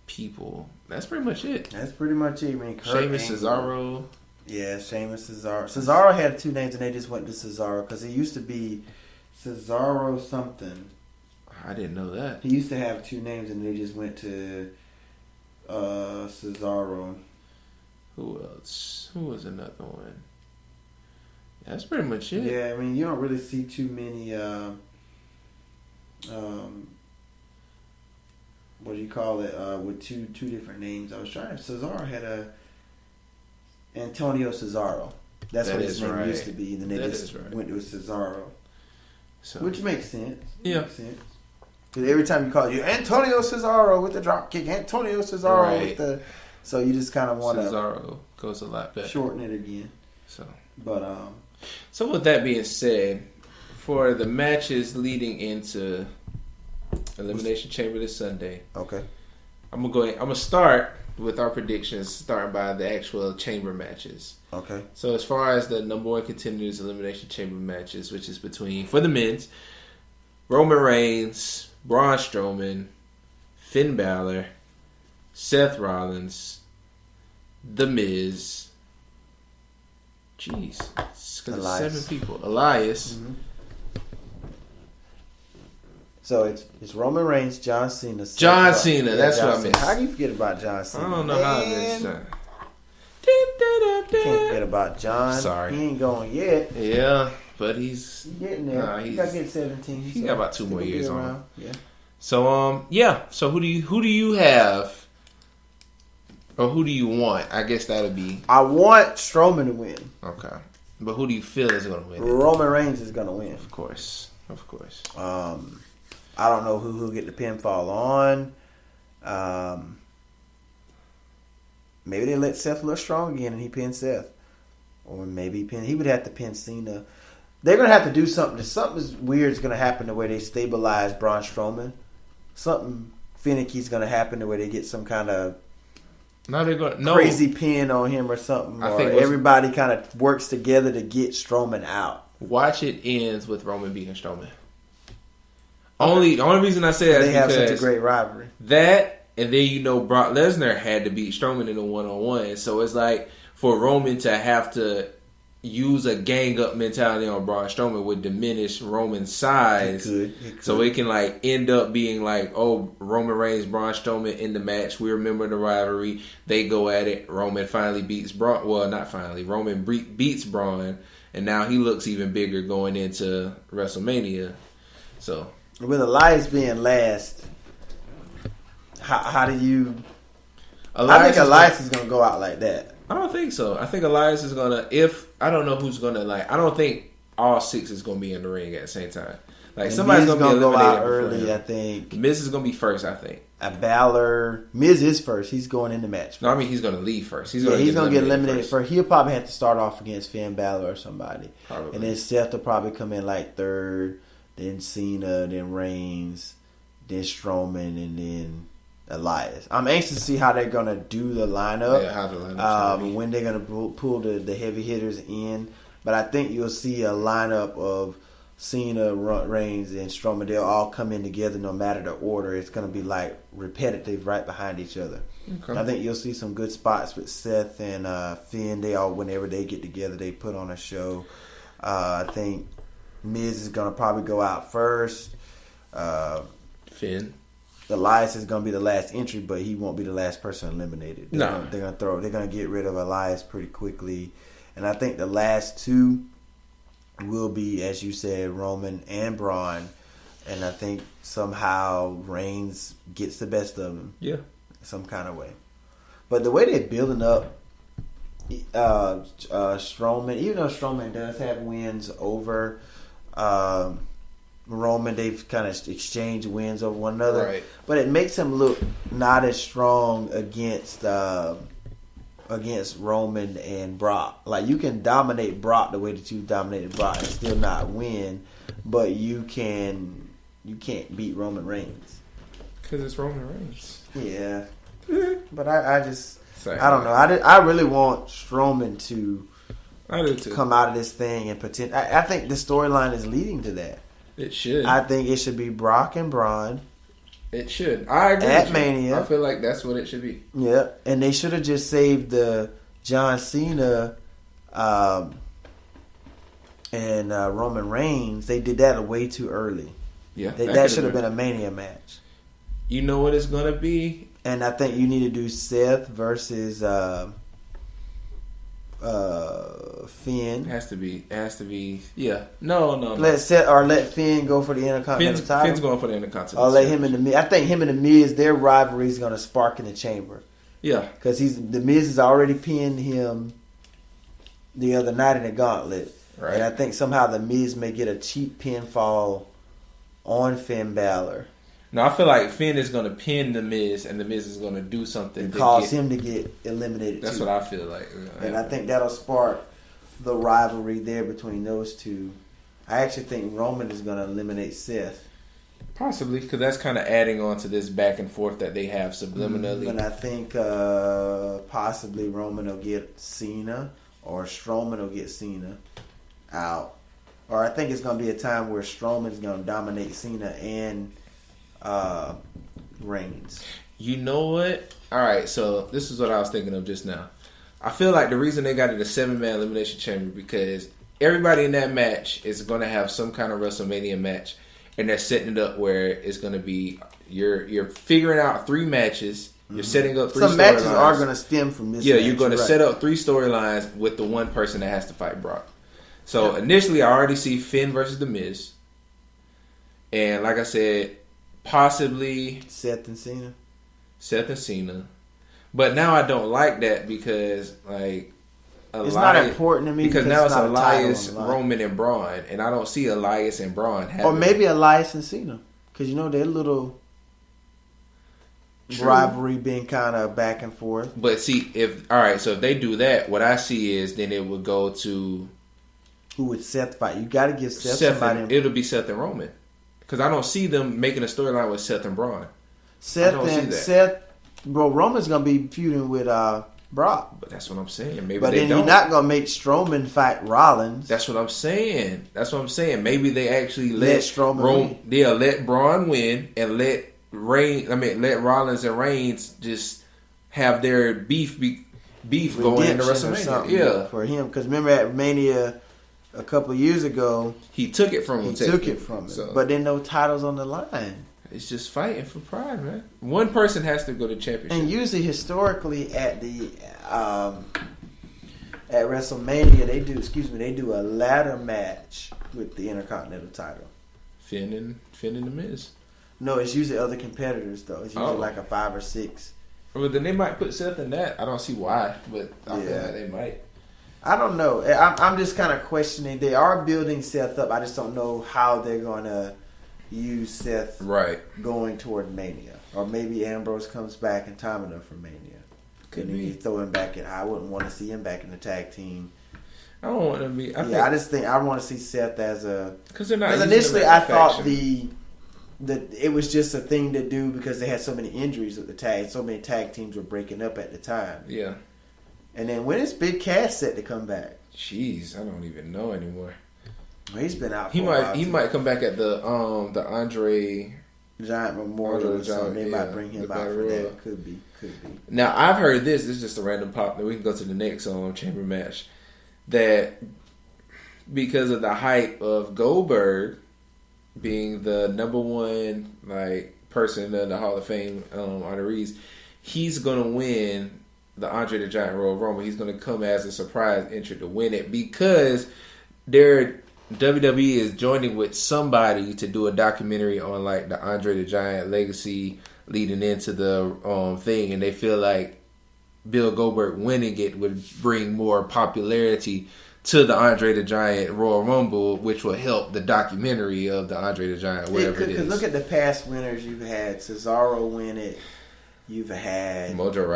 people. That's pretty much it. That's pretty much it. I mean, Sheamus, Cesaro. Yeah, Sheamus, Cesaro. Cesaro had two names and they just went to Cesaro because he used to be Cesaro something. I didn't know that. He used to have two names and they just went to Cesaro. Who else? Who was another one? That's pretty much it. Yeah, I mean, you don't really see too many. What do you call it? With two different names. I was trying. Cesaro had a Antonio Cesaro. That's what his name used to be. And then they just went to Cesaro, so, which makes sense. Yeah, makes sense. Because every time you call it, Antonio Cesaro with the drop kick, Antonio Cesaro with the. So you just kind of want to. Cesaro goes a lot better. Shorten it again. So, but so with that being said, for the matches leading into Elimination Chamber this Sunday, okay, I'm gonna start with our predictions, starting by the actual chamber matches. Okay. So as far as the number one contenders Elimination Chamber matches, which is between, for the men's, Roman Reigns, Braun Strowman, Finn Balor, Seth Rollins, The Miz. Jeez, because it's 7 people. Elias. Mm-hmm. So it's Roman Reigns, John Cena. John Cena, that's what I meant. How do you forget about John Cena? I don't know how I missed that. Can't forget about John. Sorry. He ain't going yet. Yeah, but he's getting there. Nah, he got to get 17. He got about 2 more years on him. Yeah. So So who do you have, or who do you want? I guess that'll be. I want Strowman to win. Okay, but who do you feel is going to win? Roman Reigns is going to win. Of course. I don't know who'll get the pinfall on. Maybe they let Seth look strong again and he pins Seth. Or maybe he would have to pin Cena. They're going to have to do something. Something weird is going to happen the way they stabilize Braun Strowman. Something finicky is going to happen the way they get some kind of crazy pin on him or something. I think everybody kind of works together to get Strowman out. Watch it ends with Roman beating Strowman. The only reason I say that is because they have such a great rivalry. That, and then Brock Lesnar had to beat Strowman in a 1-on-1. So it's like for Roman to have to, use a gang up mentality on Braun Strowman would diminish Roman's size. It could. So it can like end up being like, oh, Roman Reigns, Braun Strowman in the match. We remember the rivalry. They go at it. Roman finally beats Braun. Well, not finally. Roman beats Braun, and now he looks even bigger going into WrestleMania. So with Elias being last, how do you? I think Elias is gonna go out like that. I don't think so. I think Elias is gonna. I don't know who's gonna like. I don't think all 6 is gonna be in the ring at the same time. Like, and somebody's Miz gonna be go out eliminated early. I think Miz is gonna be first. I think. Balor, Miz is first. He's going in the match first. No, I mean he's gonna leave first. He's gonna get eliminated first. He'll probably have to start off against Finn Balor or somebody. Probably. And then Seth will probably come in like third. Then Cena. Then Reigns. Then Strowman. And then Elias. I'm anxious to see how they're gonna do the lineup. Yeah, how the lineup. When they're gonna pull the heavy hitters in. But I think you'll see a lineup of Cena, Reigns, and Strowman. They'll all come in together no matter the order. It's gonna be like repetitive right behind each other. Okay. I think you'll see some good spots with Seth and Finn. Whenever they get together, they put on a show. I think Miz is gonna probably go out first. Finn. Elias is gonna be the last entry, but he won't be the last person eliminated. They're gonna get rid of Elias pretty quickly, and I think the last 2 will be, as you said, Roman and Braun, and I think somehow Reigns gets the best of them. Yeah, some kind of way. But the way they're building up Strowman, even though Strowman does have wins over Roman, they've kind of exchanged wins over one another. Right. But it makes him look not as strong against Roman and Brock. Like, you can dominate Brock the way that you dominated Brock and still not win, but you can't beat Roman Reigns. Because it's Roman Reigns. Yeah. But I don't know. I really want Strowman to come out of this thing and pretend. I think the storyline is leading to that. It should. I think it should be Brock and Braun. It should. I agree. At Mania. I feel like that's what it should be. Yeah. And they should have just saved the John Cena and Roman Reigns. They did that way too early. Yeah. That should have been a Mania match. You know what it's going to be? And I think you need to do Seth versus Finn. It has to be. Yeah. No. Let Finn go for the Intercontinental title. Finn's going for the Intercontinental. I'll let him and the Miz. I think him and the Miz, their rivalry is going to spark in the chamber. Yeah. Because the Miz has already pinned him the other night in the gauntlet. Right. And I think somehow the Miz may get a cheap pinfall on Finn Balor. No, I feel like Finn is going to pin the Miz, and the Miz is going to do something to cause him to get eliminated. That's too. what I feel like. And I think that'll spark the rivalry there between those two. I actually think Roman is going to eliminate Seth. Possibly, because that's kind of adding on to this back and forth that they have subliminally. And I think possibly Roman will get Cena, or Strowman will get Cena out. Or I think it's going to be a time where Strowman is going to dominate Cena and Reigns. You know what? All right, so this is what I was thinking of just now. I feel like the reason they got it a 7-man Elimination Chamber because everybody in that match is going to have some kind of WrestleMania match, and they're setting it up where it's going to be you're figuring out 3 matches. You're setting up 3 storylines. Some matches are going to stem from this. Yeah, you're going to set up 3 storylines with the one person that has to fight Brock. So initially, I already see Finn versus The Miz, and like I said, possibly Seth and Cena. But now I don't like that because like it's not important to me because now it's Elias, Roman, and Braun, and I don't see Elias and Braun having. Or maybe Elias and Cena, because you know their little rivalry being kind of back and forth. But see, if they do that, what I see is then it would go to who would Seth fight? You got to give Seth somebody. It'll be Seth and Roman. Because I don't see them making a storyline with Seth and Braun. Bro, Roman's going to be feuding with Brock. But that's what I'm saying. Maybe but then you're not going to make Strowman fight Rollins. That's what I'm saying. Maybe they actually let Strowman win. Yeah, let Braun win and let Rollins and Reigns just have their beef beef going into redemption or WrestleMania. something Yeah, for him. Because remember at Mania a couple of years ago, he took it from him. he took it from him. So, But then no titles on the line. it's just fighting for pride, man. One person has to go to championship. And usually, historically, at the at WrestleMania, they do a ladder match with the Intercontinental title. Finn and the Miz. No, it's usually other competitors though. It's usually Oh. like a 5 or 6. Well, then they might put Seth in that. I don't see why, but I feel Yeah. like they might. I don't know. I'm just kind of questioning. They are building Seth up. I just don't know how they're going to use Seth Right. going toward Mania. Or maybe Ambrose comes back in time enough for Mania. Could And then be. you throw him back in. I wouldn't want to see him back in the tag team. I don't want to be. I just think I want to see Seth as a. Because they're not. Because using initially him I as a thought faction. that it was just a thing to do because they had so many injuries with the tag. So many tag teams were breaking up at the time. Yeah. And then when is Big Cass set to come back? Jeez, I don't even know anymore. Well, he's been out. For He a might. while, He too. might come back at the Andre. Giant Memorial. Andre So Giant, they yeah, might bring him the out for Battle Royal. that. Could be. Now I've heard this. This is just a random pop. That we can go to the next chamber match. That because of the hype of Goldberg being the number one person in the Hall of Fame honorees, he's gonna win the Andre the Giant Royal Rumble. He's gonna come as a surprise entrant to win it because WWE is joining with somebody to do a documentary on the Andre the Giant legacy leading into the thing, and they feel like Bill Goldberg winning it would bring more popularity to the Andre the Giant Royal Rumble, which will help the documentary of the Andre the Giant, whatever it is. Because look at the past winners. You've had Cesaro win it. You've had Mojo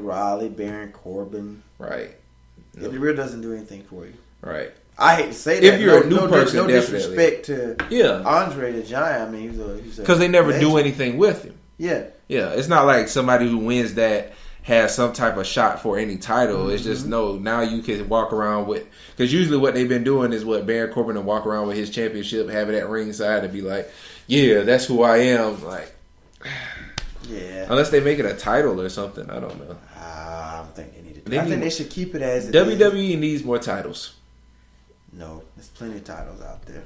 Rawley, Baron Corbin. right? It really doesn't do anything for you. Right. I hate to say that. If you're a new person, no definitely. disrespect to Yeah. Andre the Giant. I mean, he's Because they never do anything with him. Yeah. Yeah, it's not like somebody who wins that has some type of shot for any title. It's just now you can walk around with, because usually what they've been doing is what Baron Corbin will walk around with his championship, have it at ringside, and be like, "Yeah, that's who I am." Yeah. Unless they make it a title or something, I don't know. I don't think they need it. They I need think more. they should keep it as it WWE is. needs more titles. No, there's plenty of titles out there.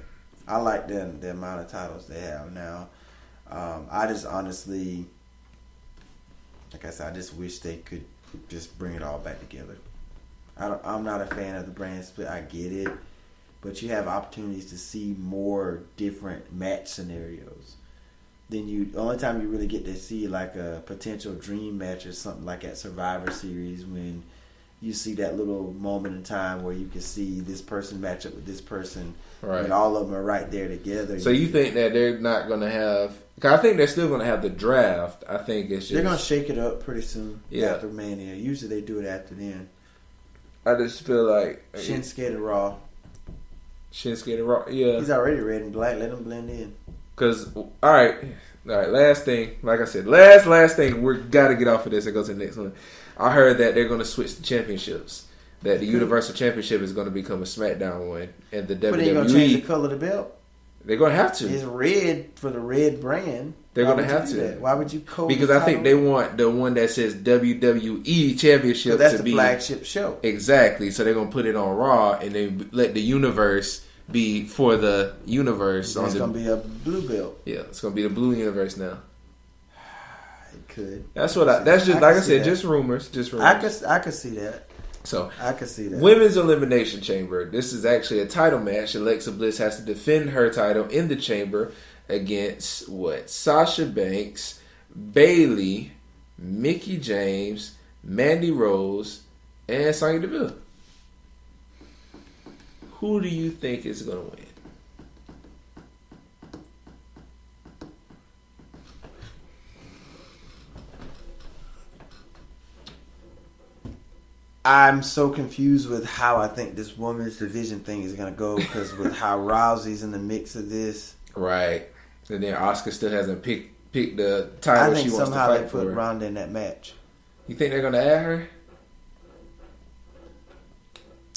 I like the amount of titles they have now. I just honestly, like I said, I just wish they could just bring it all back together. I'm not a fan of the brand split. I get it, but you have opportunities to see more different match scenarios. The only time you really get to see a potential dream match or something like at Survivor Series, when you see that little moment in time where you can see this person match up with this person, Right. and all of them are right there together. So you think that they're not going to have? Cause I think they're still going to have the draft. I think it's just they're gonna shake it up pretty soon Yeah. after Mania. Usually they do it after then. I just feel like Shinsuke to Raw. Shinsuke the Rock. Yeah. He's already red and black. Let him blend in. Because, all right. Last thing. Like I said, last thing. We got to get off of this and go to the next one. I heard that they're going to switch the championships. That the Universal Championship is going to become a SmackDown one, and the WWE. But they're gonna change the color of the belt. They're going to have to. It's red for the red brand. They're Why going to would have you do to. that? Why would you code Because the I think title? they want the one that says WWE Championship So that's to the be flagship show. Exactly. So they're going to put it on Raw, and then let the universe be for the universe. It's gonna be a blue belt. Yeah, it's going to be the blue universe now. It could. That's what. That's just like I said. that. Just rumors. Just rumors. I could see that. So I could see that. Women's Elimination Chamber. This is actually a title match. Alexa Bliss has to defend her title in the chamber against Sasha Banks, Bayley, Mickie James, Mandy Rose, and Sonya Deville. Who do you think is going to win? I'm so confused with how I think this women's division thing is going to go, because with how Rousey's in the mix of this. Right. And then Asuka still hasn't picked the I title think she wants to somehow they fight put for. Ronda in that match. You think they're going to add her?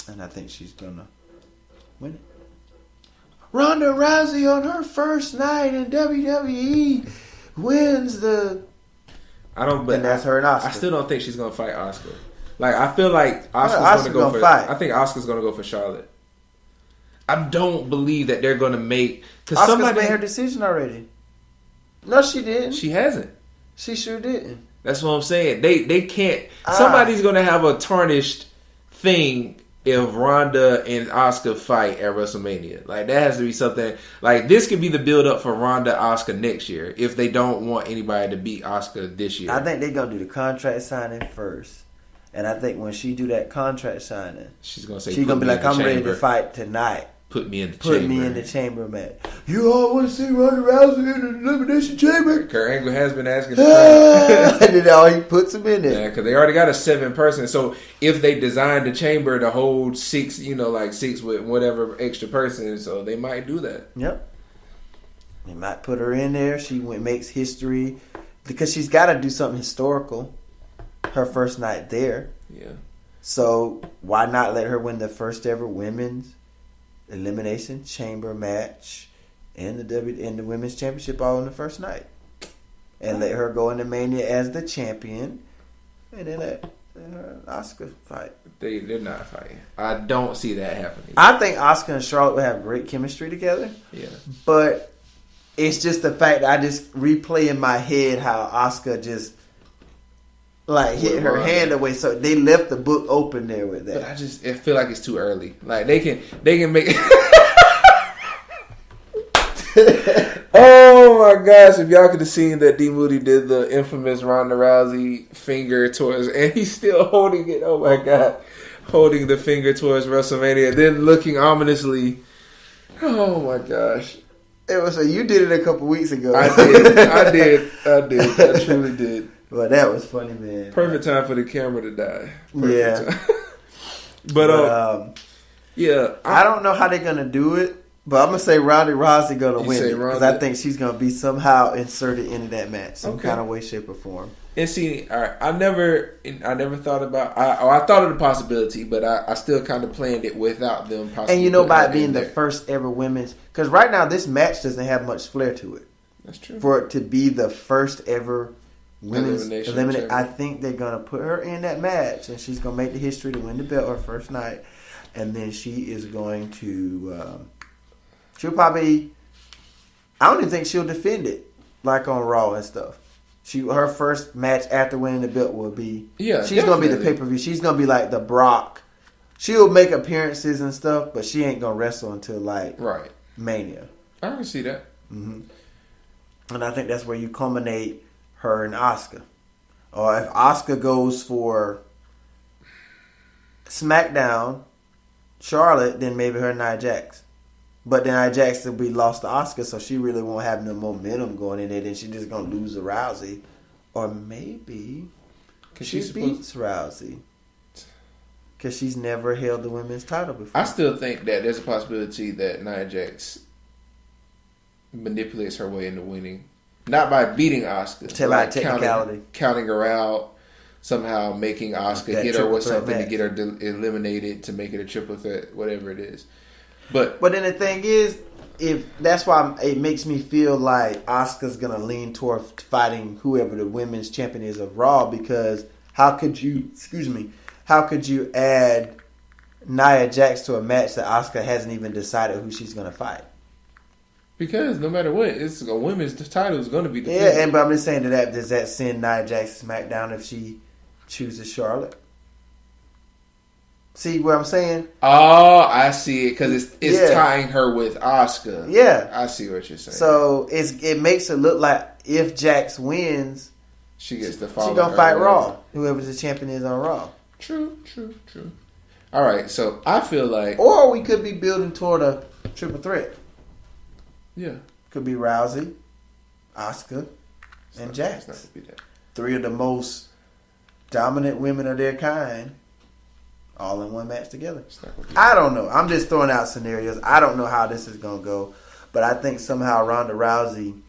And I think she's going to win it. Ronda Rousey on her first night in WWE wins the... I don't. But And that's her and Asuka. I still don't think she's going to fight Asuka. Like I feel like Asuka's Asuka going to go gonna for. fight. I think Asuka's going to go for Charlotte. I don't believe that they're going to make because Asuka's somebody made her decision already. No, she didn't. She hasn't. She sure didn't. That's what I'm saying. They can't. Somebody's going to have a tarnished thing if Ronda and Asuka fight at WrestleMania. Like that has to be something. Like this could be the build up for Ronda Asuka next year if they don't want anybody to beat Asuka this year. I think they're gonna do the contract signing first, and I think when she do that contract signing, she's gonna say she's gonna be like, "I'm ready to chamber. fight tonight. Put me in the Put chamber. me in the chamber, man. You all want to see Ronda Rousey in the Elimination Chamber?" Kurt Angle has been asking for that. And then he puts him in there. Yeah, because they already got a 7-person. So if they designed the chamber to hold 6, like 6 with whatever extra person, so they might do that. Yep. They might put her in there. She makes history because she's got to do something historical. Her first night there. Yeah. So why not let her win the first ever women's Elimination Chamber match and the Women's Championship all on the first night, and let her go into Mania as the champion, and then let her Asuka fight. They're not fighting. I don't see that happening. I think Asuka and Charlotte will have great chemistry together. Yeah, but it's just the fact that I just replay in my head how Asuka just hit her hand away. So they left the book open there with that. But I feel like it's too early. Like they can make. Oh my gosh! If y'all could have seen that D Moody did the infamous Ronda Rousey finger towards, and he's still holding it. Oh my god, holding the finger towards WrestleMania, then looking ominously. Oh my gosh! It was you did it a couple weeks ago. I did. I truly did. But that was funny, man. Perfect time for the camera to die. Yeah. But yeah, I don't know how they're gonna do it. But I'm gonna say Ronda Rousey gonna win it because I think she's gonna be somehow inserted into that match, some kind of way, shape, or form. And see, all right, I never thought about. I thought of the possibility, but I still kind of planned it without them. Possibly And by it being the first ever women's, because right now this match doesn't have much flair to it. That's true. For it to be the first ever women's elimination, I think they're gonna put her in that match, and she's gonna make the history to win the belt her first night, and then she is going to. She'll probably. I don't even think she'll defend it like on Raw and stuff. Her first match after winning the belt will be. Yeah, she's gonna be the pay-per-view. She's gonna be like the Brock. She'll make appearances and stuff, but she ain't gonna wrestle until Mania. I can see that. Mm-hmm. And I think that's where you culminate her and Asuka. Or if Asuka goes for SmackDown, Charlotte, then maybe her and Nia Jax. But then Nia Jax will be lost to Asuka, so she really won't have no momentum going in there. Then she's just going to lose to Rousey. Or maybe she beats Rousey. Because she's never held the women's title before. I still think that there's a possibility that Nia Jax manipulates her way into winning. Not by beating Asuka. To like technicality. Counting her out. Somehow making Asuka hit her with something to get her eliminated, to make it a triple threat, whatever it is. But then the thing is, if that's why it makes me feel like Asuka's gonna lean toward fighting whoever the women's champion is of Raw, because how could you add Nia Jax to a match that Asuka hasn't even decided who she's gonna fight? Because no matter what, it's a women's title is going to be defended. Yeah, but I'm just saying that does that send Nia Jax to SmackDown if she chooses Charlotte? See what I'm saying? Oh, I see it, because it's tying her with Asuka. Yeah, I see what you're saying. So it makes it look like if Jax wins, she gets the follow. She's gonna fight Raw. Whoever the champion is on Raw. True. All right, so I feel like, or we could be building toward a triple threat. Yeah, could be Rousey, Asuka, and Jax. It's not gonna be that. 3 of the most dominant women of their kind, all in one match together. I don't know. I'm just throwing out scenarios. I don't know how this is gonna go, but I think somehow Ronda Rousey,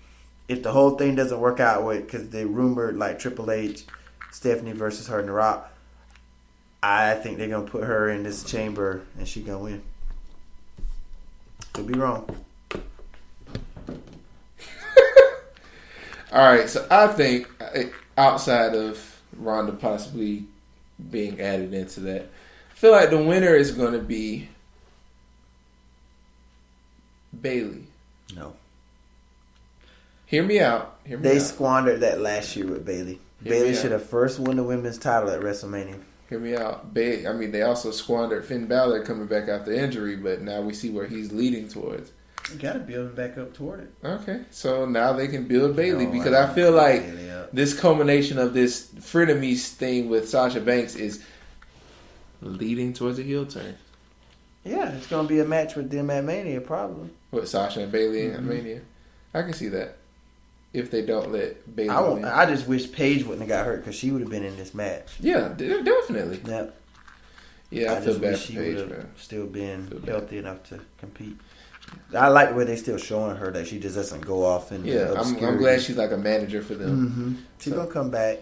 if the whole thing doesn't work out with, because they rumored like Triple H, Stephanie versus her in The Rock, I think they're gonna put her in this chamber and she gonna win. Could be wrong. All right, so I think outside of Ronda possibly being added into that. I feel like the winner is going to be Bayley. No. Hear me out. They squandered that last year with Bayley. Bayley should have first won the women's title at WrestleMania. Hear me out. They also squandered Finn Balor coming back after injury, but now we see where he's leading towards. You got to build him back up toward it. Okay, so now they can build Bayley because I feel like this culmination of this frenemies thing with Sasha Banks is leading towards a heel turn. Yeah, it's going to be a match with them at Mania, probably. With Sasha and Bayley at Mania. I can see that. If they don't let Bayley win. I just wish Paige wouldn't have got hurt because she would have been in this match. Yeah, definitely. Yep. Yeah, I feel bad for Paige, would have still been healthy enough to compete. I like the way they still showing her that she just doesn't go off in I'm glad she's like a manager for them. Mm-hmm. She's going to come back.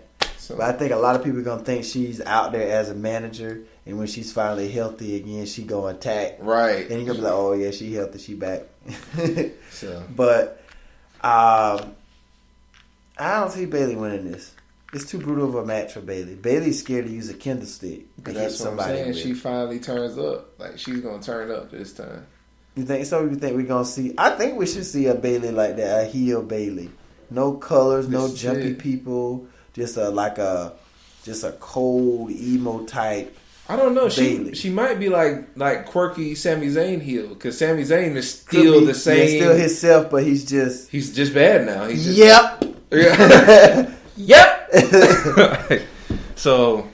But I think a lot of people are going to think she's out there as a manager, and when she's finally healthy again, she going to attack. Right. And you're going to be like, oh, yeah, she healthy, she back. So. But I don't see Bayley winning this. It's too brutal of a match for Bayley. Bayley's scared to use a kendo stick to hit somebody. That's what I'm saying. She finally turns up. Like, she's going to turn up this time. You think so? You think we're going to see... I think we should see a Bayley like that, a heel Bayley. No colors, no jumpy people. Just a cold, emo type. I don't know. Bayley. She might be like quirky Sami Zayn heel because Sami Zayn is still the same. He's still himself, but he's just bad now. Yep. Yep. So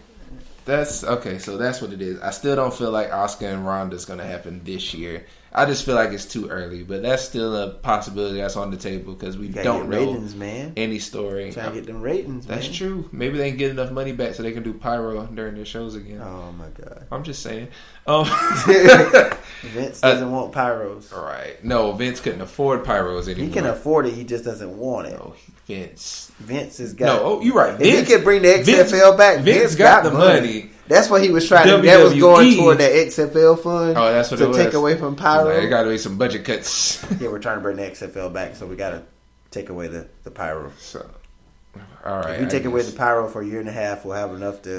that's okay. So that's what it is. I still don't feel like Asuka and Ronda's going to happen this year. I just feel like it's too early, but that's still a possibility that's on the table because we don't know ratings, man. Any story. Trying to get them ratings, That's man. true. Maybe they can get enough money back so they can do pyro during their shows again. Oh, my God. I'm just saying. Vince doesn't want pyros. All right. No, Vince couldn't afford pyros anymore. He can afford it. He just doesn't want it. No, Vince has got... No, you're right. If he could bring the XFL back, Vince got the money. That's what he was trying to do. That was going toward that XFL fund. Oh, that's what it was. To take away from pyro. There got to be some budget cuts. Yeah, we're trying to bring the XFL back, so we got to take away the pyro. So, all right. If we take away the pyro for a year and a half, we'll have enough to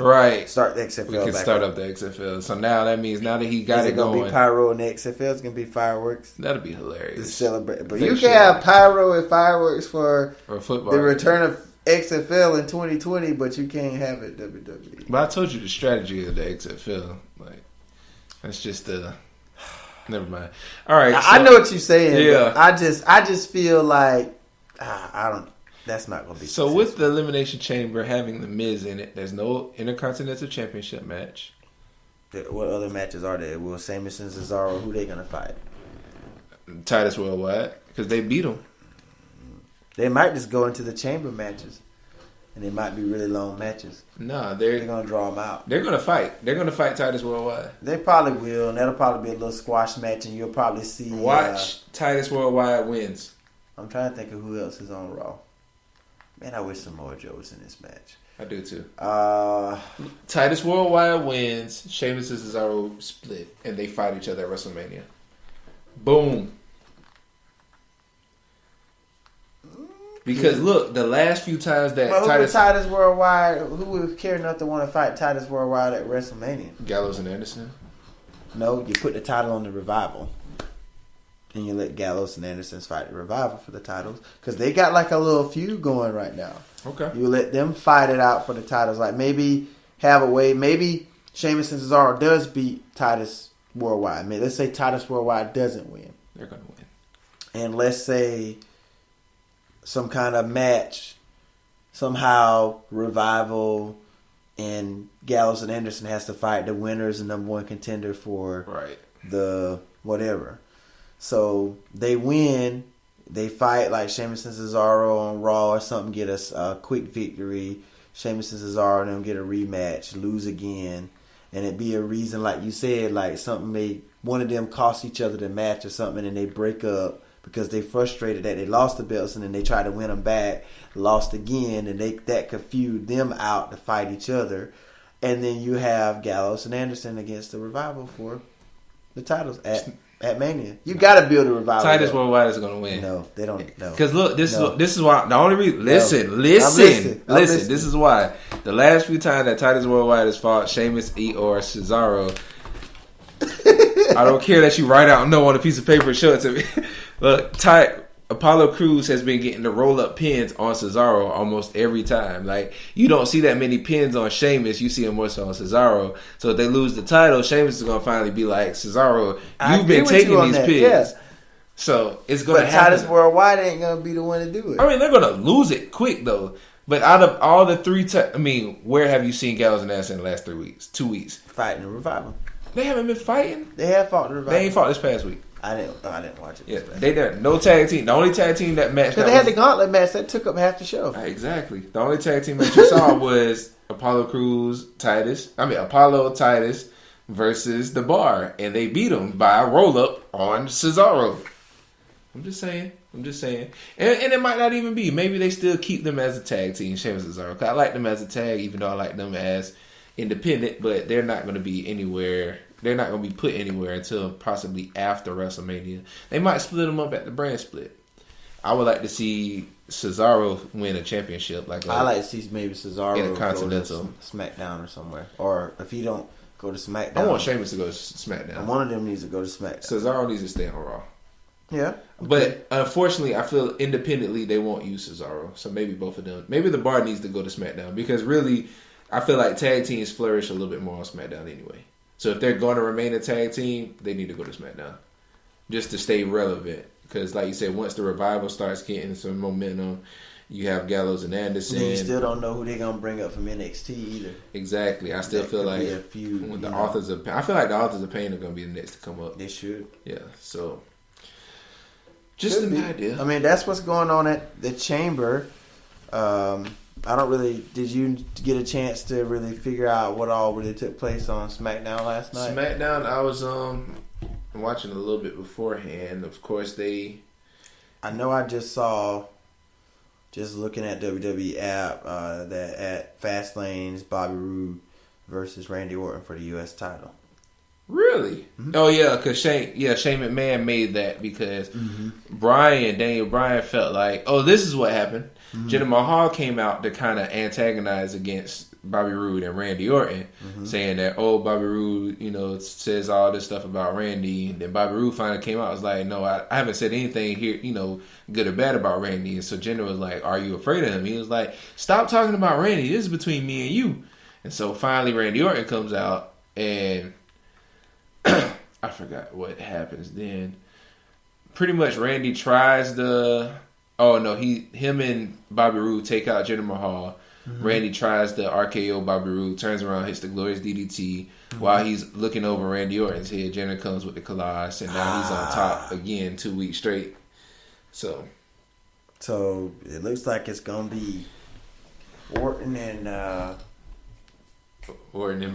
start the XFL back. We can start up the XFL. So now that means now that he got it going. It's going to be pyro in the XFL. It's going to be fireworks. That'll be hilarious. To celebrate. But you can have pyro and fireworks for football. The return of XFL in 2020, but you can't have it WWE. But I told you the strategy of the XFL. Like, that's just never mind. All right, I know what you're saying. Yeah, I just feel like I don't. That's not going to be so. With the Elimination Chamber having the Miz in it, there's no Intercontinental Championship match. What other matches are there? Will Sheamus and Cesaro? Who they going to fight? Titus Worldwide because they beat them. They might just go into the chamber matches, and they might be really long matches. No, they're going to draw them out. They're going to fight. They're going to fight Titus Worldwide. They probably will, and that'll probably be a little squash match, and you'll probably see... Watch Titus Worldwide wins. I'm trying to think of who else is on Raw. Man, I wish Samoa Joe was in this match. I do too. Titus Worldwide wins, Sheamus and Cesaro split, and they fight each other at WrestleMania. Boom. Because look, the last few times that Titus Worldwide, who would care enough to want to fight Titus Worldwide at WrestleMania? Gallows and Anderson. No, you put the title on the Revival, and you let Gallows and Anderson fight the Revival for the titles because they got like a little feud going right now. Okay, you let them fight it out for the titles. Like maybe have a way. Maybe Sheamus and Cesaro does beat Titus Worldwide. I mean, let's say Titus Worldwide doesn't win. They're gonna win, and let's say some kind of match, somehow Revival and Gallows and Anderson has to fight the winners and number one contender for the whatever. So they win, they fight like Sheamus and Cesaro on Raw or something, get a quick victory. Sheamus and Cesaro and them get a rematch, lose again, and it be a reason like you said, like something one of them cost each other the match or something, and they break up. Because they frustrated that they lost the belts and then they try to win them back, lost again, and that could feud them out to fight each other. And then you have Gallows and Anderson against the Revival for the titles at Mania. You got to build a Revival. Titus Worldwide is going to win. No, they don't. No. Because look, this is why the only reason. Listen. This is why The last few times that Titus Worldwide has fought Sheamus, or Cesaro, I don't care that you write out no on a piece of paper and show it to me. Look, Apollo Crews has been getting the roll-up pins on Cesaro almost every time. Like, you don't see that many pins on Sheamus. You see them more so on Cesaro. So if they lose the title, Sheamus is going to finally be like, Cesaro, you've been taking these pins. Yeah. So it's going to happen. But Titus Worldwide ain't going to be the one to do it. I mean, they're going to lose it quick, though. But out of all the three where have you seen Gallows and Nash in the last 3 weeks? 2 weeks? Fighting the Revival. They haven't been fighting? They have fought the Revival. They ain't fought this past week. I didn't watch it. Yeah, they didn't. No tag team. The only tag team that matched. Because they had the gauntlet match that took up half the show. Exactly. The only tag team match you saw was Apollo Titus versus The Bar, and they beat them by a roll up on Cesaro. I'm just saying. And it might not even be. Maybe they still keep them as a tag team, Sheamus and Cesaro. 'Cause I like them as a tag, even though I like them as independent. But they're not going to be anywhere. They're not going to be put anywhere until possibly after WrestleMania. They might split them up at the brand split. I would like to see Cesaro win a championship. I like to see maybe Cesaro in a Continental, go to SmackDown or somewhere. Or if he don't go to SmackDown, I want Sheamus to go to SmackDown. And one of them needs to go to SmackDown. Cesaro needs to stay on Raw. Yeah. Okay. But unfortunately, I feel independently they won't use Cesaro. So maybe both of them. Maybe The Bar needs to go to SmackDown. Because really, I feel like tag teams flourish a little bit more on SmackDown anyway. So if they're going to remain a tag team, they need to go to SmackDown. Just to stay relevant. Because like you said, once the Revival starts getting some momentum, you have Gallows and Anderson. And you still don't know who they're going to bring up from NXT either. Exactly. I still feel like I feel like the Authors of Pain are going to be the next to come up. They should. Yeah. So just an idea. I mean, that's what's going on at the Chamber. Did you get a chance to really figure out what all really took place on SmackDown last night? SmackDown, I was watching a little bit beforehand. Of course, I know I just saw, just looking at WWE app, that at Fastlane's Bobby Roode versus Randy Orton for the U.S. title. Really? Mm-hmm. Oh yeah, because Shane McMahon made that because Daniel Bryan felt like, oh, this is what happened. Mm-hmm. Jinder Mahal came out to kind of antagonize against Bobby Roode and Randy Orton, saying that, oh, Bobby Roode, says all this stuff about Randy. And then Bobby Roode finally came out and was like, no, I haven't said anything here, good or bad about Randy. And so Jinder was like, are you afraid of him? He was like, stop talking about Randy. This is between me and you. And so finally Randy Orton comes out and I forgot what happens then. Pretty much Randy tries him and Bobby Roode take out Jinder Mahal. Randy tries the RKO Bobby Roode, turns around, hits the Glorious DDT. While he's looking over Randy Orton's head, Jinder comes with the Kalash, and now he's on top again 2 weeks straight. So it looks like it's gonna be Orton and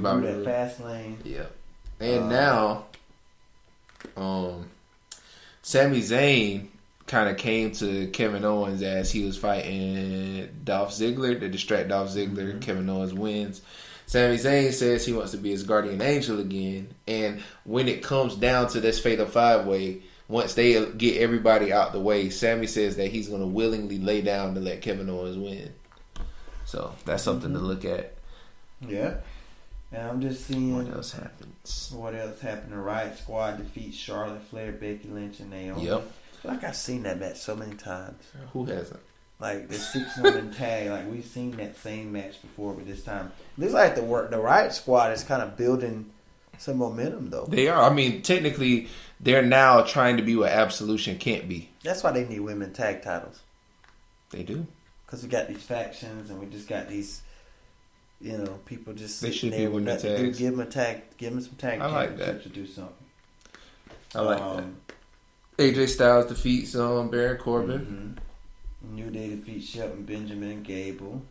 Bobby Roode at Fastlane. Yeah. And now, Sami Zayn kind of came to Kevin Owens as he was fighting Dolph Ziggler to distract Dolph Ziggler. Kevin Owens wins. Sami Zayn says he wants to be his guardian angel again. And when it comes down to this Fatal 5-Way, once they get everybody out the way, Sami says that he's going to willingly lay down to let Kevin Owens win. So that's something to look at. Yeah. And I'm just seeing what else happens. What else happened? The Riot Squad defeats Charlotte Flair, Becky Lynch, and Naomi. Yep. I feel like I've seen that match so many times. Who hasn't? Like the 6-woman tag, like we've seen that same match before, but this time it looks like the Riot Squad is kind of building some momentum, though. They are. I mean, technically, they're now trying to be what Absolution can't be. That's why they need women tag titles. They do. Because we got these factions, and we just got these. People just they should be women tags. Give them some tag. I like that to do something. I like that. AJ Styles defeats Baron Corbin. New Day defeats Shelton Benjamin and Gable.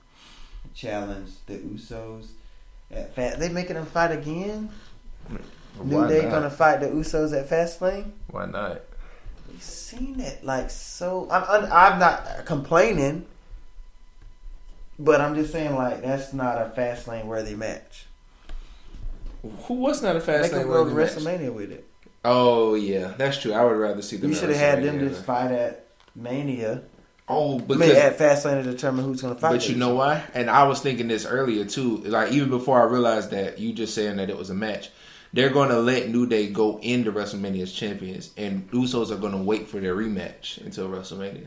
Challenge the Usos. They making them fight again? New Day gonna fight the Usos at Fastlane? Why not? We've seen it so. I'm not complaining. But I'm just saying, that's not a Fastlane worthy match. What's not a Fastlane worthy match? They can go to WrestleMania with it. Oh yeah, that's true. I would rather see them. You should have had them just fight at Mania. Oh, I because mean, at Fastlane to determine who's going to fight. but you know why? And I was thinking this earlier too. Like even before I realized that you just saying that it was a match, they're going to let New Day go into WrestleMania as champions, and Usos are going to wait for their rematch until WrestleMania.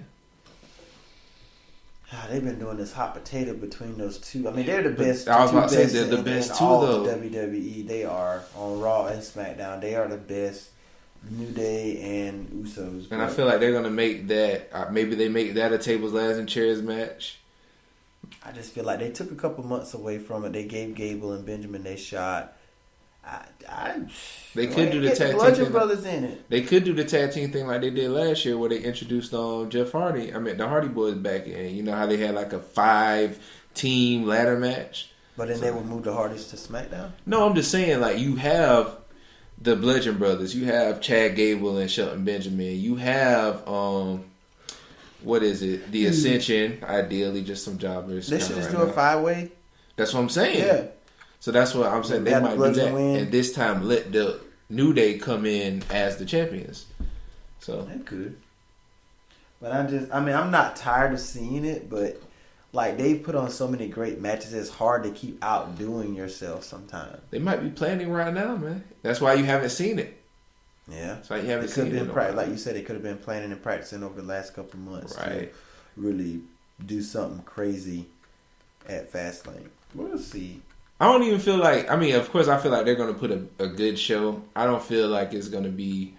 They've been doing this hot potato between those two. I mean, they're the best. I was about to say best they're the in best too, all though. of WWE, they are on Raw and SmackDown. They are the best. New Day and Usos. And I feel like they're going to make that. Maybe they make that a tables, ladders, and chairs match. I just feel like they took a couple months away from it. They gave Gable and Benjamin their shot. They could do the tag team Bludgeon thing. Brothers in it. They could do the tag team thing like they did last year, where they introduced Jeff Hardy. I mean, the Hardy Boys back in. You know how they had like a 5-team ladder match. But then they would move the Hardys to SmackDown. No, I'm just saying, like you have the Bludgeon Brothers, you have Chad Gable and Shelton Benjamin, you have what is it? The Ascension. Ideally, just some jobbers. They should just right do a now. 5-way. That's what I'm saying. Yeah. So that's what I'm saying. They Have might the do that, Bludgeon win. and this time let the New Day come in as the champions. So They could. But I'm not tired of seeing it, but like they put on so many great matches, it's hard to keep outdoing yourself sometimes. they might be planning right now, man. That's why you haven't seen it. Yeah. That's why you haven't It could seen have it. been practice, like you said, it could have been planning and practicing over the last couple of months Right. to really do something crazy at Fastlane. We'll see. I don't even feel like. I mean, of course, I feel like they're going to put a good show. I don't feel like it's going to be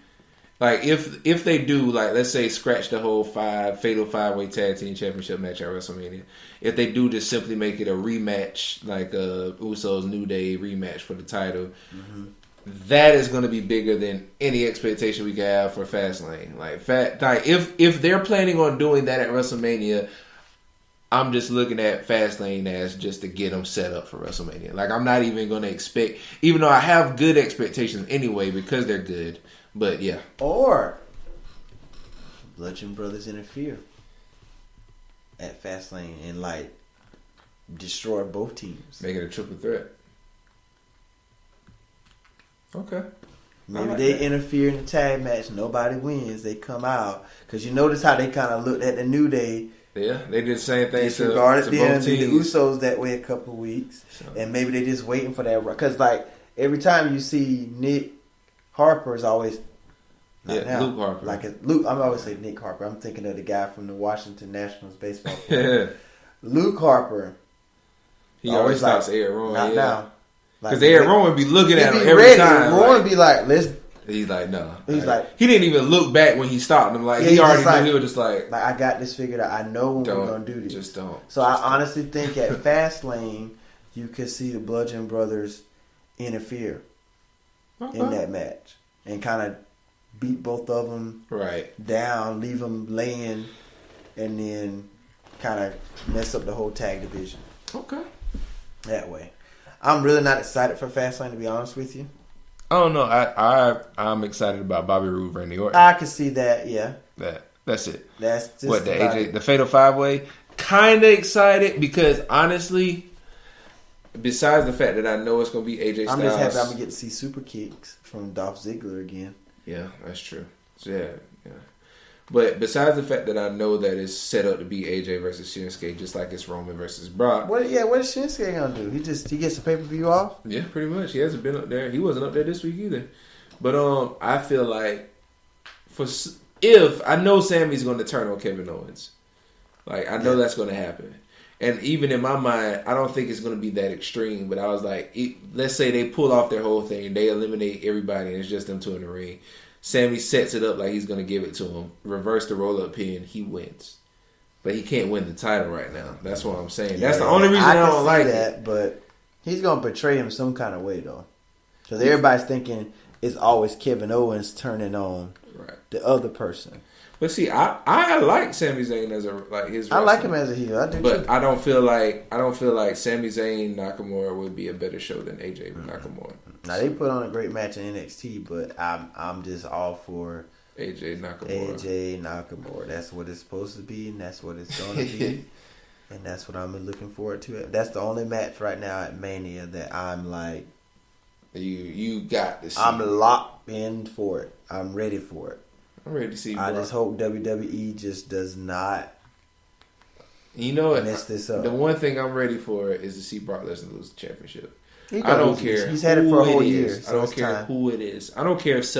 like if they do, like, let's say scratch the whole fatal 5-way tag team championship match at WrestleMania. If they do just simply make it a rematch, like Usos New Day rematch for the title, that is going to be bigger than any expectation we can have for Fastlane. Like if they're planning on doing that at WrestleMania, I'm just looking at Fastlane as just to get them set up for WrestleMania. Like, I'm not even going to expect, even though I have good expectations anyway because they're good. But, yeah. Or Bludgeon Brothers interfere at Fastlane and, like, destroy both teams. Make it a triple threat. Okay. Maybe like they that. interfere in the tag match. Nobody wins. They come out. Because you notice how they kind of looked at the New Day. Yeah, they did the same thing Disregarded to them, both the teams. Usos that way a couple of weeks. So. And maybe they just waiting for that. Because, like, every time you see Nick Harper is always... Not now. Luke Harper. Like Luke, I'm always saying Nick Harper. I'm thinking of the guy from the Washington Nationals baseball player. Luke Harper. He always stops Ed Rowan. Not now. Because Ed Rowan be looking at him every ready. time. Rowan like, be like, let's... He's like, no. He's like... He didn't even look back when he stopped him. Like, Yeah, he he's already just knew. He was just like... Like, I got this figured out. I know when we're going to do this. Just don't. So I honestly think at Fastlane, you could see the Bludgeon Brothers interfere in that match. And kind of beat both of them down, leave them laying, and then kind of mess up the whole tag division. Okay. That way. I'm really not excited for Fastlane, to be honest with you. I don't know. I'm excited about Bobby Roode, Randy Orton. I can see that, yeah. That's it. That's just what, the Fatal 5-Way? Kind of excited because, honestly, besides the fact that I know it's going to be AJ Styles. I'm just happy I'm going to get to see super kicks from Dolph Ziggler again. Yeah, that's true. So, yeah. But besides the fact that I know that it's set up to be AJ versus Shinsuke, just like it's Roman versus Brock. What is Shinsuke gonna do? He gets the pay-per-view off? Yeah, pretty much. He hasn't been up there. He wasn't up there this week either. But I feel like if I know Sammy's going to turn on Kevin Owens, like I know that's going to happen. And even in my mind, I don't think it's going to be that extreme. But I was like, let's say they pull off their whole thing, they eliminate everybody, and it's just them two in the ring. Sammy sets it up like he's going to give it to him. Reverse the roll-up pin. He wins. But he can't win the title right now. That's what I'm saying. That's the only reason I don't like that. But he's going to portray him some kind of way, though. Because everybody's thinking it's always Kevin Owens turning on the other person. But see, I like Sami Zayn as his wrestler. I like him as a heel. I do but too. I don't feel like Sami Zayn Nakamura would be a better show than AJ Nakamura. Now they put on a great match in NXT, but I'm just all for AJ Nakamura. That's what it's supposed to be, and that's what it's going to be, and that's what I'm looking forward to. That's the only match right now at Mania that I'm like, you got to see. I'm locked in for it. I'm ready for it. I'm ready to see. I just hope WWE just does not You know what? mess this up. The one thing I'm ready for is to see Brock Lesnar lose the championship. I don't care. He's had it for a whole year. I don't care who it is. I don't care if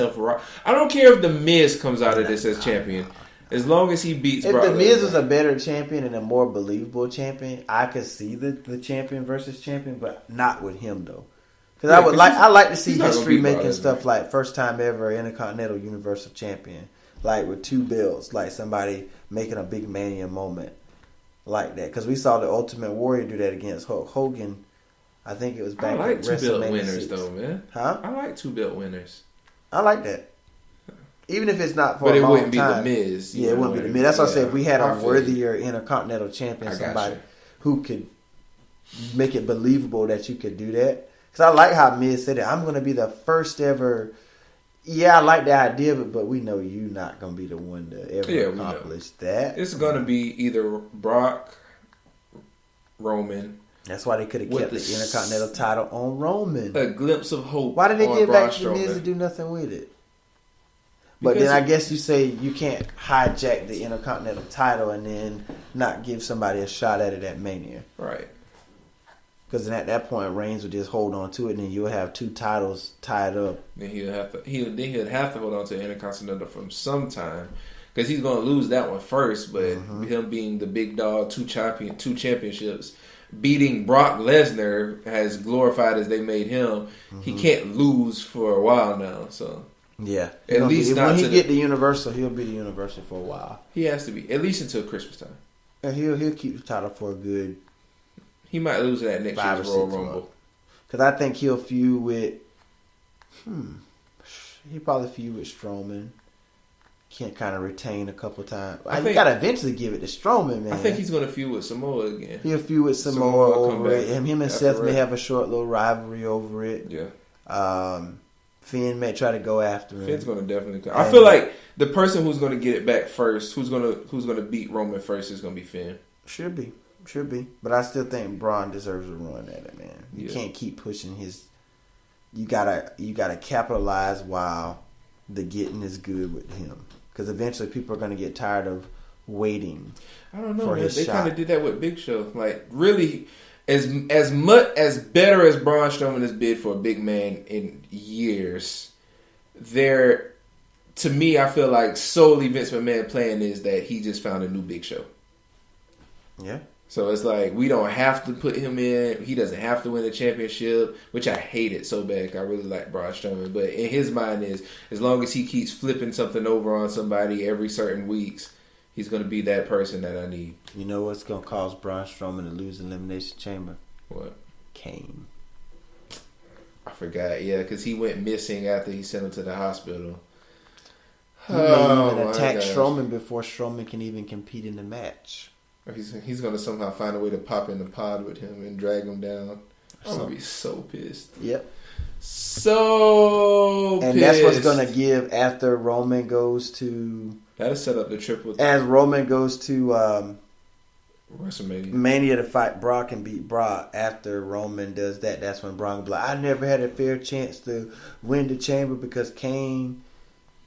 I don't care if the Miz comes out of this as champion. As long as he beats Brock Lesnar. If the Miz was a better champion and a more believable champion, I could see the champion versus champion, but not with him though. Because I like to see history making stuff like first time ever Intercontinental Universal Champion, like with 2 belts, like somebody making a big Mania moment like that. Because we saw the Ultimate Warrior do that against Hulk Hogan. I think it was back I like at 2 belt WrestleMania winners 6. though, man. Huh? I like 2 belt winners. I like that. Even if it's not for but a it long wouldn't time. be the Miz. Yeah, it wouldn't be the Miz. That's what I said. If we had a I feel worthier Intercontinental Champion, somebody who could make it believable that you could do that. Because I like how Miz said it. I'm going to be the first ever. Yeah, I like the idea of it, but we know you're not going to be the one to ever accomplish that. It's going to be either Brock, Roman. That's why they could have kept the Intercontinental title on Roman. A glimpse of hope. Why did they give back to the Strowman. Miz to do nothing with it? But then I guess you say you can't hijack the Intercontinental title and then not give somebody a shot at it at Mania. Right. Because then at that point, Reigns would just hold on to it and then you'll have 2 titles tied up. Then he'll have to hold on to Intercontinental from some time. Because he's going to lose that one first. But him being the big dog, 2 championships, beating Brock Lesnar as glorified as they made him, he can't lose for a while now. So yeah, at least when he get the Universal, he'll be the Universal for a while. He has to be at least until Christmas time. And he'll keep the title for a good. He might lose that next year's Royal Rumble. Because I think he'll feud with. He'll probably feud with Strowman. Can't kind of retain a couple times. You got to eventually give it to Strowman, man. I think he's going to feud with Samoa again. He'll feud with Samoa over it. And him and Seth may have a short little rivalry over it. Yeah. Finn may try to go after him. Finn's going to definitely come. I feel like the person who's going to get it back first, who's going to beat Roman first, is going to be Finn. Should be. But I still think Braun deserves a run at it, man. You can't keep pushing his. You gotta capitalize while the getting is good with him, because eventually people are going to get tired of waiting. I don't know. They kind of did that with Big Show. Like really. As much as better as Braun Strowman has been for a big man in years, to me, I feel like solely Vince McMahon playing is that he just found a new Big Show. Yeah. So it's like we don't have to put him in. He doesn't have to win a championship, which I hate it so bad. I really like Braun Strowman, but in his mind is as long as he keeps flipping something over on somebody every certain weeks, he's going to be that person that I need. You know what's going to cause Braun Strowman to lose Elimination Chamber? What? Kane. I forgot. Yeah, because he went missing after he sent him to the hospital. He may even attack Strowman before Strowman can even compete in the match. He's going to somehow find a way to pop in the pod with him and drag him down. I'm going to be so pissed. Yep. So pissed. And that's what's going to give after Roman goes to... That'll set up the triple. As Roman goes to WrestleMania Mania to fight Brock and beat Brock, after Roman does that, that's when Brock will be like, I never had a fair chance to win the chamber because Kane,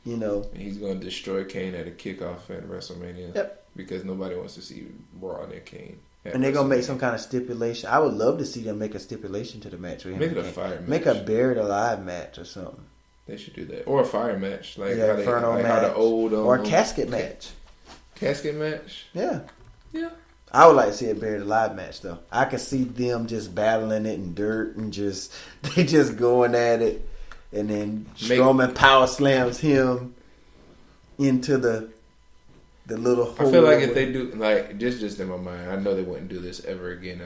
He's going to destroy Kane at a kickoff at WrestleMania. Yep. Because nobody wants to see Braun and Kane. And they're going to make some kind of stipulation. I would love to see them make a stipulation to the match. Make it a fire match. Make a buried alive match or something. They should do that. Or a fire match. Like Inferno match. How the old... or a casket match. Casket match? Yeah. Yeah. I would like to see a buried alive match, though. I could see them just battling it in dirt and they just going at it. And then Strowman power slams him into the little hole. I feel like if they do, like, just in my mind, I know they wouldn't do this ever again.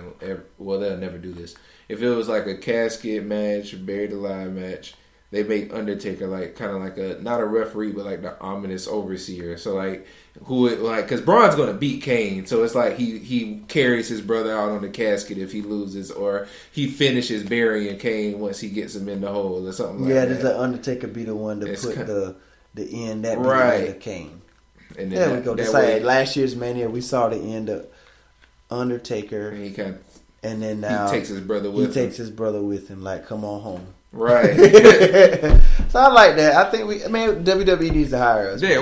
Well, they'll never do this. If it was like a casket match, a buried alive match, they make Undertaker like kind of like not a referee, but like the ominous overseer. So like because Braun's gonna beat Kane, so it's like he carries his brother out on the casket if he loses, or he finishes burying Kane once he gets him in the hole or something like that. Yeah, does the Undertaker be the one to put the end that be the end of Kane? And then there we go. Just like last year's Mania, we saw the end of Undertaker, and then now he takes his brother with him. Like, come on home. Right. So I like that. I think WWE needs to hire us. Yeah,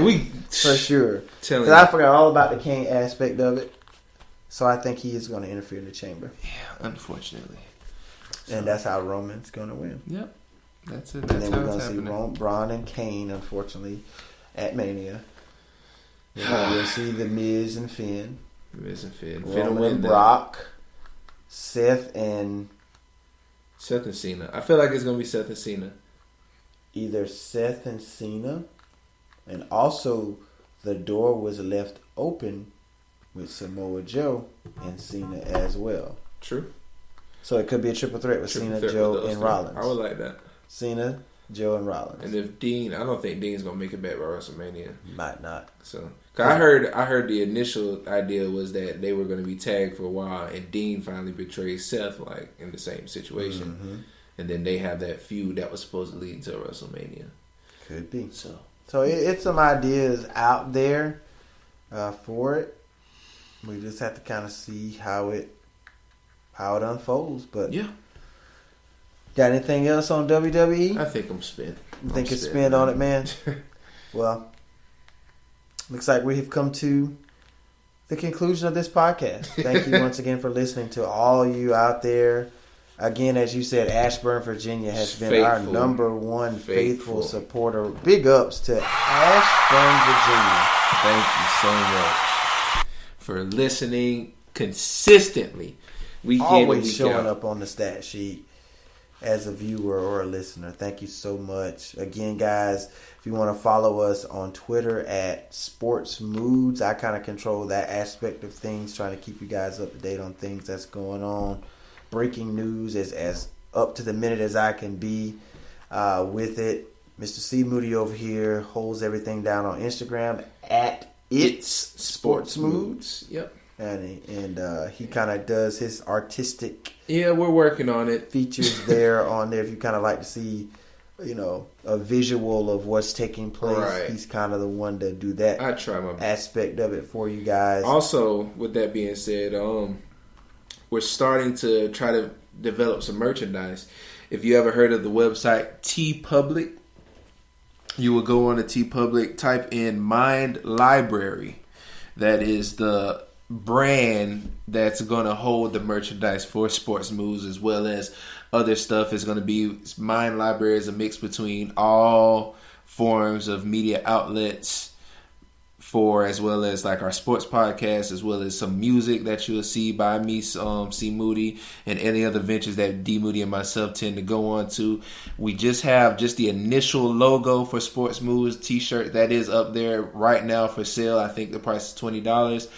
for sure. Because I forgot all about the Kane aspect of it. So I think he is going to interfere in the chamber. Yeah, unfortunately. And that's how Roman's going to win. Yep. That's it. And That's then how we're going it's to see happening. Braun and Kane, unfortunately, at Mania. We'll see The Miz and Finn. Miz and Finn. Roman and Brock. Seth and Cena. I feel like it's going to be Seth and Cena. Either Seth and Cena. And also, the door was left open with Samoa Joe and Cena as well. True. So it could be a triple threat with Triple Cena, threat Joe, with those and three. Rollins. I would like that. Cena, Joe, and Rollins. And if Dean, I don't think Dean's gonna make it back by WrestleMania. Might not. So, cause I heard the initial idea was that they were gonna be tagged for a while, and Dean finally betrayed Seth, like in the same situation, and then they have that feud that was supposed to lead to WrestleMania. Could be. So it's some ideas out there for it. We just have to kind of see how it unfolds. But yeah. Got anything else on WWE? I think I'm spent. You think it's spent on it, man? Well, looks like we have come to the conclusion of this podcast. Thank you once again for listening to all you out there. Again, as you said, Ashburn, Virginia has been our number one faithful supporter. Big ups to Ashburn, Virginia. Thank you so much for listening consistently. Always showing up on the stat sheet as a viewer or a listener. Thank you so much. Again, guys, if you want to follow us on Twitter at Sports Moods, I kind of control that aspect of things, trying to keep you guys up to date on things that's going on. Breaking news as up to the minute as I can be with it. Mr. C. Moody over here holds everything down on Instagram at It's Sports Moods. Yep. And he kind of does his artistic. Yeah, we're working on it. Features there on there if you kind of like to see, a visual of what's taking place. Right. He's kind of the one to do that. I try my best. Aspect of it for you guys. Also, with that being said, we're starting to try to develop some merchandise. If you ever heard of the website TeePublic, you will go on to TeePublic, type in Mind Library. That is the brand that's going to hold the merchandise for Sports Moves, as well as other stuff. Is going to be Mind Library is a mix between all forms of media outlets, as well as like our sports podcast, as well as some music that you'll see by me, C. Moody, and any other ventures that D. Moody and myself tend to go on to. We just have the initial logo for Sports Moves t-shirt that is up there right now for sale. I think the price is $20.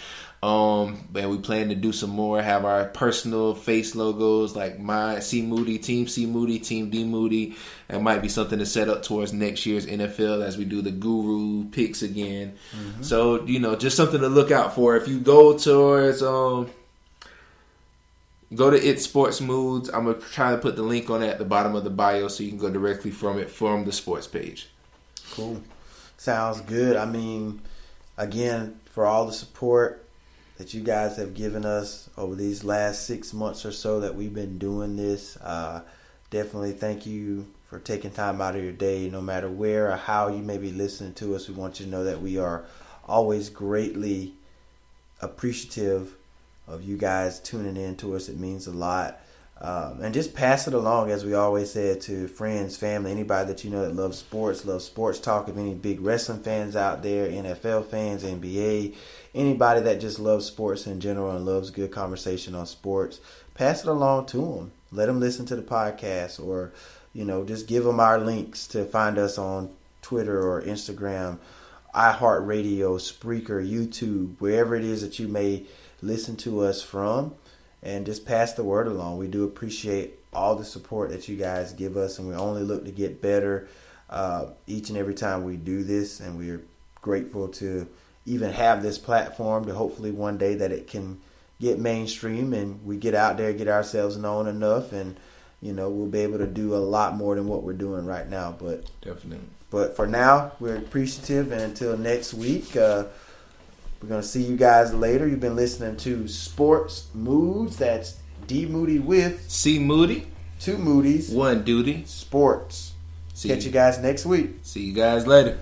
And we plan to do some more, have our personal face logos like my C. Moody, Team C. Moody, Team D. Moody. That might be something to set up towards next year's NFL as we do the Guru picks again. Mm-hmm. So, just something to look out for. If you go towards, go to It's Sports Moods. I'm going to try to put the link on it at the bottom of the bio so you can go directly from the sports page. Cool. Sounds good. I mean, again, for all the support that you guys have given us over these last 6 months or so that we've been doing this. Definitely thank you for taking time out of your day, no matter where or how you may be listening to us. We want you to know that we are always greatly appreciative of you guys tuning in to us. It means a lot. And just pass it along, as we always said, to friends, family, anybody that you know that loves sports talk. If any big wrestling fans out there, NFL fans, NBA, anybody that just loves sports in general and loves good conversation on sports, pass it along to them. Let them listen to the podcast, or just give them our links to find us on Twitter or Instagram, iHeartRadio, Spreaker, YouTube, wherever it is that you may listen to us from. And just pass the word along. We do appreciate all the support that you guys give us, and we only look to get better each and every time we do this. And we're grateful to even have this platform, to hopefully one day that it can get mainstream and we get out there, get ourselves known enough, and we'll be able to do a lot more than what we're doing right now. But definitely. But for now, we're appreciative, and until next week. We're going to see you guys later. You've been listening to Sports Moods. That's D. Moody with C. Moody. 2 Moodys. 1 Duty. Sports. Catch you guys next week. See you guys later.